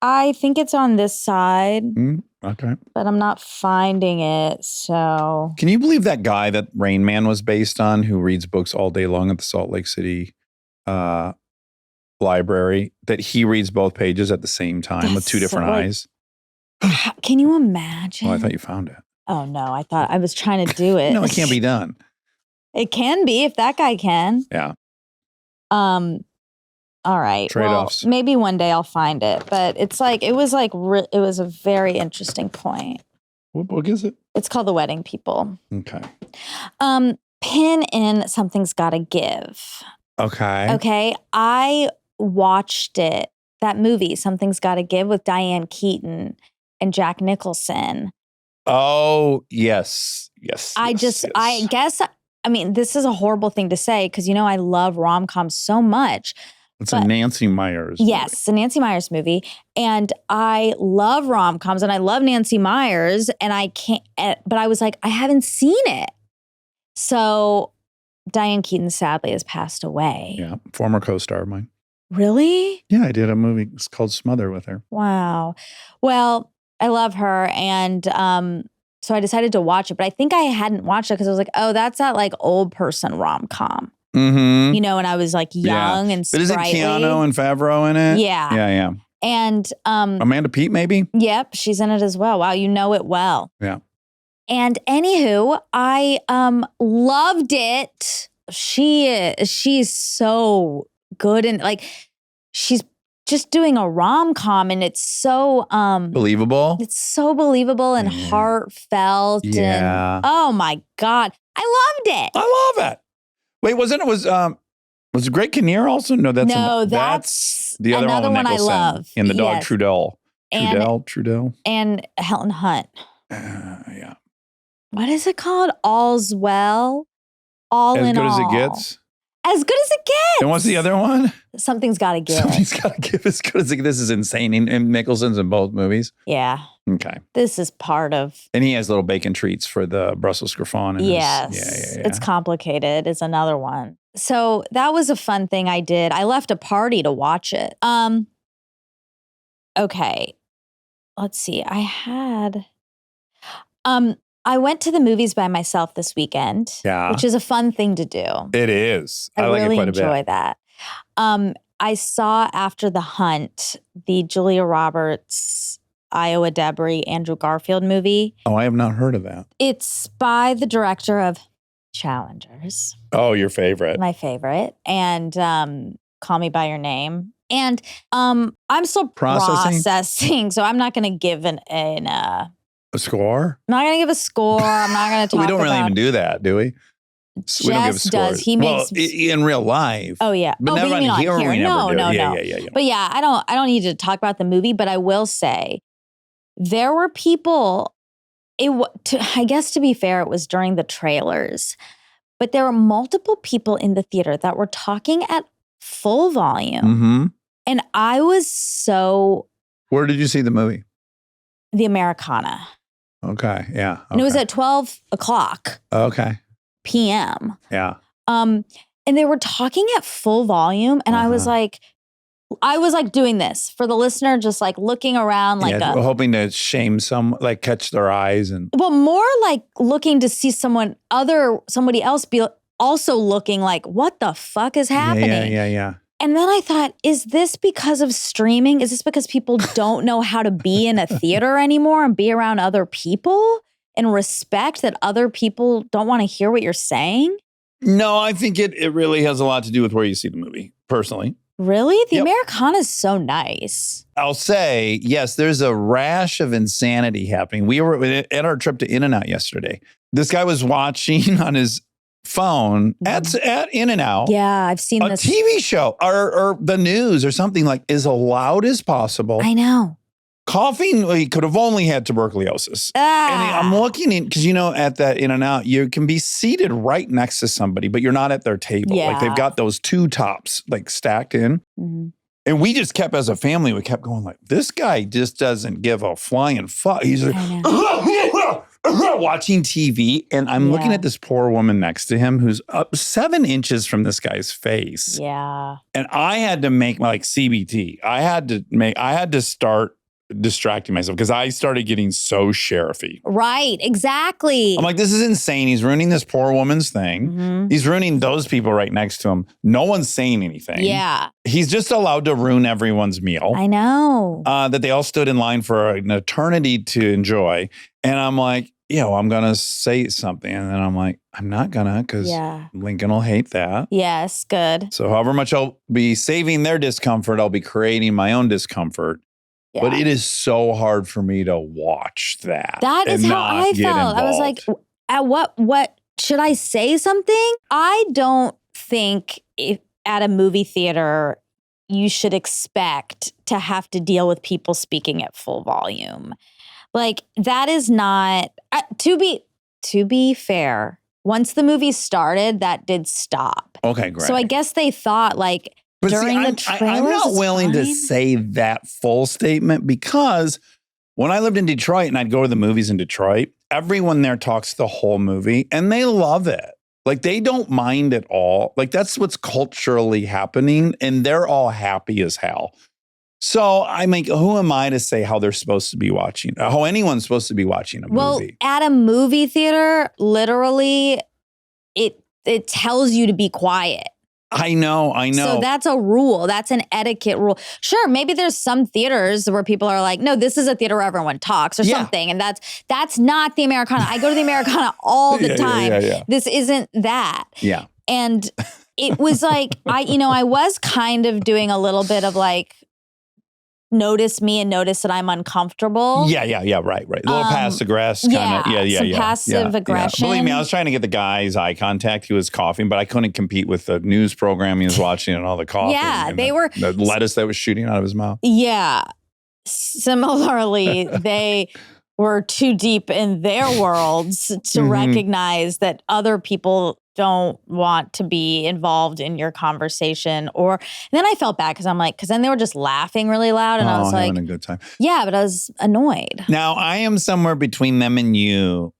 I think it's on this side, Okay. but I'm not finding it. So Can you believe that guy that Rain Man was based on, who reads books all day long at the Salt Lake City library, that he reads both pages at the same time with That's 2 different so, like, eyes? can you imagine? Well, I thought you found it. Oh no, I thought I was trying to do it. No, it can't be done. It can be if that guy can. Yeah. All right. Trade-offs. Well, maybe one day I'll find it, but it was a very interesting point. What book is it? It's called The Wedding People. Okay. Pin in Something's Gotta Give. Okay. Okay. I watched it, that movie, Something's Gotta Give, with Diane Keaton and Jack Nicholson. Oh, yes. Yes. I guess, I mean, this is a horrible thing to say because, I love rom-coms so much. It's a Nancy Myers. Yes, it's a Nancy Myers movie. And I love rom-coms and I love Nancy Myers. And I can't, but I was like, I haven't seen it. So Diane Keaton sadly has passed away. Yeah. Former co-star of mine. Really? Yeah, I did a movie. It's called Smother with her. Wow. Well, I love her. And so I decided to watch it. But I think I hadn't watched it because I was like, oh, that's that like old person rom-com. Mm-hmm. And I was like young and But isn't sprightly. Keanu and Favreau in it? Yeah. Yeah. And Amanda Peet, maybe? yep, she's in it as well. Wow, you know it well. Yeah. And anywho, I loved it. She's so good and like she's just doing a rom-com and it's so Believable? it's so believable and Yeah. heartfelt Yeah. and oh my God. I loved it. I love it. Wait, was Greg Kinnear also? No, that's the other another one. one I Nicholson love. in the dog Yes. Trudell. And- Trudell. And Helen Hunt. Yeah. What is it called? All's Well. All As in good all. as it gets. As good as it gets. And what's the other one? Something's got to give. Something's got to give as good as it. This is insane. And Nicholson's in both movies. Yeah. Okay. This is part of. And he has little bacon treats for the Brussels griffon. Yes. Yeah. It's complicated. It's another one. So that was a fun thing I did. I left a party to watch it. Okay. Let's see. I went to the movies by myself this weekend. Yeah. Which is a fun thing to do. It is. I like really it quite a bit. enjoy that. I saw After the Hunt, the Julia Roberts, Iowa Debris, Andrew Garfield movie. Oh, I have not heard of that. It's by the director of Challengers, Oh, your favorite. my favorite, and Call Me by Your Name. And I'm still processing, so I'm not going to give A score? I'm not going to give a score. I'm not going to talk We don't really about. even do that, do we? We don't give Jess scores. does. He makes. well, in real life. Oh yeah. But oh, never but you mean on on here, here? we never No, do. no, Yeah, no. yeah. But yeah, I don't need to talk about the movie, but I will say there were people I guess to be fair, it was during the trailers, but there were multiple people in the theater that were talking at full volume. Mm-hmm. And I was so Where did you see the movie? the Americana. Okay. Yeah. And it was okay. at 12 o'clock Okay. p.m. Yeah. And they were talking at full volume. And I was like doing this for the listener, just like looking around like yeah, hoping to shame like catch their eyes and. well, more like looking to see somebody else be also looking like, what the fuck is happening? Yeah. And then I thought, is this because of streaming? Is this because people don't know how to be in a theater anymore and be around other people and respect that other people don't want to hear what you're saying? No, I think it really has a lot to do with where you see the movie, personally. Really? The Yep. Americana is so nice. I'll say, yes, there's a rash of insanity happening. We were at our trip to In-N-Out yesterday. This guy was watching on his phone at In-N-Out. Yeah, I've seen A this. TV show or the news or something like as loud as possible. I know. Coughing, he could have only had tuberculosis. And I'm looking in, because at that In-N-Out, you can be seated right next to somebody, but you're not at their table. Like they've got those two tops like stacked in. Mhm. And we just kept, as a family, we kept going like, this guy just doesn't give a flying fuck. He's like, watching TV. And I'm looking at this poor woman next to him who's up 7 inches from this guy's face. Yeah. And I had to make like CBT. I had to start distracting myself because I started getting so sheriffy. Right, exactly. I'm like, this is insane. He's ruining this poor woman's thing. Mhm. He's ruining those people right next to him. No one's saying anything. Yeah, He's just allowed to ruin everyone's meal I know. that they all stood in line for an eternity to enjoy. And I'm like, I'm going to say something. And then I'm like, I'm not going to because Yeah. Lincoln will hate that. Yes, good. So however much I'll be saving their discomfort, I'll be creating my own discomfort. Yeah. But it is so hard for me to watch that. That is and how not I get felt. I was like, involved. at what should I say something? I don't think if at a movie theater you should expect to have to deal with people speaking at full volume. Like that is not to be fair. Once the movie started, that did stop. Okay, great. So I guess they thought like But during the I'm trailers, not it's willing to fine. say that full statement because when I lived in Detroit and I'd go to the movies in Detroit, everyone there talks the whole movie and they love it. Like they don't mind at all. Like that's what's culturally happening and they're all happy as hell. So I mean, who am I to say how they're supposed to be watching, how anyone's supposed to be watching a movie? At a movie theater, literally, it tells you to be quiet. I know. So that's a rule. That's an etiquette rule. Sure, maybe there's some theaters where people are like, no, this is a theater where everyone talks or something. And that's not the Americana. I go to the Americana all the time. Yeah. This isn't that. Yeah. And it was like, I was kind of doing a little bit of like, notice me and notice that I'm uncomfortable. Yeah, right. A little passive aggressive kind of. some passive aggression. Believe me, I was trying to get the guy's eye contact. He was coughing, but I couldn't compete with the news program he was watching and all the coughing. Yeah, and they were the lettuce that was shooting out of his mouth. Yeah. Similarly, they were too deep in their worlds to recognize that other people don't want to be involved in your conversation. And then I felt bad because I'm like, because then they were just laughing really loud. And I was like, having a good time. yeah, but I was annoyed. Now, I am somewhere between them and you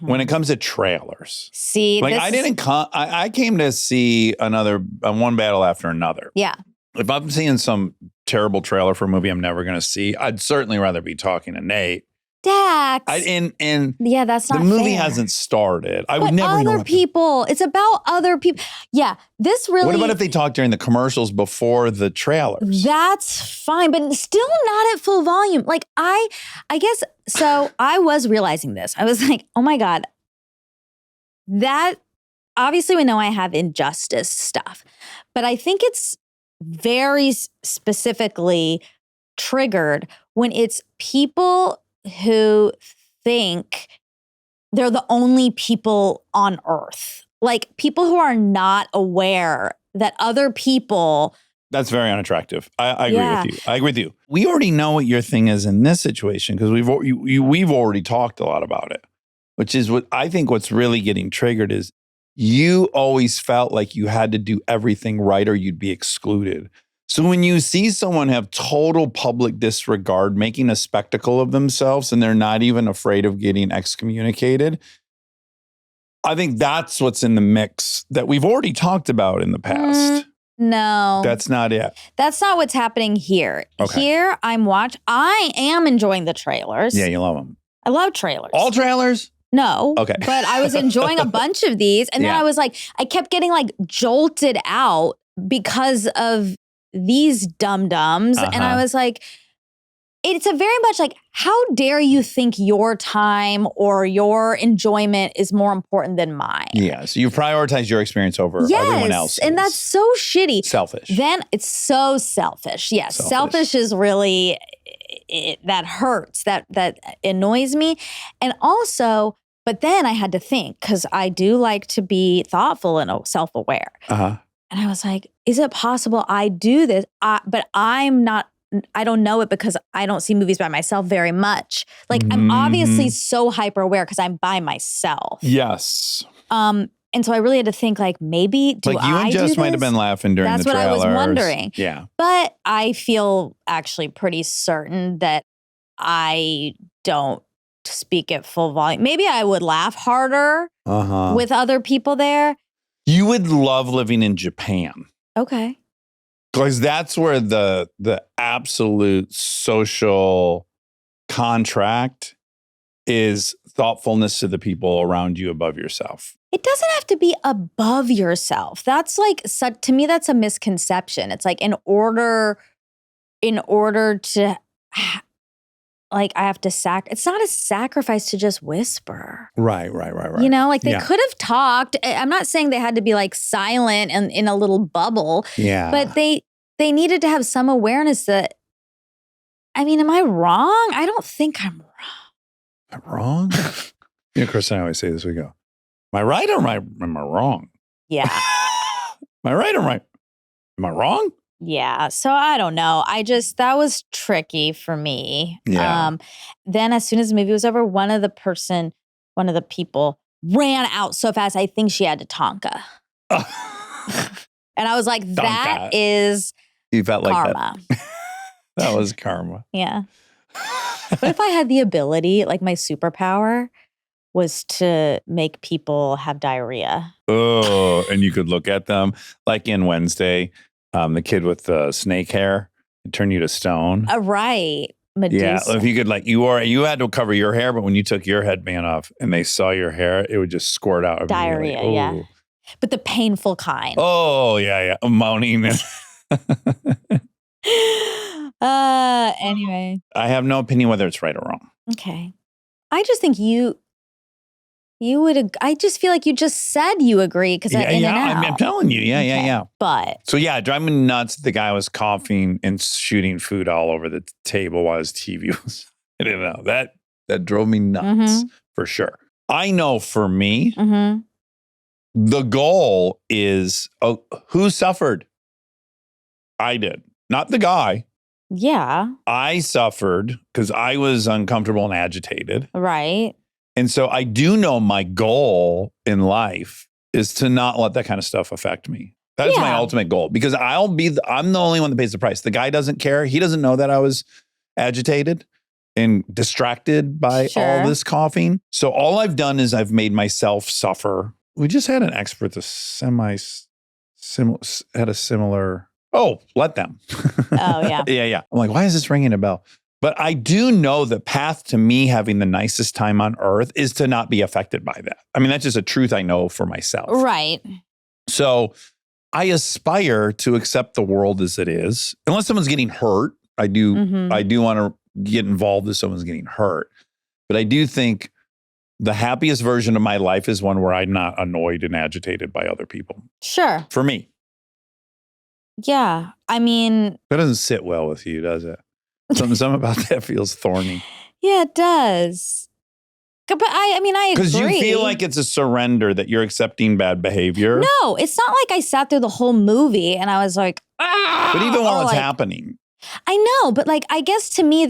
when it comes to trailers. See, Like I came to see one battle after another. Yeah. If I'm seeing some terrible trailer for a movie I'm never going to see, I'd certainly rather be talking to Nate. Dax. Yeah, that's not the movie fair. hasn't started. I But would never know other what people. It's about other people. Yeah, this really. What about if they talk during the commercials before the trailers? That's fine, but still not at full volume. Like I guess, so I was realizing this. I was like, oh my God, that obviously we know I have injustice stuff, but I think it's very specifically triggered when it's people who think they're the only people on earth. Like people who are not aware that other people That's very unattractive. I agree Yeah. with you. I agree with you. We already know what your thing is in this situation because we've already talked a lot about it, which is what I think what's really getting triggered is you always felt like you had to do everything right or you'd be excluded. So when you see someone have total public disregard, making a spectacle of themselves, and they're not even afraid of getting excommunicated, I think that's what's in the mix that we've already talked about in the past. No. That's not it. That's not what's happening here. Okay. Here, I am enjoying the trailers. Yeah, you love them. I love trailers. All trailers? No. Okay. But I was enjoying a bunch of these. And then Yeah. I was like, I kept getting like jolted out because of these dum-dums. And I Uh-huh. was like, it's a very much like, how dare you think your time or your enjoyment is more important than mine? Yeah. So you prioritize your experience over everyone else. And that's so shitty. selfish. Then it's so selfish. Yes, Selfish. selfish is really that hurts. That annoys me. And also, but then I had to think because I do like to be thoughtful and self-aware. Uh-huh. And I was like, is it possible I do this? But I'm not. I don't know it because I don't see movies by myself very much. Like I'm obviously so hyper aware because I'm by myself. Yes. And so I really had to think like maybe do Like you I and do Jess might have this? been laughing during That's the what I trailers. was wondering. Yeah. But I feel actually pretty certain that I don't speak at full volume. Maybe I would laugh harder Uh-huh. with other people there. You would love living in Japan. Okay. Because that's where the absolute social contract is thoughtfulness to the people around you above yourself. It doesn't have to be above yourself. That's like, to me, that's a misconception. It's like in order to, like, I have to it's not a sacrifice to just whisper. Right. You know, like they Yeah. could have talked. I'm not saying they had to be like silent and in a little bubble, Yeah. but they needed to have some awareness that, I mean, am I wrong? I don't think I'm wrong. Am I wrong? You know, Chris and I always say this, we go, am I right or am I wrong? Yeah. Am I right or am I wrong? Yeah. So I don't know. That was tricky for me. Yeah. Then as soon as the movie was over, one of the people ran out so fast, I think she had to Tonka. And I was like, that is You felt like karma. that. That was karma. Yeah. What if I had the ability, like my superpower was to make people have diarrhea? Oh, and you could look at them like in Wednesday, the kid with the snake hair, and turn you to stone. Right. Medusa. Yeah, if you could, like, you had to cover your hair, but when you took your headband off and they saw your hair, it would just squirt out immediately. Diarrhea, yeah. Ooh. But the painful kind. Oh, yeah. Moaning. Anyway. I have no opinion whether it's right or wrong. Okay. I just think you would, I just feel like you just said you agree because Yeah, in and out. I'm telling you. Yeah, Okay. yeah. But So, yeah, it drove me nuts. The guy was coughing and shooting food all over the table while his TV was. I didn't know. That drove me nuts for sure. I know for me, mhm. the goal is who suffered? I did, not the guy. Yeah, I suffered because I was uncomfortable and agitated. right. And so I do know my goal in life is to not let that kind of stuff affect me. That's my Yeah. ultimate goal because I'm the only one that pays the price. The guy doesn't care. He doesn't know that I was agitated and distracted by Sure. all this coughing. So all I've done is I've made myself suffer. We just had an expert that had a similar. Oh, let them. Oh, yeah. Yeah. I'm like, why is this ringing a bell? But I do know the path to me having the nicest time on earth is to not be affected by that. I mean, that's just a truth I know for myself. Right. So I aspire to accept the world as it is. Unless someone's getting hurt, I do Mhm. want to get involved if someone's getting hurt. But I do think the happiest version of my life is one where I'm not annoyed and agitated by other people. Sure. For me. Yeah. I mean, That doesn't sit well with you, does it? Something about that feels thorny. yeah, it does. But I mean, I agree. Because you feel like it's a surrender that you're accepting bad behavior. No, it's not like I sat through the whole movie and I was like, ah. But even while or it's like, happening. I know, but like, I guess to me,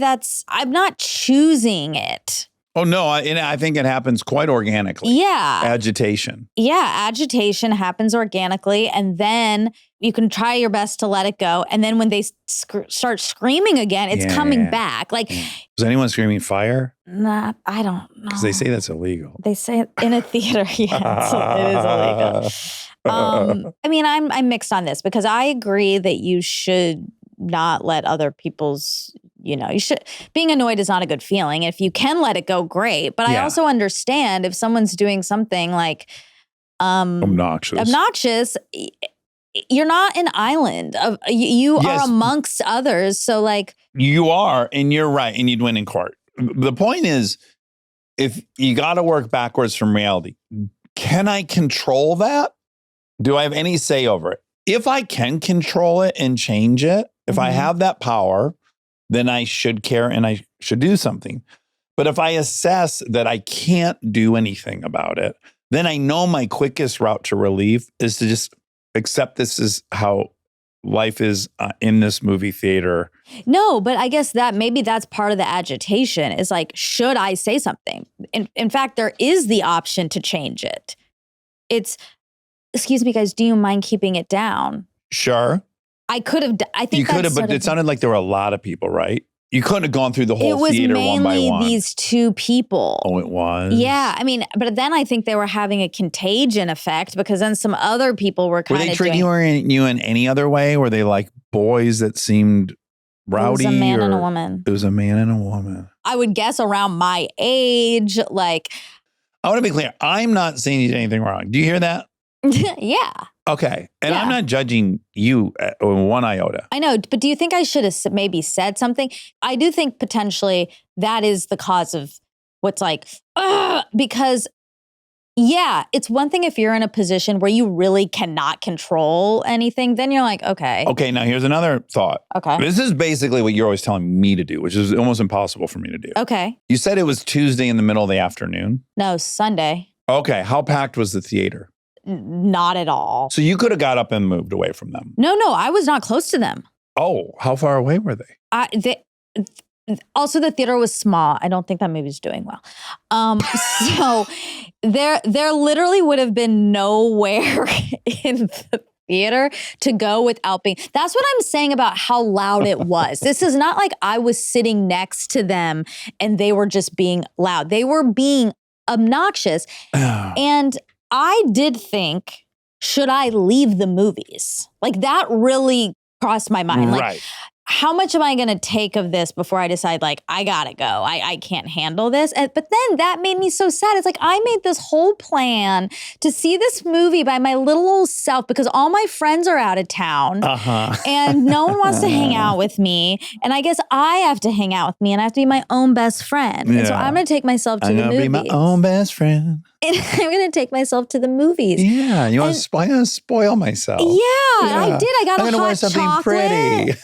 I'm not choosing it. Oh, no, I think it happens quite organically. Yeah. Agitation. Yeah, agitation happens organically. And then you can try your best to let it go. And then when they start screaming again, it's coming back. Like, was anyone screaming fire? nah, I don't know. Because they say that's illegal. They say it in a theater. Yeah, it is illegal. I mean, I'm mixed on this because I agree that you should not let other people's, being annoyed is not a good feeling. If you can let it go, great. But I also understand if someone's doing something like obnoxious, you're not an island. You are amongst others. So like. You are, and you're right, and you'd win in court. The point is, if you got to work backwards from reality, can I control that? Do I have any say over it? If I can control it and change it, if I have that power, then I should care and I should do something. But if I assess that I can't do anything about it, then I know my quickest route to relief is to just accept this is how life is in this movie theater. No, but I guess maybe that's part of the agitation is like, should I say something? In fact, there is the option to change it. Excuse me, guys, do you mind keeping it down? Sure. I could have, I think you could have, but it sounded like there were a lot of people, right? You couldn't have gone through the whole theater one by one. It was mainly these two people. Oh, it was? Yeah. I mean, but then I think they were having a contagion effect because then some other people were kind of Were they treating you in any other way? Were they like boys that seemed rowdy? It was a man and a woman. It was a man and a woman. I would guess around my age, like. I want to be clear. I'm not saying you did anything wrong. Do you hear that? Yeah. Okay. And I'm not judging you one iota. I know, but do you think I should have maybe said something? I do think potentially that is the cause of what's like, because it's one thing if you're in a position where you really cannot control anything, then you're like, okay. Okay, now here's another thought. Okay. This is basically what you're always telling me to do, which is almost impossible for me to do. Okay. You said it was Tuesday in the middle of the afternoon. No, Sunday. Okay, how packed was the theater? Not at all. So you could have got up and moved away from them. No, I was not close to them. Oh, how far away were they? Also, the theater was small. I don't think that movie's doing well. So there literally would have been nowhere in the theater to go without being. That's what I'm saying about how loud it was. This is not like I was sitting next to them and they were just being loud. They were being obnoxious. And I did think, should I leave the movies? Like that really crossed my mind. Like, how much am I going to take of this before I decide like, I gotta go. I can't handle this. But then that made me so sad. It's like, I made this whole plan to see this movie by my little old self because all my friends are out of town and no one wants to hang out with me. And I guess I have to hang out with me and I have to be my own best friend. And so I'm going to take myself to the movies. I'm going to be my own best friend. And I'm going to take myself to the movies. Yeah. You want to spoil myself. Yeah, I did. I got I'm a gonna hot wear something chocolate. pretty.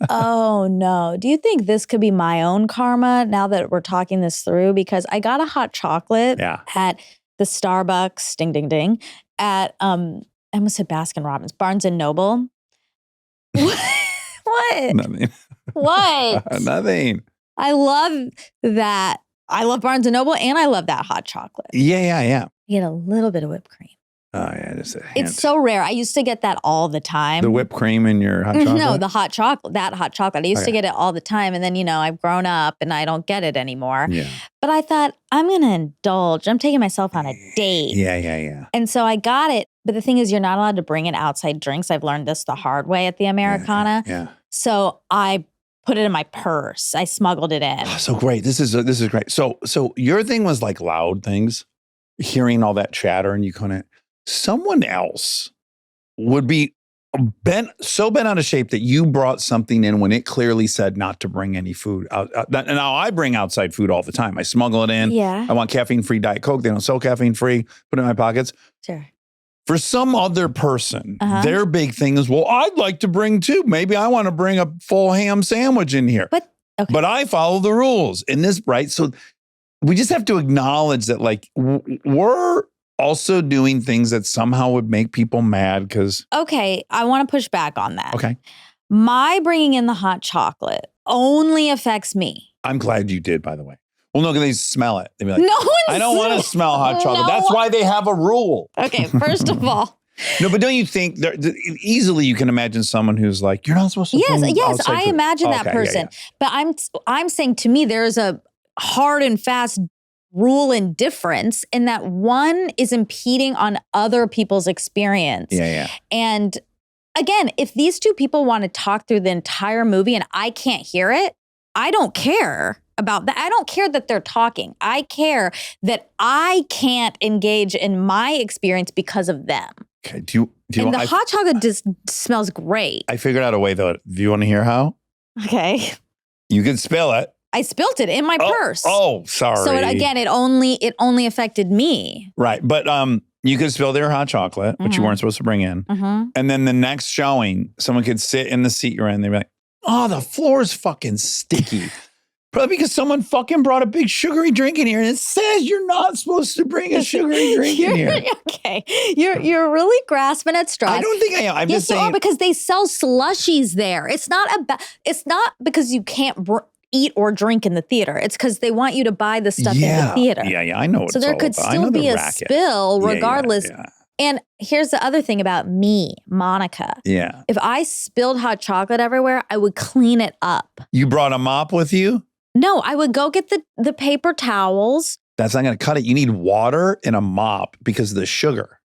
Oh no. Do you think this could be my own karma now that we're talking this through? Because I got a hot chocolate at the Starbucks, ding, ding, ding, at, I almost said Baskin Robbins, Barnes and Noble. What? Nothing. What? Nothing. I love that. I love Barnes and Noble and I love that hot chocolate. Yeah. You get a little bit of whipped cream. Oh, yeah, just a hint. It's so rare. I used to get that all the time. The whipped cream in your hot chocolate? No, the hot chocolate, that hot chocolate. I used to get it all the time. And then, I've grown up and I don't get it anymore. Yeah. But I thought, I'm going to indulge. I'm taking myself on a date. Yeah. And so I got it. But the thing is, you're not allowed to bring in outside drinks. I've learned this the hard way at the Americana. Yeah. So I put it in my purse. I smuggled it in. Oh, so great. This is great. So your thing was like loud things, hearing all that chatter, and you couldn't. Someone else would be bent out of shape that you brought something in when it clearly said not to bring any food out. Now I bring outside food all the time. I smuggle it in. Yeah. I want caffeine-free Diet Coke. They don't sell caffeine-free. Put it in my pockets. Sure. For some other person, their big thing is, well, I'd like to bring too. Maybe I want to bring a full ham sandwich in here. But I follow the rules in this, right? So we just have to acknowledge that, like, we're also doing things that somehow would make people mad because. Okay, I want to push back on that. Okay. My bringing in the hot chocolate only affects me. I'm glad you did, by the way. Well, no, because they smell it. They'd be like, No one. I don't want to smell hot chocolate. No. That's why they have a rule. Okay, first of all. No, but don't you think easily you can imagine someone who's like, you're not supposed to. Yes, bring yes, outside I food. imagine that Okay, person. yeah. But I'm saying to me, there's a hard and fast rule and difference in that one is impeding on other people's experience. Yeah. And again, if these two people want to talk through the entire movie and I can't hear it, I don't care about that. I don't care that they're talking. I care that I can't engage in my experience because of them. Okay. Do you And know, the hot chocolate just smells great. I figured out a way though. Do you want to hear how? Okay. You can spill it. I spilt it in my purse. Oh, sorry. So it only affected me. Right. But you could spill their hot chocolate, which you Mhm. weren't supposed to bring in. Mm-hmm. And then the next showing, someone could sit in the seat you're in. They'd be like, oh, the floor's fucking sticky. Probably because someone fucking brought a big sugary drink in here and it says you're not supposed to bring a sugary drink in here. Okay. You're really grasping at straws. I don't think I am. I'm Yes, just you are, saying. because they sell slushies there. It's not because you can't eat or drink in the theater. It's because they want you to buy the stuff in the theater. Yeah, I know what So it's there all could about. I still know the be a racket. spill Yeah, regardless. Yeah. And here's the other thing about me, Monica. Yeah. If I spilled hot chocolate everywhere, I would clean it up. You brought a mop with you? No, I would go get the paper towels. That's not going to cut it. You need water and a mop because of the sugar.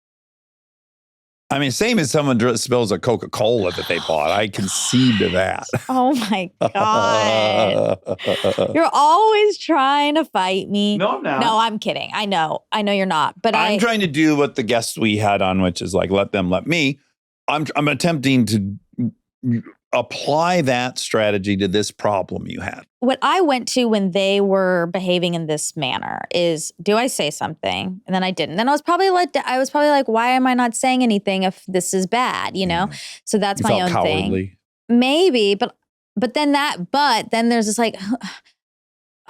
I mean, same as someone spills a Coca-Cola that they bought. I concede to that. Oh my God. You're always trying to fight me. No, I'm not. No, I'm kidding. I know you're not. But I'm trying to do what the guests we had on, which is like, let them, let me. I'm attempting to apply that strategy to this problem you had. what I went to when they were behaving in this manner is, do I say something? And then I didn't. Then I was probably like, why am I not saying anything if this is bad? You know? So that's You my felt own cowardly. thing. Maybe, but then there's this like,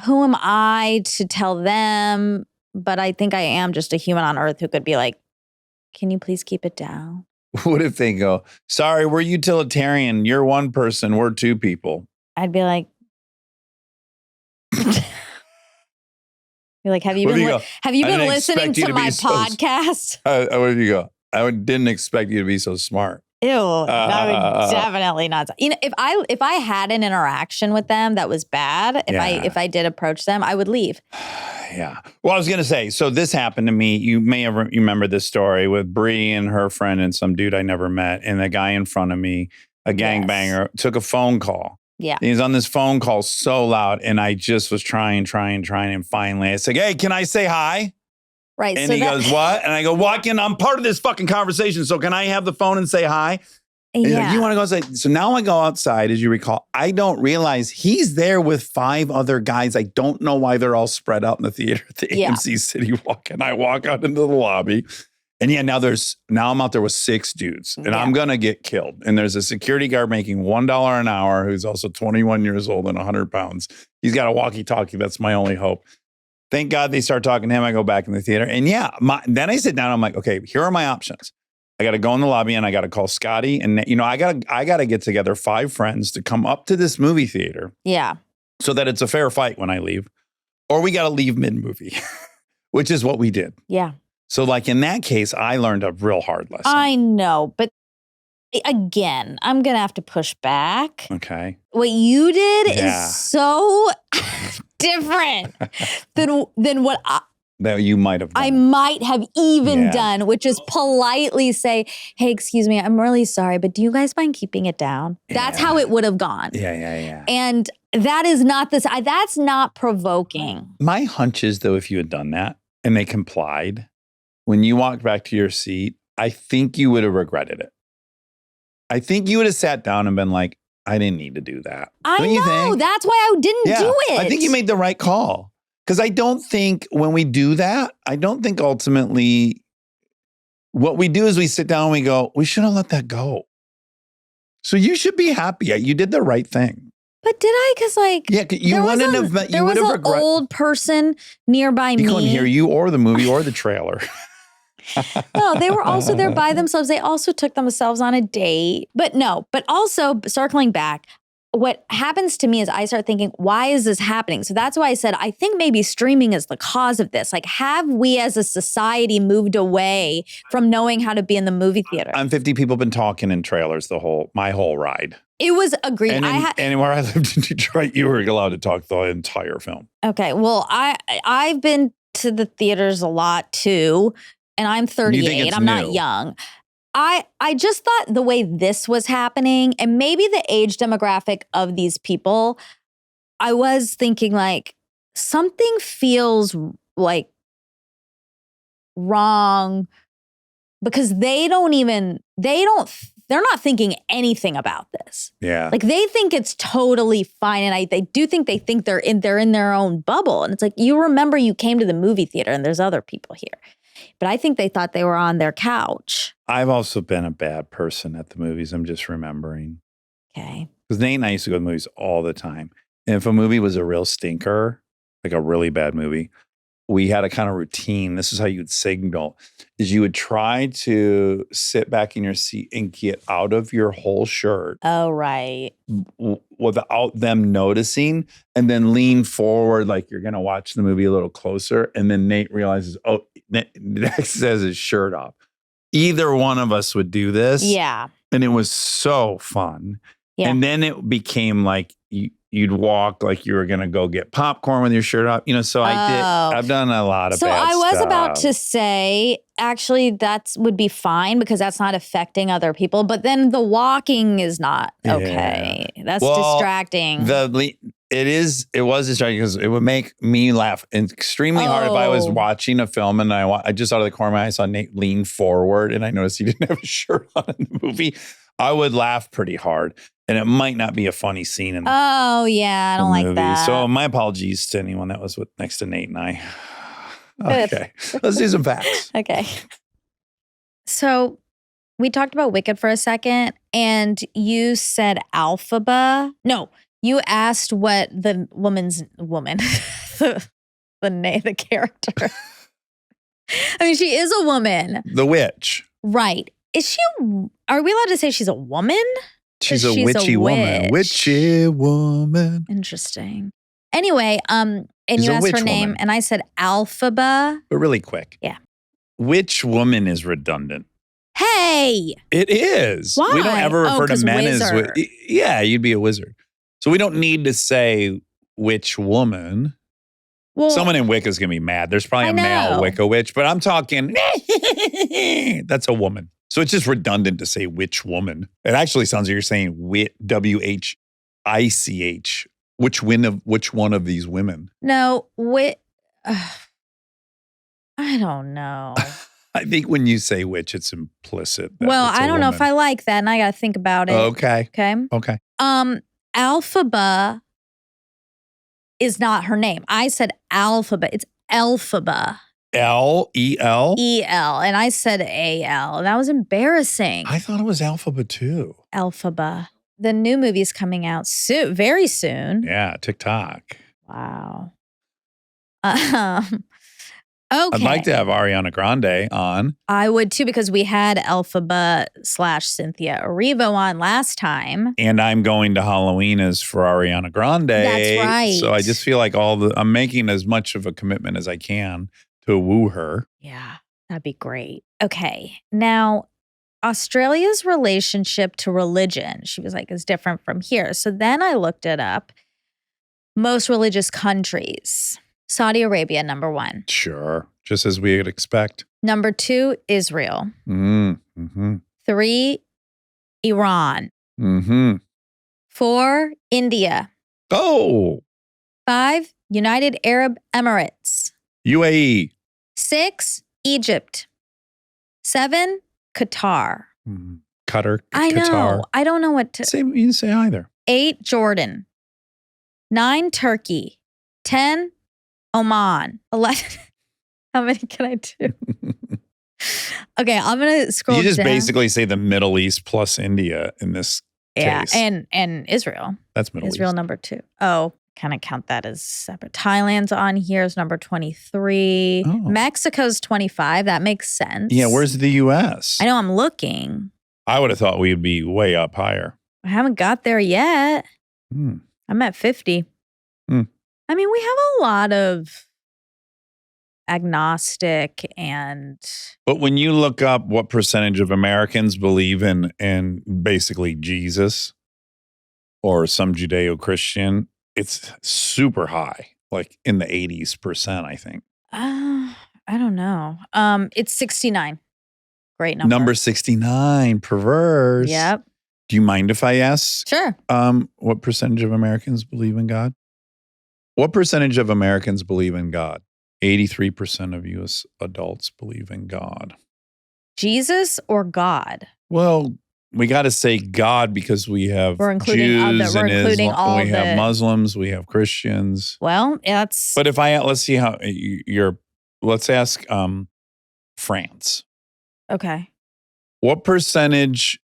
who am I to tell them? But I think I am just a human on earth who could be like, can you please keep it down? What if they go, sorry, we're utilitarian. You're one person. We're two people. I'd be like, have you What do been you go? have you I been didn't listening expect you to to be my so- podcast? Where do you go? I didn't expect you to be so smart. Ew, I would definitely not. You know, if I had an interaction with them that was bad, if I did approach them, I would leave. Yeah. Well, I was going to say, so this happened to me. You may have remember this story with Bree and her friend and some dude I never met. And the guy in front of me, a gangbanger, took a phone call. Yeah. He was on this phone call so loud. And I just was trying. And finally I said, hey, can I say hi? Right. And so he goes, what? And I go, I'm part of this fucking conversation. So can I have the phone and say hi? And he's like, you want to go outside? So now I go outside, as you recall. I don't realize he's there with 5 other guys. I don't know why they're all spread out in the theater at the AMC City Walk. And I walk out into the lobby. And now I'm out there with 6 dudes. And I'm going to get killed. And there's a security guard making $1 an hour who's also 21 years old and 100 pounds. He's got a walkie-talkie. That's my only hope. Thank God they start talking to him. I go back in the theater. And then I sit down. I'm like, okay, here are my options. I got to go in the lobby and I got to call Scotty. And, I got to get together 5 friends to come up to this movie theater. Yeah. So that it's a fair fight when I leave. Or we got to leave mid-movie, which is what we did. Yeah. So like in that case, I learned a real hard lesson. I know. But again, I'm going to have to push back. Okay. What you did is so different than what That you might have done. I might have even done, which is politely say, hey, excuse me, I'm really sorry, but do you guys mind keeping it down? That's how it would have gone. Yeah. And that is not that's not provoking. My hunch is, though, if you had done that and they complied, when you walked back to your seat, I think you would have regretted it. I think you would have sat down and been like, I didn't need to do that. Don't you think? That's why I didn't do it. I think you made the right call. Because I don't think when we do that, I don't think ultimately what we do is we sit down and we go, we should have let that go. So you should be happy. You did the right thing. But did I? Because like, Yeah, you wouldn't have met. You there would was have an regret. old person nearby He me. couldn't hear you or the movie or the trailer. No, they were also there by themselves. They also took themselves on a date. But no, but also circling back, what happens to me is I start thinking, why is this happening? So that's why I said, I think maybe streaming is the cause of this. Like, have we as a society moved away from knowing how to be in the movie theater? I'm 50 people been talking in trailers my whole ride. It was agreed. And anywhere I lived in Detroit, you were allowed to talk the entire film. Okay, well, I've been to the theaters a lot too, and I'm 38. it's I'm not new? young. I just thought the way this was happening, and maybe the age demographic of these people, I was thinking like something feels like wrong because they're not thinking anything about this. Yeah. Like they think it's totally fine, and they think they're in their own bubble. And it's like, you remember you came to the movie theater and there's other people here. But I think they thought they were on their couch. I've also been a bad person at the movies. I'm just remembering. Okay. Because Nate and I used to go to the movies all the time. And if a movie was a real stinker, like a really bad movie, we had a kind of routine. This is how you'd signal, is you would try to sit back in your seat and get out of your whole shirt Oh, right. without them noticing, and then lean forward like you're going to watch the movie a little closer. And then Nate realizes, oh, Dax has his shirt off. Either one of us would do this. Yeah. And it was so fun. Yeah. And then it became like you'd walk like you were going to go get popcorn with your shirt off. So I've done a lot of So bad I was stuff. about to say, actually, that would be fine because that's not affecting other people. But then the walking is not okay. That's Well, distracting. It was distracting because it would make me laugh extremely hard if I was Oh. watching a film and I just out of the corner of my eye saw Nate lean forward and I noticed he didn't have a shirt on in the movie. I would laugh pretty hard, and it might not be a funny scene in the Oh, yeah. I don't like movie. that. So my apologies to anyone that was next to Nate and I. Good. Okay, let's do some facts. Okay. So we talked about Wicked for a second, and you said Alphaba. No, you asked what the the character. I mean, she is a woman. The witch. Right. Is she, are we allowed to say she's a woman? She's a She's a witchy woman. witch. Witchy woman. Interesting. Anyway, and She's you a asked her witch name, woman. and I said Alphaba. But really quick. Yeah. Witch woman is redundant. Hey, It is. We don't Why? ever Oh, refer to 'cause men wizard. as yeah, you'd be a wizard. So we don't need to say witch woman. well, Someone in Wicca is gonna be mad. There's probably I a male know. Wicca witch, but I'm talking that's a woman. So it's just redundant to say witch woman. It actually sounds like you're saying WHICH. Which one of these women? no, I don't know. I think when you say witch, it's implicit. that Well, it's a I don't know if I woman. like that, and I got to think about it. Okay. Okay. Okay. Alphaba is not her name. I said Alphaba. It's Elphaba. L-E-L? E-L. And I said A-L. And that was embarrassing. I thought it was Alphaba too. Alphaba. The new movie's coming out soon, very soon. Yeah, TikTok. Wow. Okay. I'd like to have Ariana Grande on. I would too, because we had Elphaba / Cynthia Erivo on last time. And I'm going to Halloween as for Ariana Grande. That's right. So I just feel like I'm making as much of a commitment as I can to woo her. Yeah, that'd be great. Okay. Now, Australia's relationship to religion, she was like, is different from here. So then I looked it up. Most religious countries. Saudi Arabia, number 1. Sure. Just as we would expect. Number 2, Israel. Mm-hmm. 3, Iran. Mm-hmm. 4, India. Oh, 5, United Arab Emirates. UAE. 6, Egypt. 7, Qatar. Qatar. I know. Qatar. I don't know what to. You didn't say either. 8, Jordan. 9, Turkey. 10, Oman. 11. How many can I do? Okay, I'm going to scroll You just down. basically say the Middle East plus India in this Yeah, case. and Israel. That's Middle Israel East. number 2. Oh, kind of count that as separate. Thailand's on here is number 23. Oh. Mexico's 25. That makes sense. Yeah, where's the U.S.? I know I'm looking. I would have thought we'd be way up higher. I haven't got there yet. Hmm. I'm at 50. Hmm. I mean, we have a lot of agnostic and But when you look up what percentage of Americans believe in basically Jesus or some Judeo-Christian, it's super high, like in the 80s%, I think. I don't know. It's 69. Great number. Number 69, perverse. Yep. Do you mind if I ask Sure. what percentage of Americans believe in God? What percentage of Americans believe in God? 83% of U.S. adults believe in God. Jesus or God? Well, we got to say God because we have We're including Jews we're and including Islam. all We have the- Muslims. We have Christians. Well, that's But if let's see how you're. Let's ask France. okay. What percentage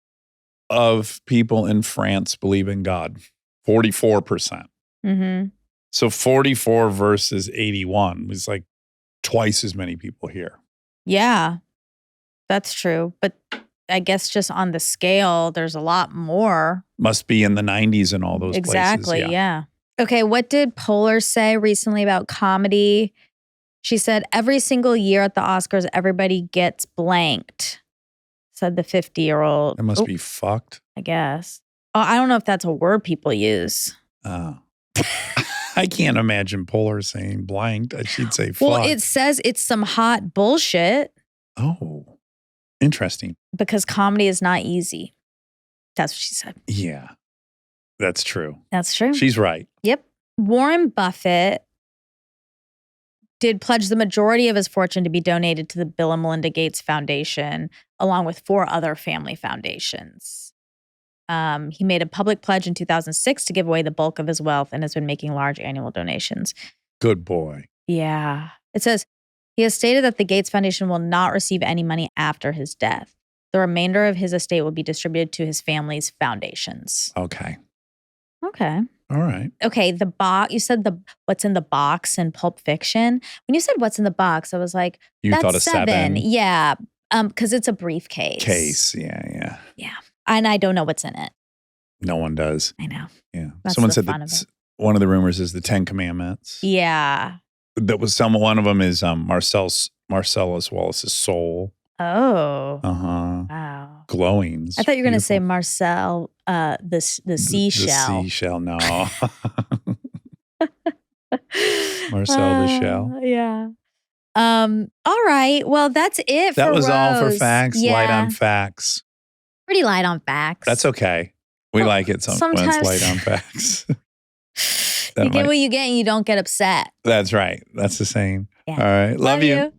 of people in France believe in God? 44%. Mm-hmm. So 44 versus 81 was like twice as many people here. Yeah, that's true. But I guess just on the scale, there's a lot more. Must be in the 90s in all those Exactly. places. Yeah. Okay. What did Poehler say recently about comedy? She said, every single year at the Oscars, everybody gets blanked, said the 50-year-old. It must be fucked. I guess. Oh, I don't know if that's a word people use. Oh. I can't imagine Poehler saying blanked. She'd say fuck. Well, it says it's some hot bullshit Oh, interesting. because comedy is not easy. That's what she said. Yeah, that's true. That's true. She's right. Yep. Warren Buffett did pledge the majority of his fortune to be donated to the Bill and Melinda Gates Foundation, along with 4 other family foundations. He made a public pledge in 2006 to give away the bulk of his wealth and has been making large annual donations. Good boy. Yeah. It says, he has stated that the Gates Foundation will not receive any money after his death. The remainder of his estate will be distributed to his family's foundations. Okay. Okay. All right. Okay, the box, you said what's in the box in Pulp Fiction. When you said what's in the box, I was like, You that's thought a 7 Yeah. Because it's a briefcase. case. Yeah. And I don't know what's in it. No one does. I know. Yeah. That's Someone the said fun of that it. one of the rumors is the 10 Commandments. Yeah. That was one of them is Marcellus Wallace's soul. Oh. Uh-huh. Wow. Glowing. I thought you were going to say Beautiful. Marcel, the seashell. The seashell, no. Marcel the shell. Yeah. All right. Well, that's it for That was all for Rose. facts. Yeah. Light on facts. Pretty light on facts. That's okay. We Well, like it when it's sometimes- light on facts. You get what you get and you don't get upset. That's right. That's the same. Yeah. All right. Love you.